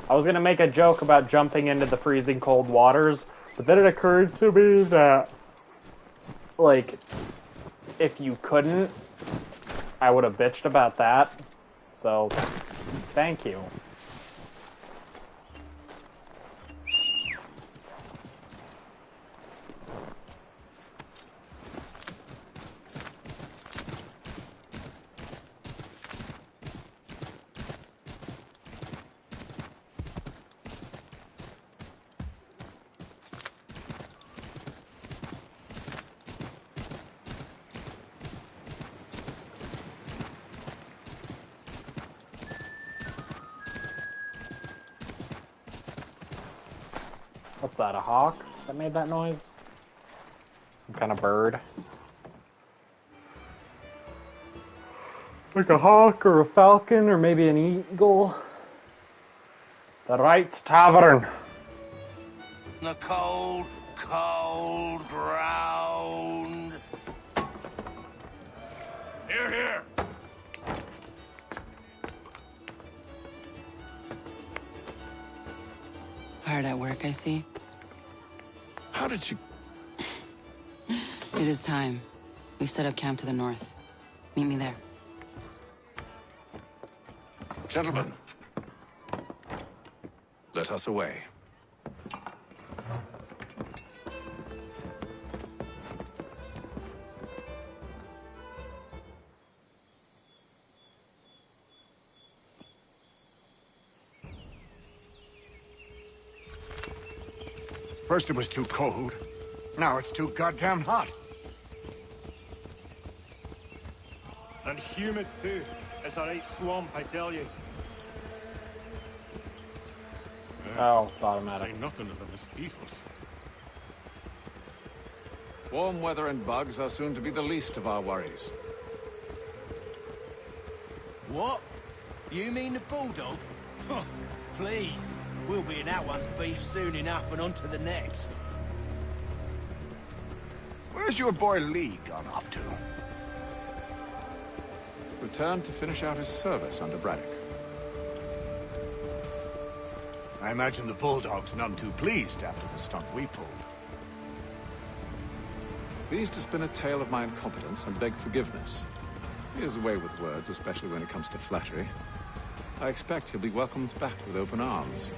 I was gonna make a joke about jumping into the freezing cold waters, but then it occurred to me that, like, if you couldn't, I would have bitched about that. So, thank you. What's that, a hawk that made that noise? Some kind of bird? Like a hawk or a falcon or maybe an eagle? The right tavern. The cold, cold ground. Here, here. Hard at work, I see. How did you... It is time. We've set up camp to the north. Meet me there. Gentlemen, let us away. First it was too cold. Now it's too goddamn hot. And humid too. It's a right swamp, I tell you. Oh, it's automatic. Say nothing of the mosquitoes. Warm weather and bugs are soon to be the least of our worries. What? You mean the bulldog? Huh, please. We'll be in that one's beef soon enough and on to the next. Where's your boy Lee gone off to? Returned to finish out his service under Braddock. I imagine the bulldog's none too pleased after the stunt we pulled. Pleased to spin a tale of my incompetence and beg forgiveness. He has a way with words, especially when it comes to flattery. I expect he'll be welcomed back with open arms.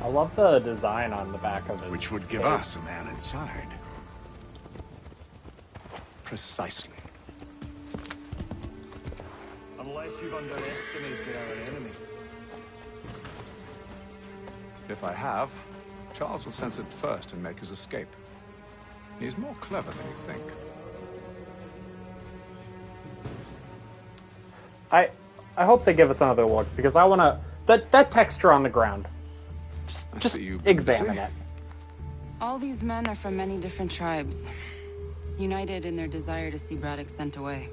I love the design on the back of his Which would give cape. us a man inside. Precisely. Unless you've underestimated our enemy. If I have, Charles will sense it first and make his escape. He's more clever than you think. I hope they give us another look, because I want to... That texture on the ground. Just examine it. All these men are from many different tribes, united in their desire to see Braddock sent away.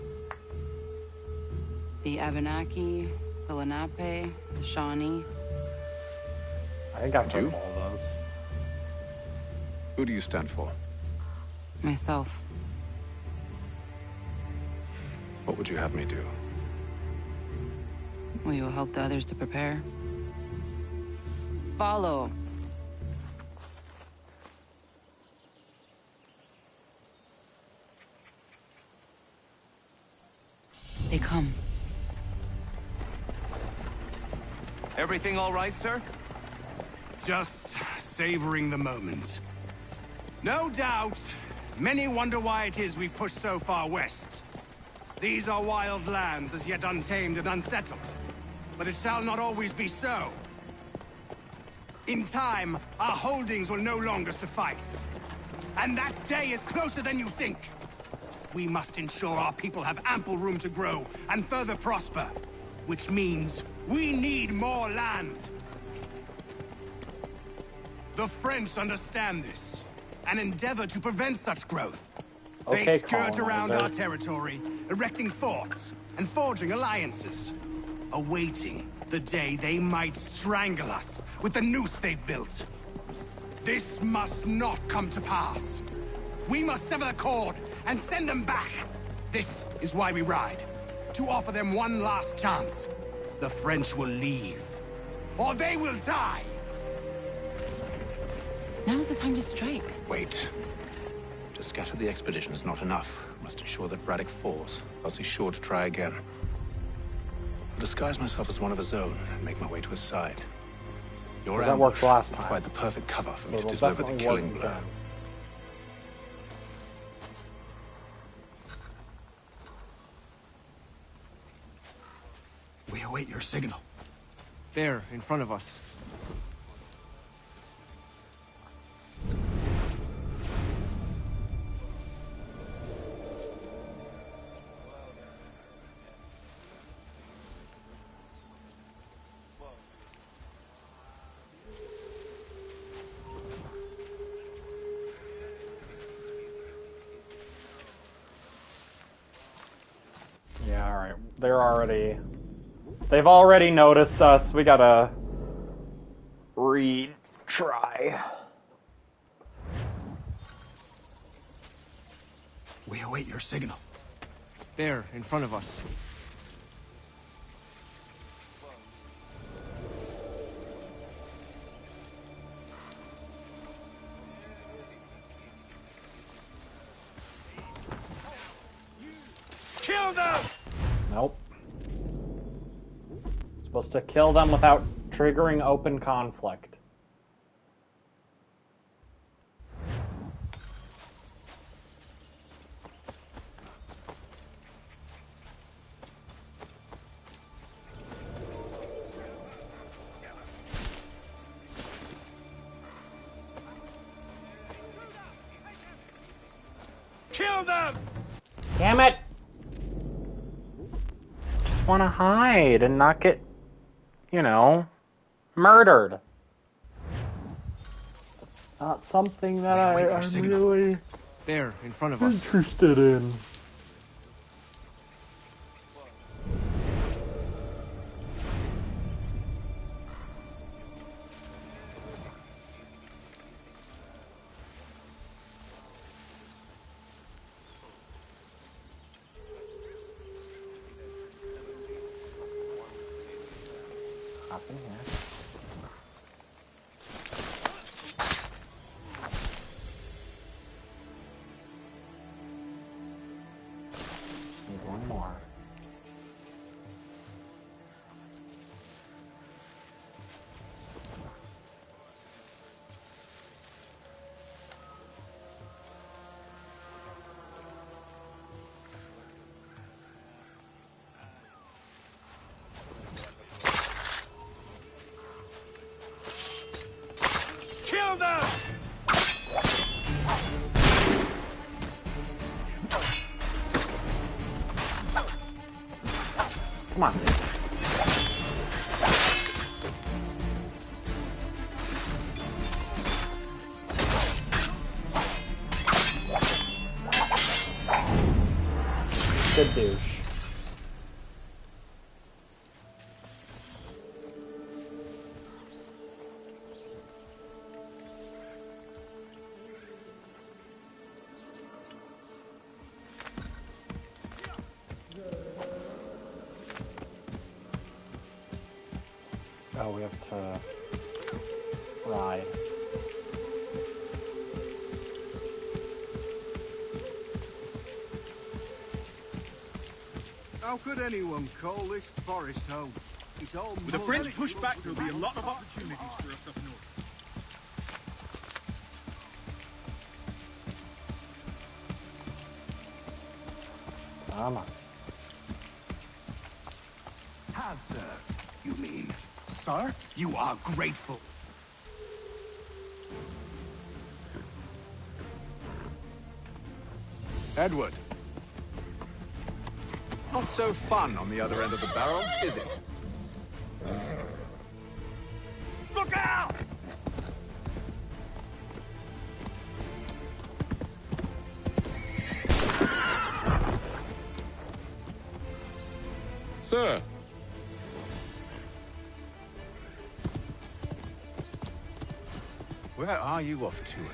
The Abenaki, the Lenape, the Shawnee. I think I've heard of all those. Who do you stand for? Myself. What would you have me do? Will you help the others to prepare? Follow. They come. Everything all right, sir? Just savoring the moment. No doubt, many wonder why it is we've pushed so far west. These are wild lands, as yet untamed and unsettled. But it shall not always be so. In time, our holdings will no longer suffice. And that day is closer than you think. We must ensure our people have ample room to grow and further prosper. Which means we need more land. The French understand this, and endeavor to prevent such growth. Okay, They skirt around colonizer. our territory, erecting forts and forging alliances, awaiting the day they might strangle us with the noose they've built. This must not come to pass. We must sever the cord and send them back. This is why we ride, to offer them one last chance. The French will leave, or they will die. Now's the time to strike. Wait. To scatter the expedition is not enough. Must ensure that Braddock falls, else he's sure to try again. I'll disguise myself as one of his own and make my way to his side. Your That worked ambush last will time. provide the perfect cover for me So to it'll deliver the definitely killing work blow. again. We await your signal. There, in front of us. Yeah, alright. They've already noticed us. We gotta retry. We await your signal. There, in front of us. Kill them! Nope. Supposed to kill them without triggering open conflict. Kill them! Damn it! Just want to hide and not get, you know, murdered. It's not something that I'm really There, in front of us. interested in. Hop in here. Need one more. Kill them! Come on. Good douche. Oh, we have to ride. How could anyone call this forest home? It's all With the French pushback, there'll be a lot of opportunities for us up north. Come on. Have, you mean? Sir, you are grateful. Edward. Not so fun on the other end of the barrel, is it? Look out! sir. Where are you off to, Edward?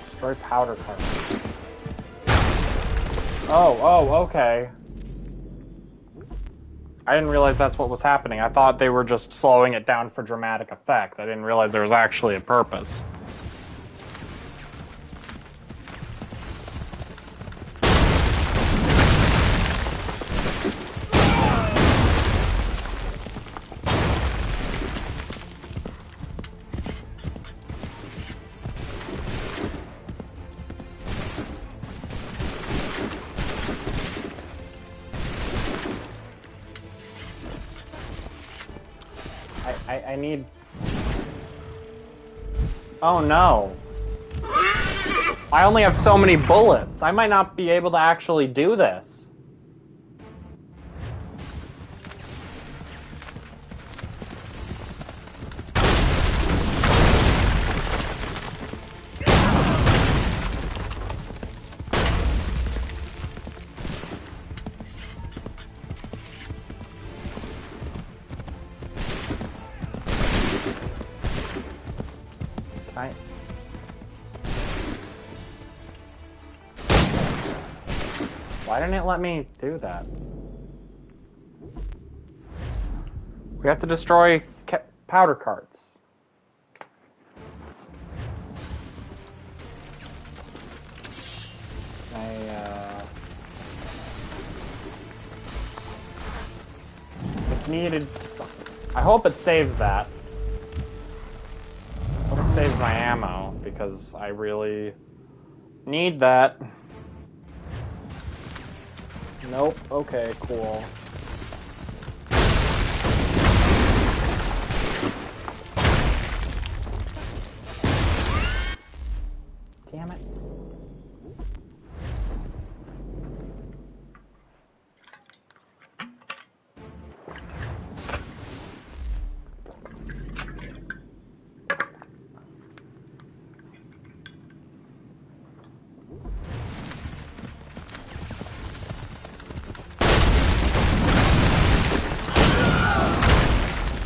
Destroy powder cards. Oh, okay. I didn't realize that's what was happening. I thought they were just slowing it down for dramatic effect. I didn't realize there was actually a purpose. I need... Oh no. I only have so many bullets. I might not be able to actually do this. Why didn't it let me do that? We have to destroy powder carts. It's needed. I hope it saves that. I hope it saves my ammo, because I really need that. Nope. Okay, cool. Damn it.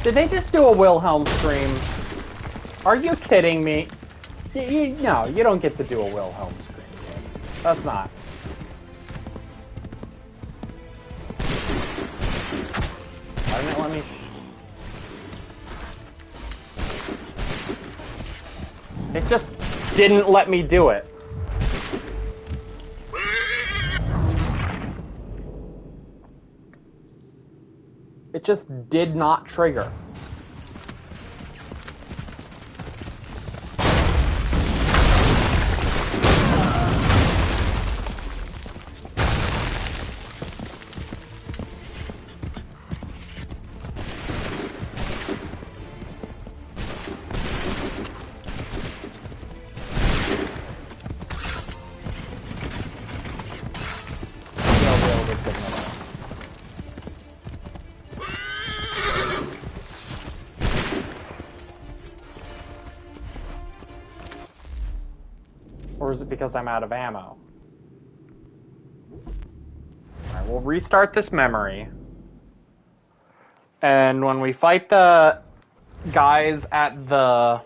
Did they just do a Wilhelm scream? Are you kidding me? No, you don't get to do a Wilhelm scream. That's not. Why didn't it let me? It just didn't let me do it. It just did not trigger. Or is it because I'm out of ammo? Alright, we'll restart this memory. And when we fight the guys at the...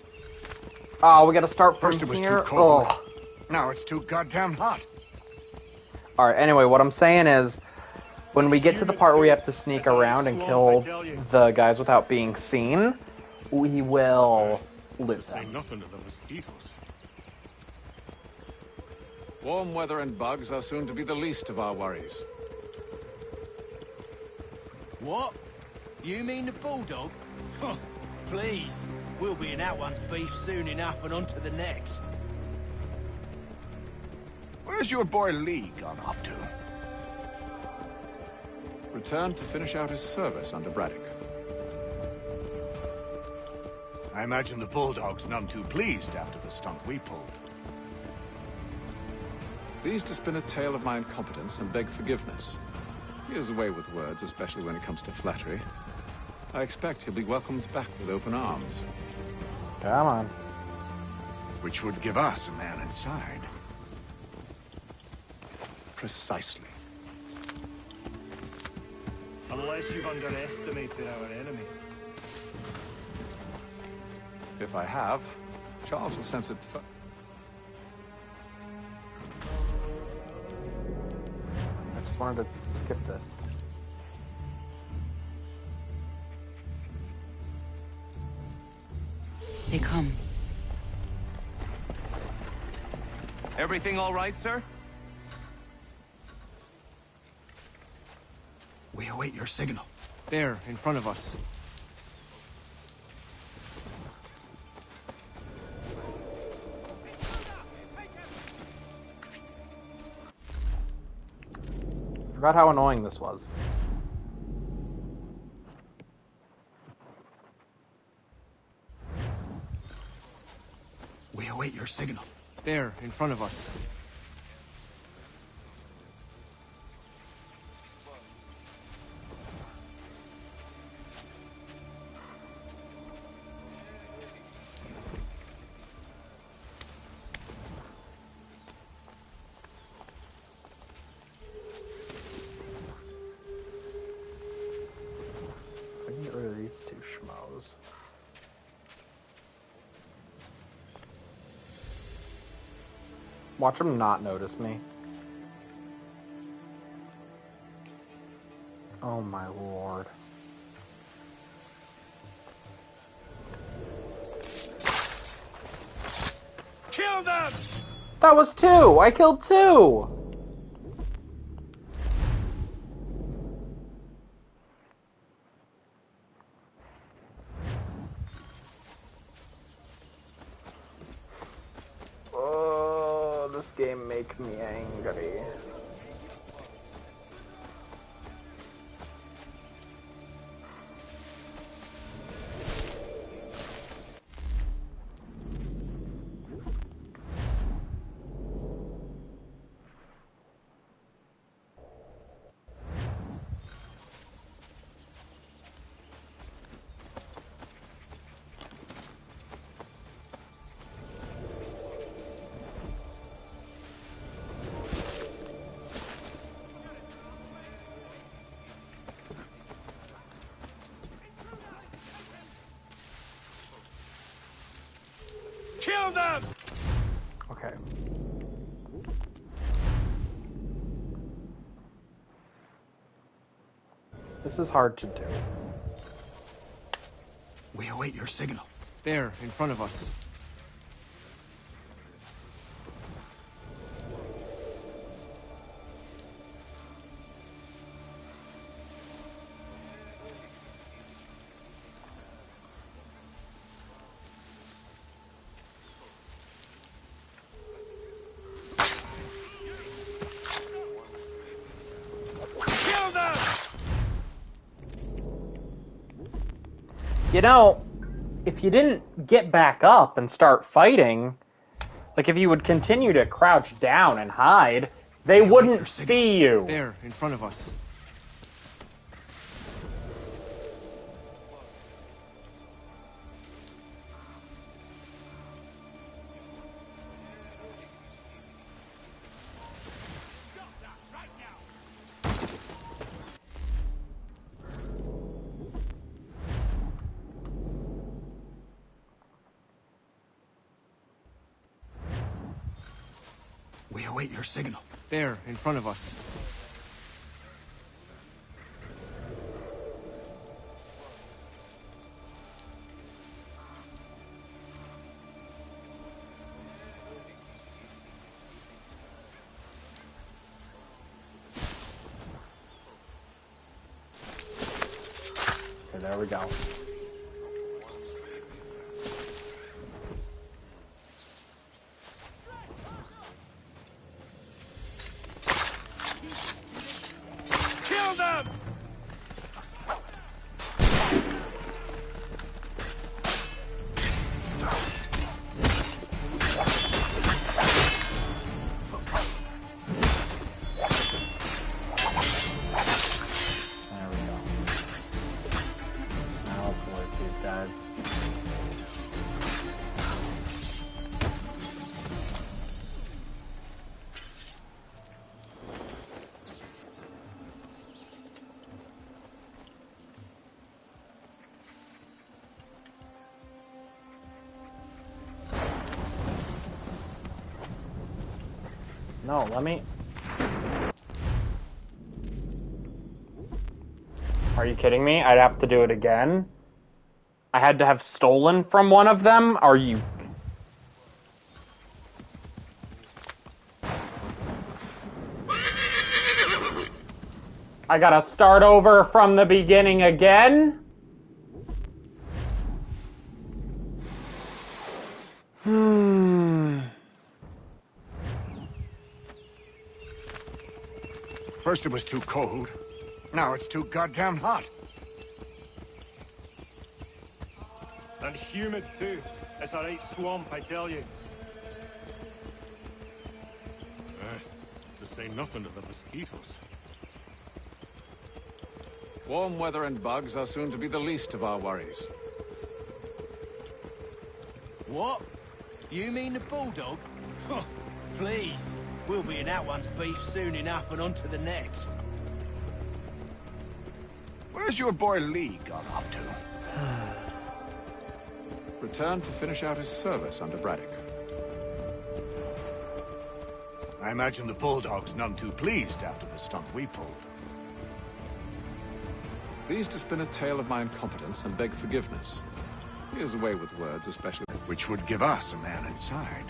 Oh, we gotta start from First it was here? too cold. Oh. Now it's too goddamn hot. Alright, anyway, what I'm saying is, when we get to the part where we have to sneak around and kill the guys without being seen, we will loot them. Say nothing of the mosquitoes. Warm weather and bugs are soon to be the least of our worries. What? You mean the bulldog? Please, we'll be in that one's beef soon enough and on to the next. Where's your boy Lee gone off to? Returned to finish out his service under Braddock. I imagine the bulldog's none too pleased after the stunt we pulled. Pleased to spin a tale of my incompetence and beg forgiveness. He is away with words, especially when it comes to flattery. I expect he'll be welcomed back with open arms. Come on. Which would give us a man inside. Precisely. Unless you've underestimated our enemy. If I have, Charles will sense it first. I just wanted to skip this. They come. Everything all right, sir? We await your signal. There, in front of us. Forgot how annoying this was. We await your signal. There, in front of us. I can get rid of these two schmoes. Watch them not notice me. Oh my lord. Kill them! That was two! I killed two! Oh, this game makes me angry. Kill them! Okay. This is hard to do. We await your signal. There, in front of us. Kill them! You know, if you didn't get back up and start fighting, like if you would continue to crouch down and hide, they wouldn't see you. There, in front of us. We await your signal. There, in front of us. Okay, there we go. Kill them! There we go. No, let me... Are you kidding me? I'd have to do it again? I had to have stolen from one of them? Are you... I gotta start over from the beginning again? First it was too cold. Now it's too goddamn hot. And humid too. It's a right swamp, I tell you. To say nothing of the mosquitoes. Warm weather and bugs are soon to be the least of our worries. What? You mean the bulldog? Please. We'll be in that one's beef soon enough and on to the next. Where's your boy Lee gone off to? Returned to finish out his service under Braddock. I imagine the bulldog's none too pleased after the stunt we pulled. Pleased to spin a tale of my incompetence and beg forgiveness. He is away with words, especially... Which would give us a man inside.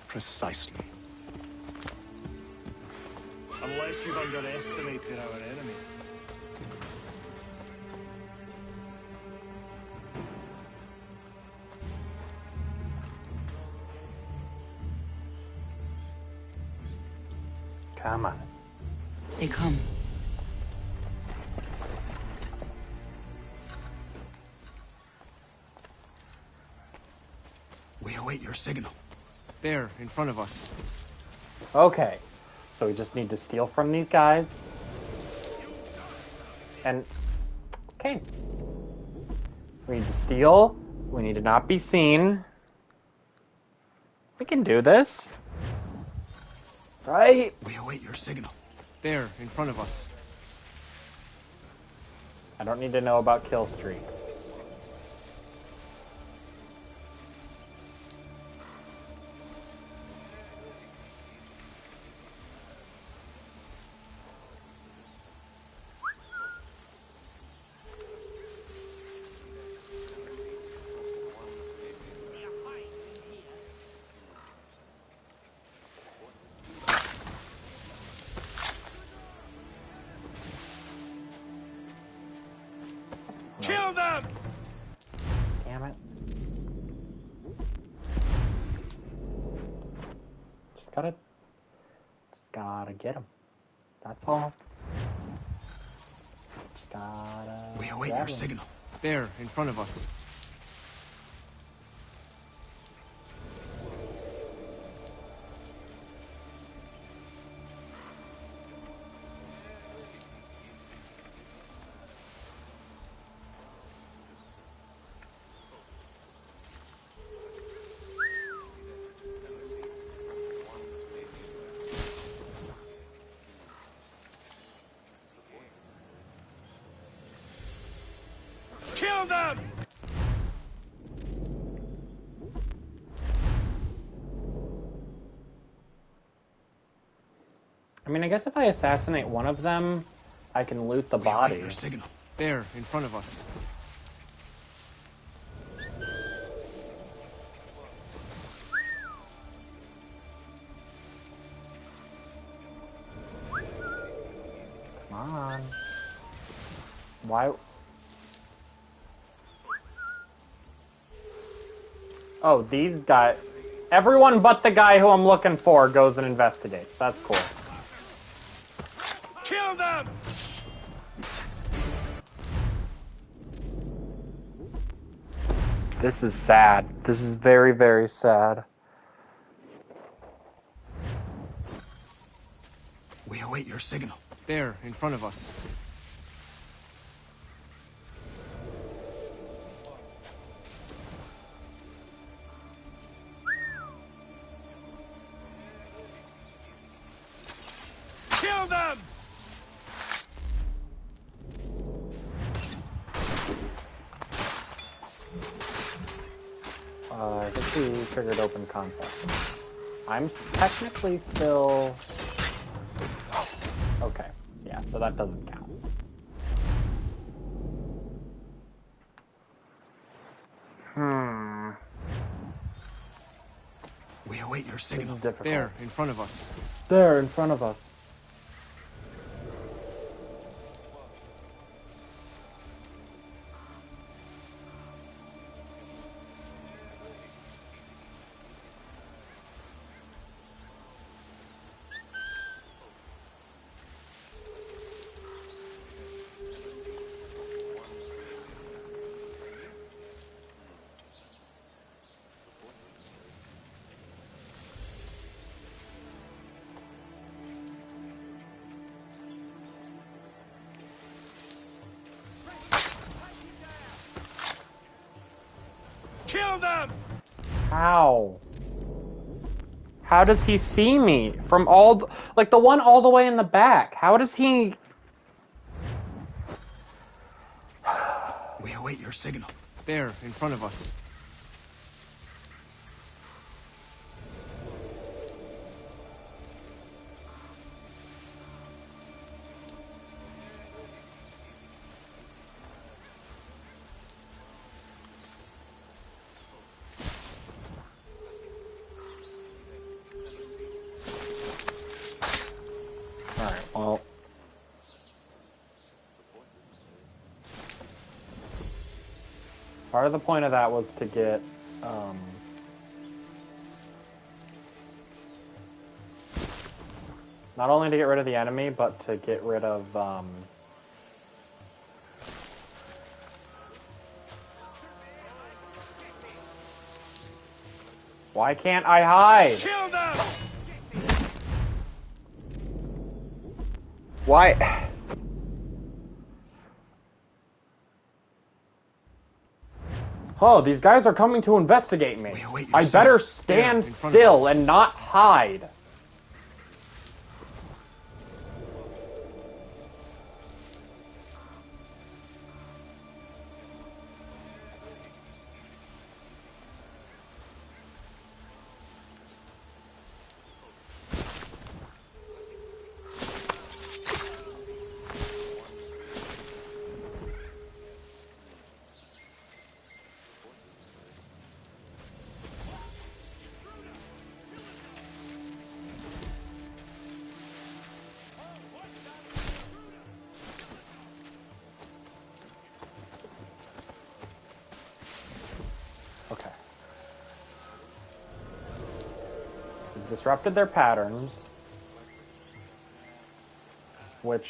Precisely. Unless you've underestimated our enemy. Come on. They come. We await your signal. There, in front of us. Okay. So we just need to steal from these guys. And... Okay. We need to steal. We need to not be seen. We can do this. Right? We await your signal. There, in front of us. I don't need to know about kill streaks. Kill them! Damn it. Just gotta get him. That's all. Just gotta... We await your signal. There, in front of us. Kill them! I mean, I guess if I assassinate one of them, I can loot the body. Your signal. There, in front of us. Come on. Why? Oh, these guys. Everyone but the guy who I'm looking for goes and investigates. That's cool. Kill them! This is sad. This is very, very sad. We await your signal. There, in front of us. Kill them! I think we triggered open conflict. I'm technically still... Okay, yeah, so that doesn't count. We await your signal. This is difficult. There, in front of us. There, in front of us. Kill them! How? How does he see me? From all... Like, the one all the way in the back. How does he... We await your signal. There, in front of us. Alright, well... Part of the point of that was to get, not only to get rid of the enemy, but to get rid of, Why can't I hide? Kill them! Why? Oh, these guys are coming to investigate me. I better stand still and not hide. Okay. We've disrupted their patterns, which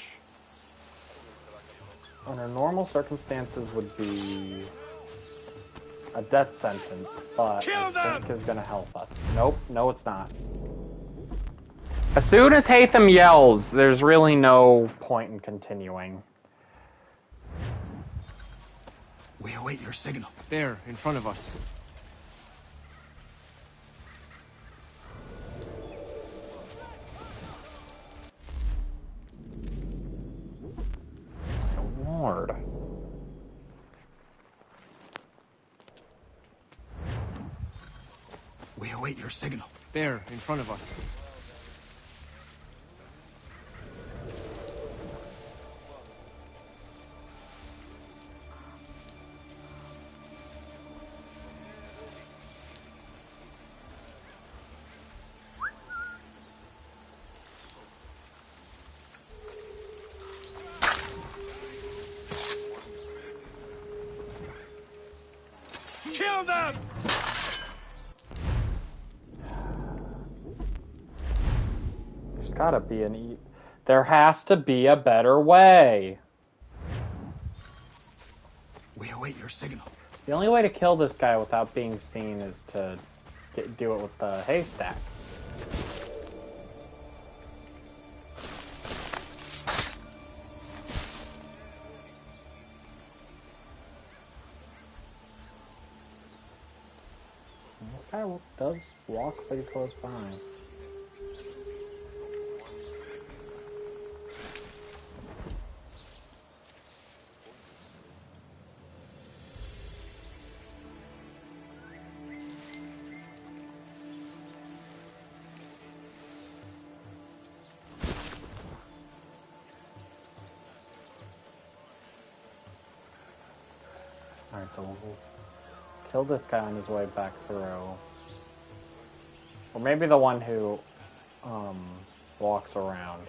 under normal circumstances would be a death sentence, but I think is going to help us. Nope, no it's not. As soon as Hatham yells, there's really no point in continuing. We await your signal. There, in front of us. Lord. We await your signal. There, in front of us. Kill them! There's gotta be there has to be a better way. We await your signal. The only way to kill this guy without being seen is to do it with the haystack. This guy does walk pretty close by. so we'll kill this guy on his way back through. Or maybe the one who walks around.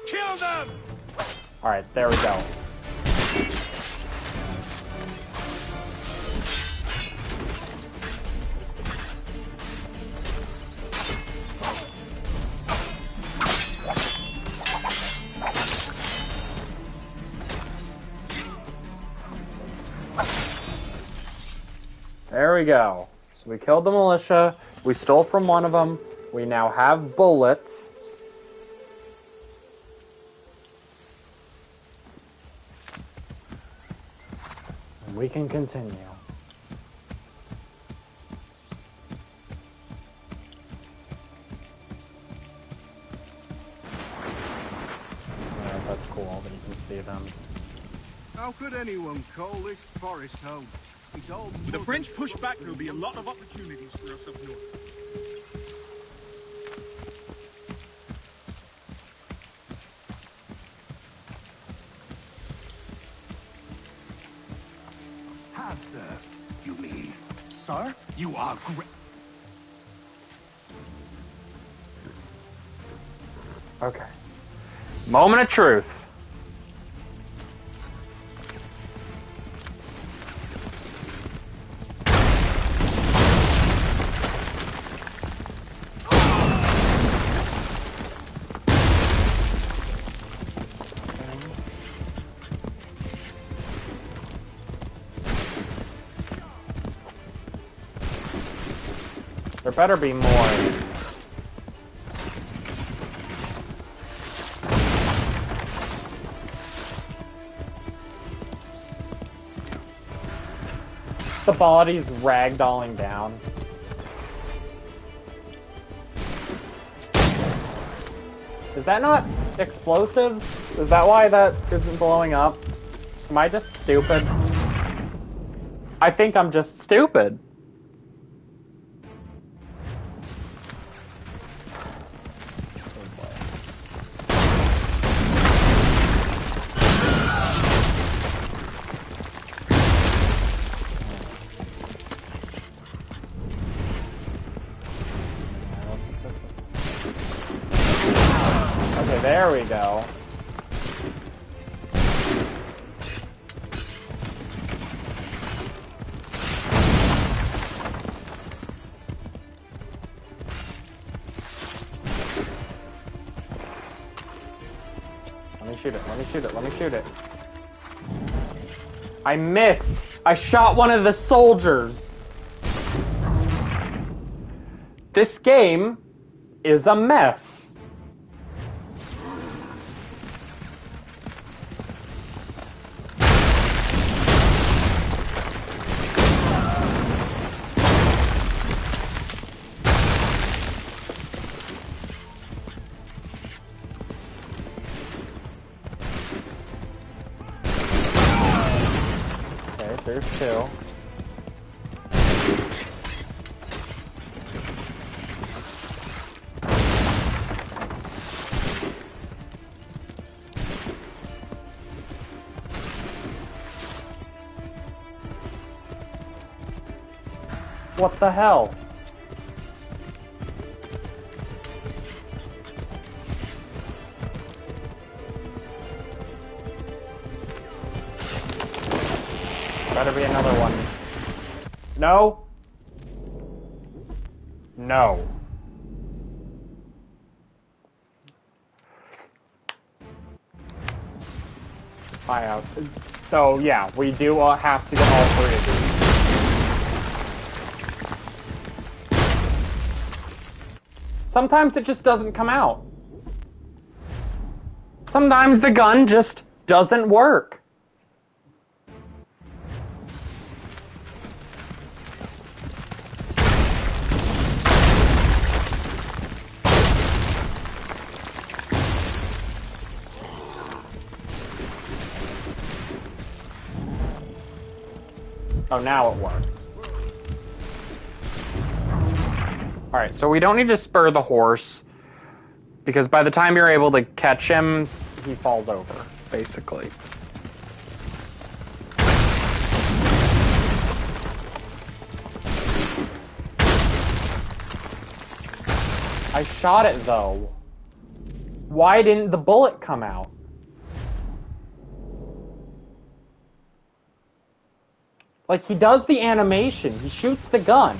Kill them! Alright, there we go. There we go. So we killed the militia. We stole from one of them. We now have bullets. We can continue. Alright, that's cool that you can see them. How could anyone call this forest home? It's all With the French push back, there'll be a lot of opportunities for us up north. Have, sir. You mean, sir? You are great. Okay. Moment of truth. There better be more. The body's ragdolling down. Is that not explosives? Is that why that isn't blowing up? Am I just stupid? I think I'm just stupid. Okay, there we go. Let me shoot it, let me shoot it, let me shoot it. I missed! I shot one of the soldiers! This game is a mess. Okay, there's two. What the hell? Better be another one. No? No. Hi, out. So yeah, we do have to get all three of these. Sometimes it just doesn't come out. Sometimes the gun just doesn't work. Oh, now it works. Alright, so we don't need to spur the horse, because by the time you're able to catch him, he falls over, basically. I shot it, though. Why didn't the bullet come out? Like, he does the animation. He shoots the gun.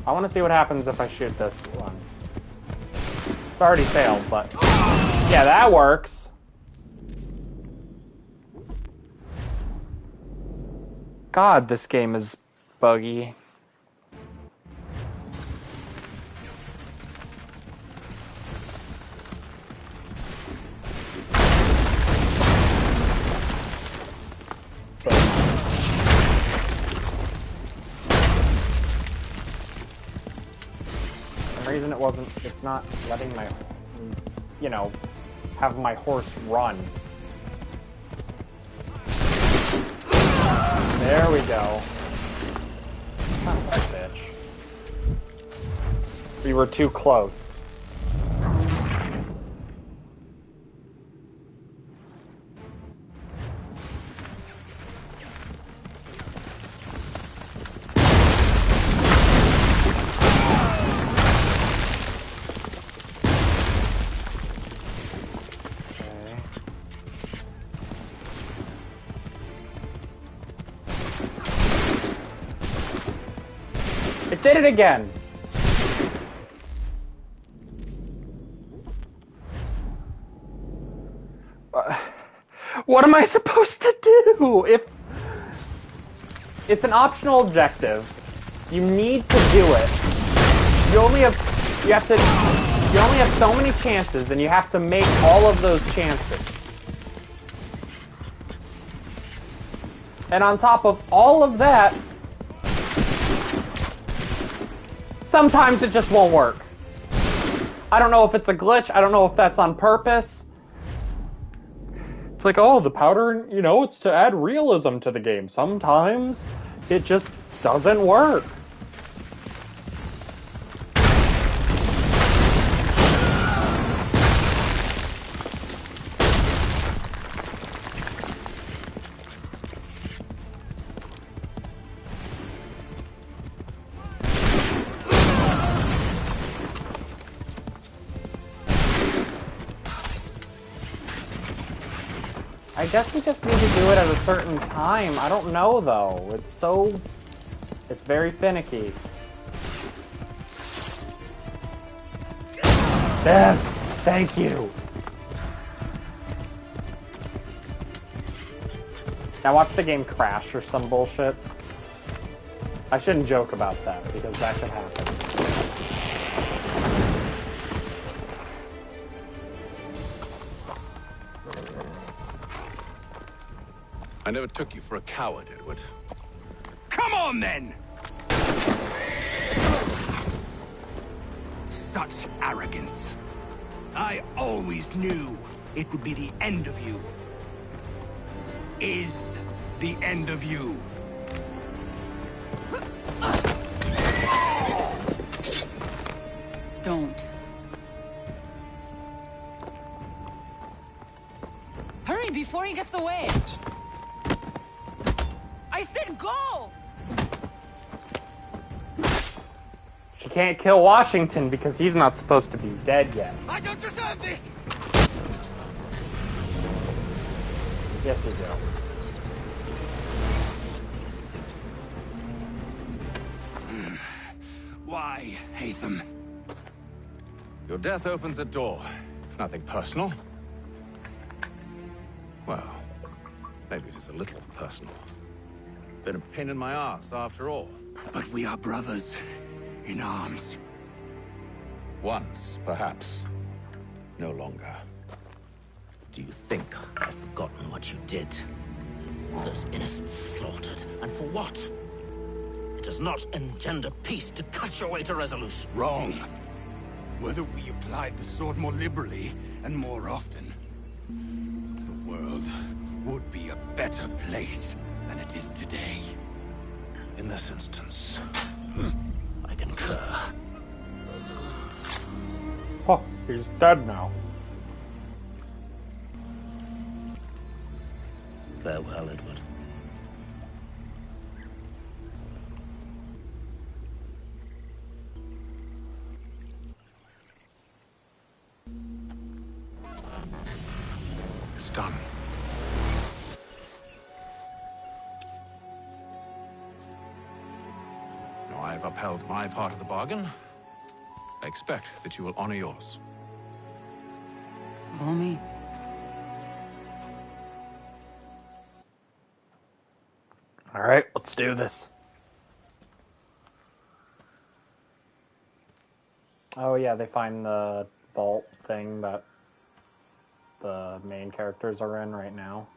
I want to see what happens if I shoot this one. It's already failed, but... yeah, that works. God, this game is buggy. For some reason it's not letting my, you know, have my horse run. There we go. Son of a bitch. We were too close. Did it again. What am I supposed to do? If it's an optional objective, you need to do it. You only have so many chances, and you have to make all of those chances. And on top of all of that, sometimes it just won't work. I don't know if it's a glitch. I don't know if that's on purpose. It's like, oh, the powder, you know, it's to add realism to the game. Sometimes it just doesn't work. I guess we just need to do it at a certain time. I don't know, though. It's very finicky. Yes! Thank you! Now watch the game crash or some bullshit. I shouldn't joke about that, because that could happen. I never took you for a coward, Edward. Come on, then! Such arrogance. I always knew it would be the end of you. Is the end of you. Don't. Hurry before he gets away! I said go! She can't kill Washington because he's not supposed to be dead yet. I don't deserve this! Yes, you do. Why, Hatham? Your death opens a door. Nothing personal. Well, maybe it is a little personal. Been a pain in my ass, after all. But we are brothers in arms. Once, perhaps. No longer. Do you think I've forgotten what you did? Those innocents slaughtered, and for what? It does not engender peace to cut your way to resolution. Wrong. Whether we applied the sword more liberally and more often, the world would be a better place than it is today. In this instance, I concur. Oh, he's dead now. Farewell, Edward. It's done. Now I've upheld my part of the bargain. I expect that you will honor yours. Follow me. All right, let's do this. Oh yeah, they find the vault thing that the main characters are in right now.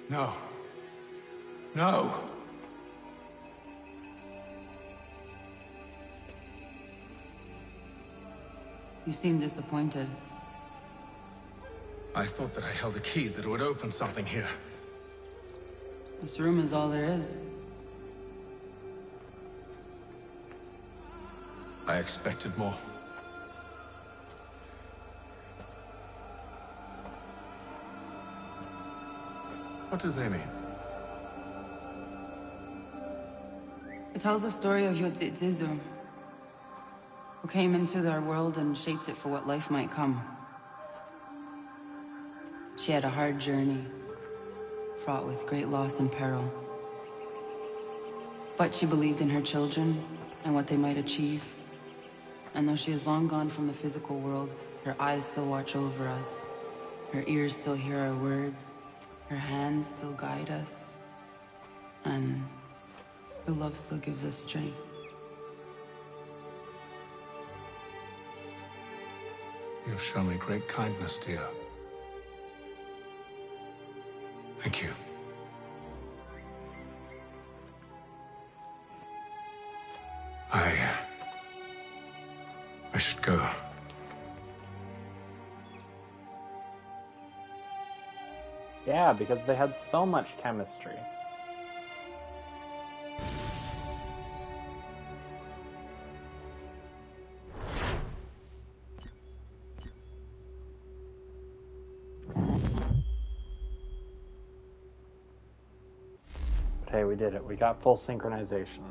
No. No! You seem disappointed. I thought that I held a key that would open something here. This room is all there is. I expected more. What do they mean? It tells the story of Yotzitzizu, who came into their world and shaped it for what life might come. She had a hard journey, fraught with great loss and peril. But she believed in her children and what they might achieve. And though she is long gone from the physical world, her eyes still watch over us. Her ears still hear our words. Her hands still guide us. And her love still gives us strength. You have shown me great kindness, dear. Thank you. I should go. Yeah, because they had so much chemistry. But hey, we did it. We got full synchronization.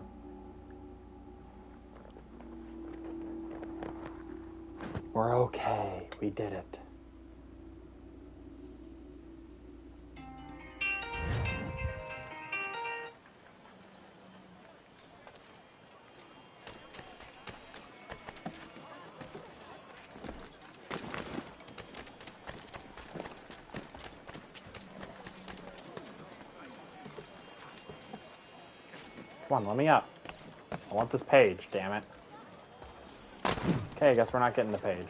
We're okay. We did it. Come on, let me up. I want this page, damn it. Okay, I guess we're not getting the page.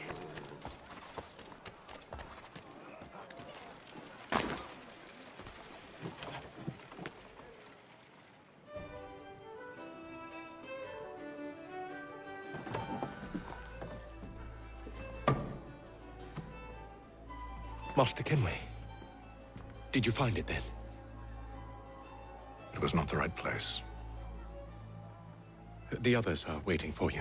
Master Kenway, did you find it then? It was not the right place. The others are waiting for you.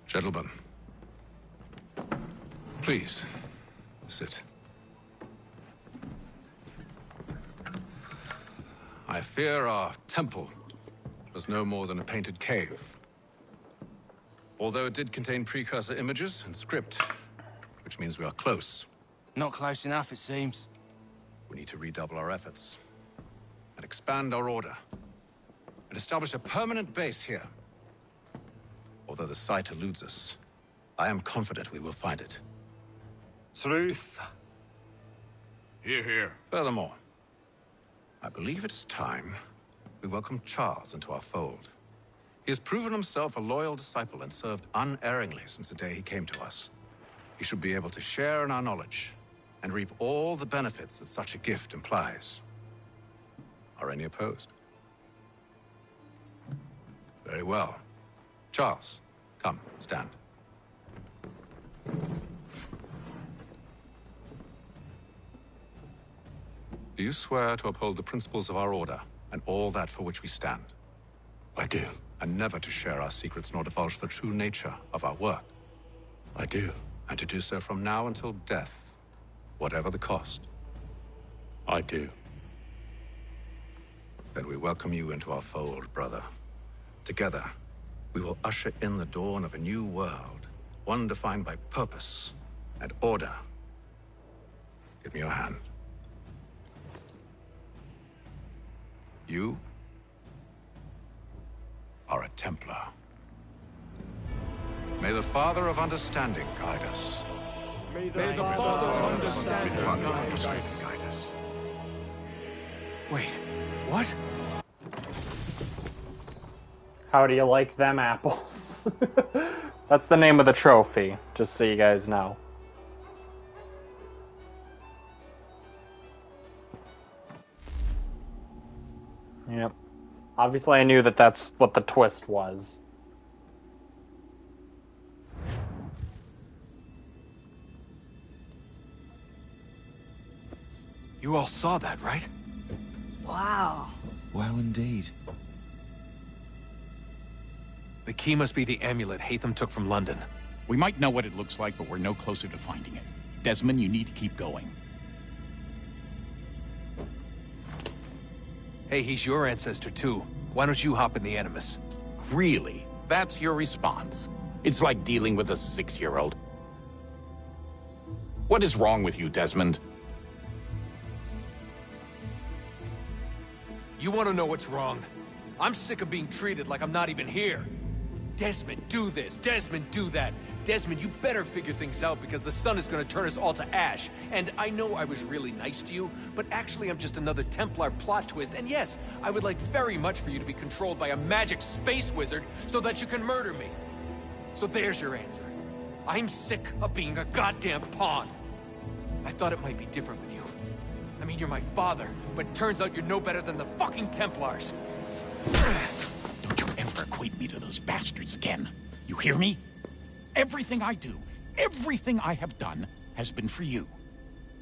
Gentlemen, please, sit. I fear our temple was no more than a painted cave. Although it did contain precursor images and script, which means we are close. Not close enough, it seems. We need to redouble our efforts and expand our order and establish a permanent base here. Although the site eludes us, I am confident we will find it. Truth. Hear, hear. Furthermore, I believe it is time we welcome Charles into our fold. He has proven himself a loyal disciple and served unerringly since the day he came to us. He should be able to share in our knowledge and reap all the benefits that such a gift implies. Are any opposed? Very well. Charles, come, stand. Do you swear to uphold the principles of our order and all that for which we stand? I do. And never to share our secrets nor divulge the true nature of our work? I do. And to do so from now until death, whatever the cost? I do. Then we welcome you into our fold, brother. Together, we will usher in the dawn of a new world, one defined by purpose and order. Give me your hand. You are a Templar. May the Father of Understanding guide us. May the Father of Understanding guide us. Wait, what? How do you like them apples? That's the name of the trophy, just so you guys know. Yep. Obviously I knew that that's what the twist was. You all saw that, right? Wow. Wow, indeed. The key must be the amulet Hatham took from London. We might know what it looks like, but we're no closer to finding it. Desmond, you need to keep going. Hey, he's your ancestor too. Why don't you hop in the Animus? Really? That's your response? It's like dealing with a 6-year-old. What is wrong with you, Desmond? You want to know what's wrong? I'm sick of being treated like I'm not even here. Desmond, do this. Desmond, do that. Desmond, you better figure things out because the sun is going to turn us all to ash. And I know I was really nice to you, but actually I'm just another Templar plot twist. And yes, I would like very much for you to be controlled by a magic space wizard so that you can murder me. So there's your answer. I'm sick of being a goddamn pawn. I thought it might be different with you. I mean, you're my father, but turns out you're no better than the fucking Templars. Don't you ever equate me to those bastards again. You hear me? Everything I do, everything I have done, has been for you.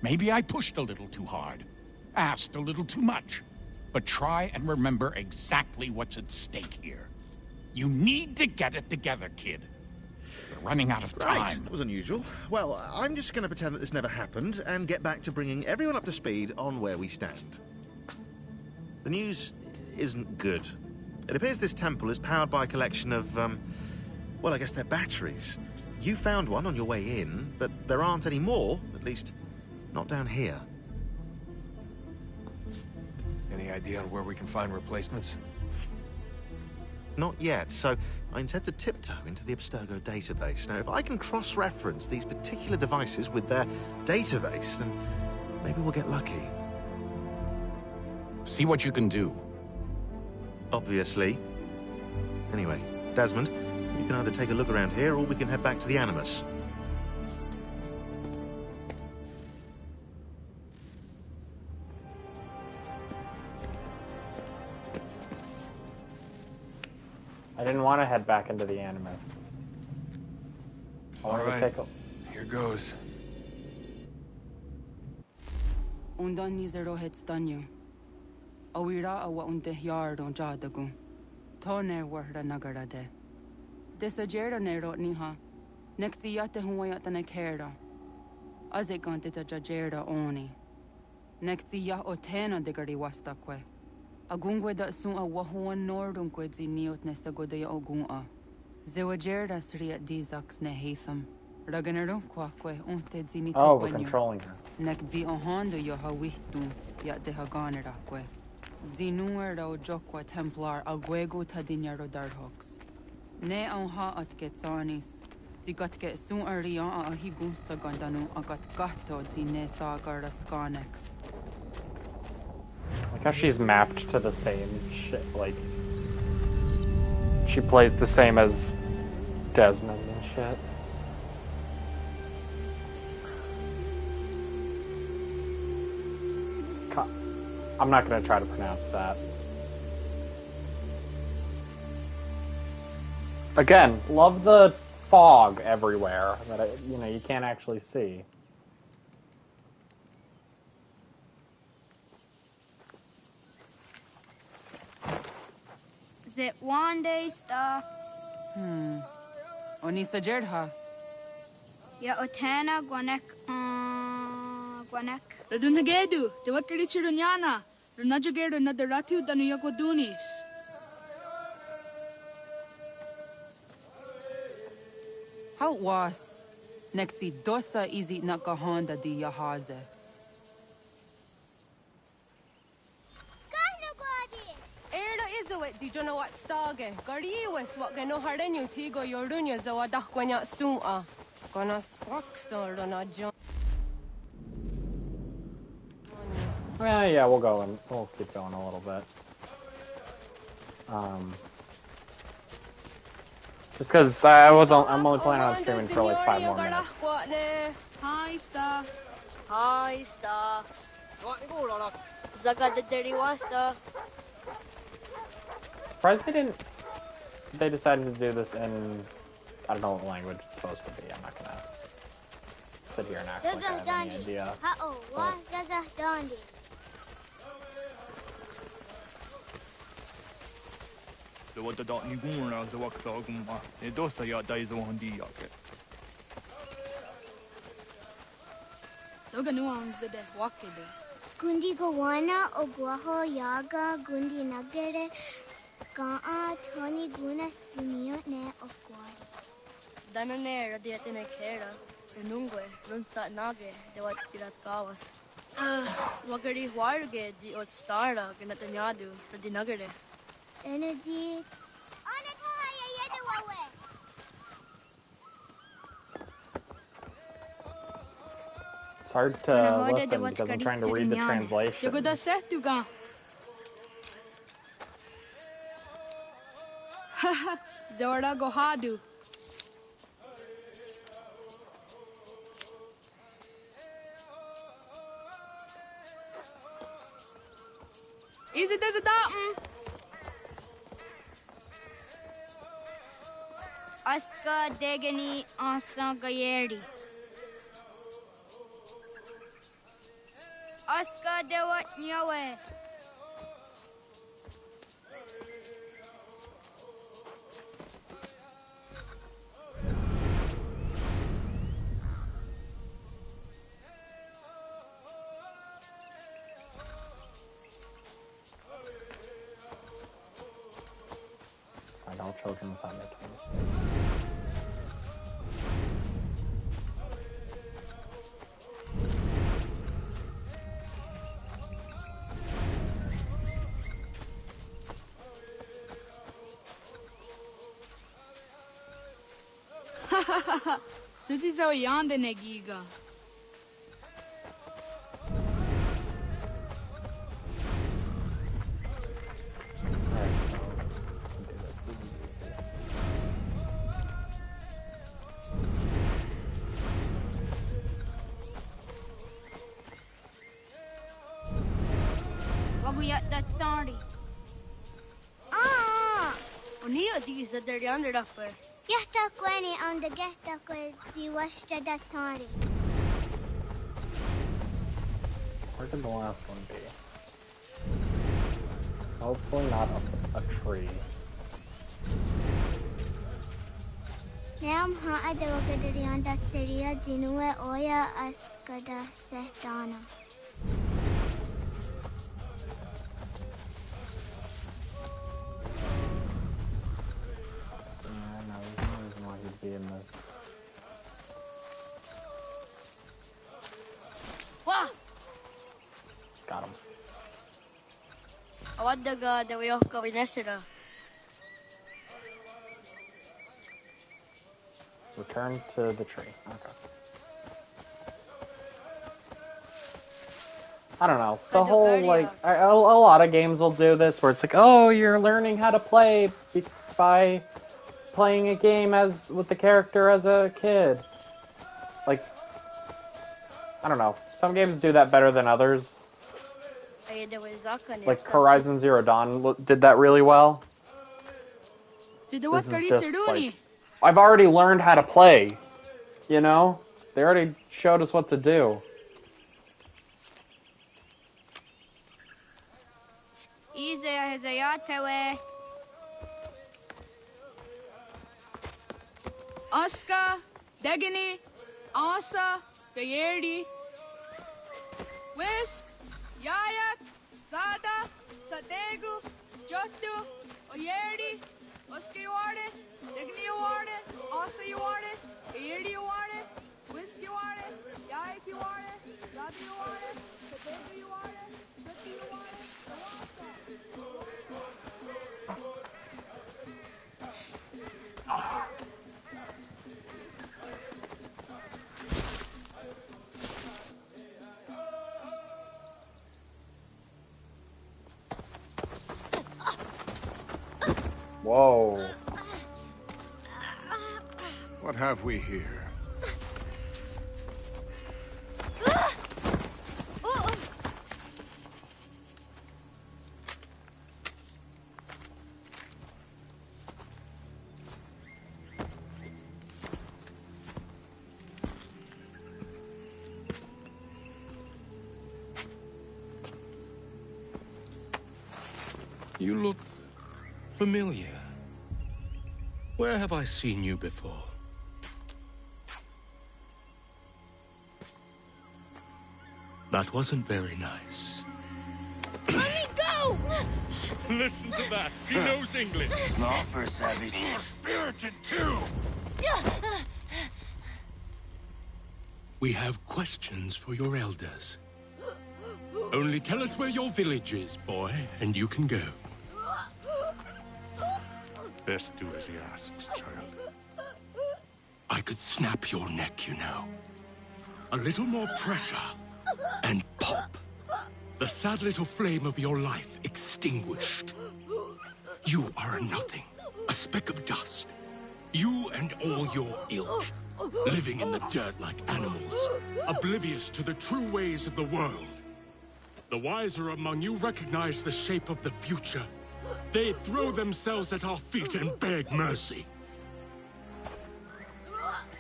Maybe I pushed a little too hard, asked a little too much, but try and remember exactly what's at stake here. You need to get it together, kid. We're running out of time. Right, that was unusual. Well, I'm just going to pretend that this never happened and get back to bringing everyone up to speed on where we stand. The news isn't good. It appears this temple is powered by a collection of, well, I guess they're batteries. You found one on your way in, but there aren't any more, at least not down here. Any idea on where we can find replacements? Not yet, so I intend to tiptoe into the Abstergo database. Now, if I can cross-reference these particular devices with their database, then maybe we'll get lucky. See what you can do. Obviously. Anyway, Desmond, you can either take a look around here or we can head back to the Animus. I didn't want to head back into the Animus. I wanted to take a... Here goes. Undan nizero het stanyu. Awira awa unte yardon jadagu. Toner warda nagara de. Desajera nero niha. Nektiyate huwayata nekera. Azekante ta jajera oni. Nektiya otena degari wastakwe. Agungwe da sun a wahuan nordun kwedzi niot nesagodaya ogun'a. Zewajerda sriat dizax ne Hatham. Raganero kwakwe unte zinito Oh, we're controlling her. Nekzi ohando yo hawitu yat de haganerakwe. Zinuero jokwa Templar alguego tadinyaro darhox. Ne onha at getsanis. Zigatke soon early on a higusa gondanu agat gato zine sagar scarnex. Like how she's mapped to the same shit, like she plays the same as Desmond and shit. I'm not gonna try to pronounce that. Again, love the fog everywhere that you can't actually see. Is it one day star? Onisa Jerdha. Ya Otana Gwanek Gwanek. Radunagedu, the Wakarichi Runyana, Runajagedu Nadaratu Danuyagodunis. How was Nexi dosa izi nakahonda di Yahaze. Di jono wat stage. Gardiwes wat gano harenu tigo yorunya zawadah kwanya sua. Gonna squaxor on a John. Yeah, we'll go and we'll keep going a little bit. Just because I'm only planning on streaming for like 5 more minutes. Hi, Star. Hi, Star. Zaga the dirty one, Star. Surprised they decided to do this in, I don't know what language it's supposed to be. I'm not gonna sit here and act like I have any idea. The what the dot nigura the waxaguma, the dosa ya dies on the yake. Toga nuans the wakide. Gundi Gawana Oguaho Yaga Gundi Nagere Gaa Tony Guna Simio Ne Okwari. Danane Radiatine Kera, Renungue, Runsa Nage, the what Tirat Gawas. Wakari Warge, the Ot Stara, Ganatanyadu, for the Nagere. Energy. It's hard to listen because I'm trying to read the translation. Zawada Gohadu. Is it as a datum? Aska Degani Asa Gayeri. Aska Dewat Nyawe. I don't children without their twins. Suti zo yande negiga. Waguyat that sorry. Unia these are the under upper. Geta Queni on the Geta Quezi Washta that sorry. Where did the last one be? Hopefully not up a tree. Nam ha the Wagadarian that Syria Zinue Oya Askada Setana. In the... Wah! Got him. I want the god that we all go in Esra. Return to the tree. Okay. I don't know. The whole, like, a lot of games will do this where it's like, oh, you're learning how to play by playing a game with the character as a kid. Like, I don't know. Some games do that better than others. Like Horizon Zero Dawn did that really well. This is just like, I've already learned how to play. You know? They already showed us what to do. Easy as a yacht Oscar, Degani, Asa, Gayerdi, Whisk, Yayak, Zada, Sategu, Jostu, Oyerdi, Oscar you want it, Degani you want it, Asa you want it, Gayerdi you want it, Whisk you want it, Yayak you want it, Zada you want it, Sategu you want it, Jostu you want it, Whoa. What have we here? You look familiar. Where have I seen you before? That wasn't very nice. Let me go! Listen to that. He knows English. Smart for a savage. Spirited too. We have questions for your elders. Only tell us where your village is, boy, and you can go. Best do as he asks, child. I could snap your neck, you know. A little more pressure, and pop. The sad little flame of your life extinguished. You are a nothing, a speck of dust. You and all your ilk, living in the dirt like animals, oblivious to the true ways of the world. The wiser among you recognize the shape of the future. They throw themselves at our feet and beg mercy.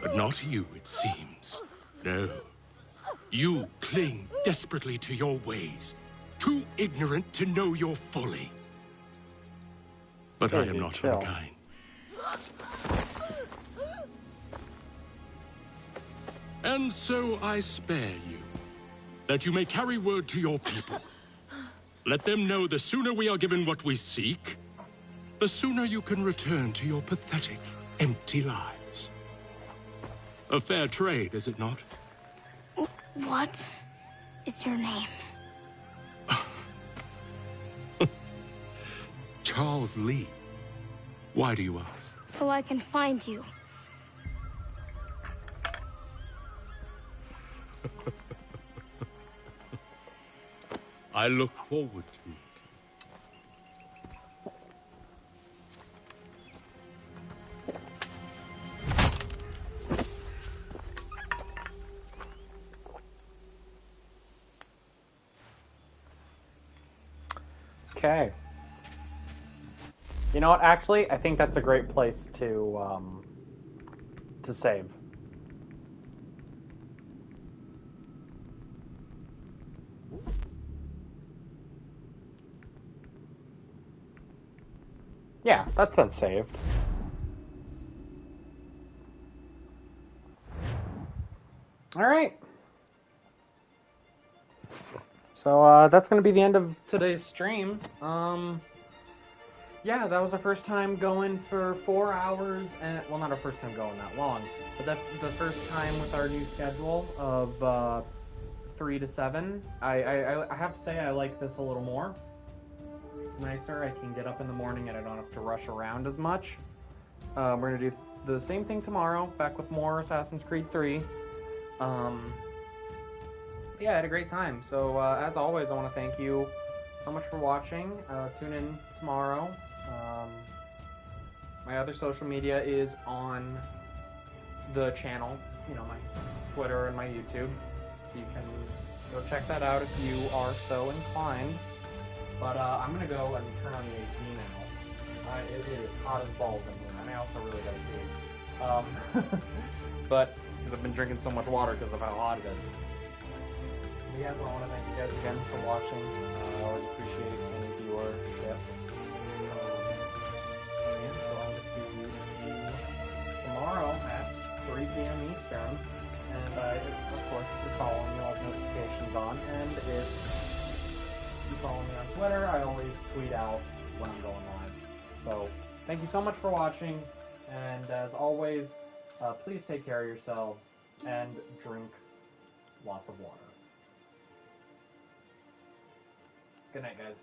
But not you, it seems. No. You cling desperately to your ways, too ignorant to know your folly. But I am not unkind. And so I spare you, that you may carry word to your people. Let them know the sooner we are given what we seek, the sooner you can return to your pathetic, empty lives. A fair trade, is it not? What is your name? Charles Lee. Why do you ask? So I can find you. I look forward to it. Okay. You know what? Actually, I think that's a great place to save. Yeah, that's been saved. All right. So that's going to be the end of today's stream. Yeah, that was our first time going for 4 hours, and well, not our first time going that long, but that's the first time with our new schedule of 3 to 7. I have to say I like this a little more. It's nicer. I can get up in the morning and I don't have to rush around as much. We're gonna do the same thing tomorrow, back with more Assassin's Creed 3. Yeah, I had a great time. So, as always, I want to thank you so much for watching. Tune in tomorrow. My other social media is on the channel, you know, my Twitter and my YouTube. So you can go check that out if you are so inclined. But I'm going to go and turn on the AC now. It is hot as balls in here, and I also really got to pee. But, because I've been drinking so much water because of how hot it is. Yeah, so I want to thank you guys again for watching. I always appreciate any viewership. And so I'll see you tomorrow at 3 p.m. Eastern. And of course, if you're following me, I'll have notifications on. And if you follow me on Twitter, I always tweet out when I'm going live. So, thank you so much for watching. And as always, please take care of yourselves and drink lots of water. Good night, guys.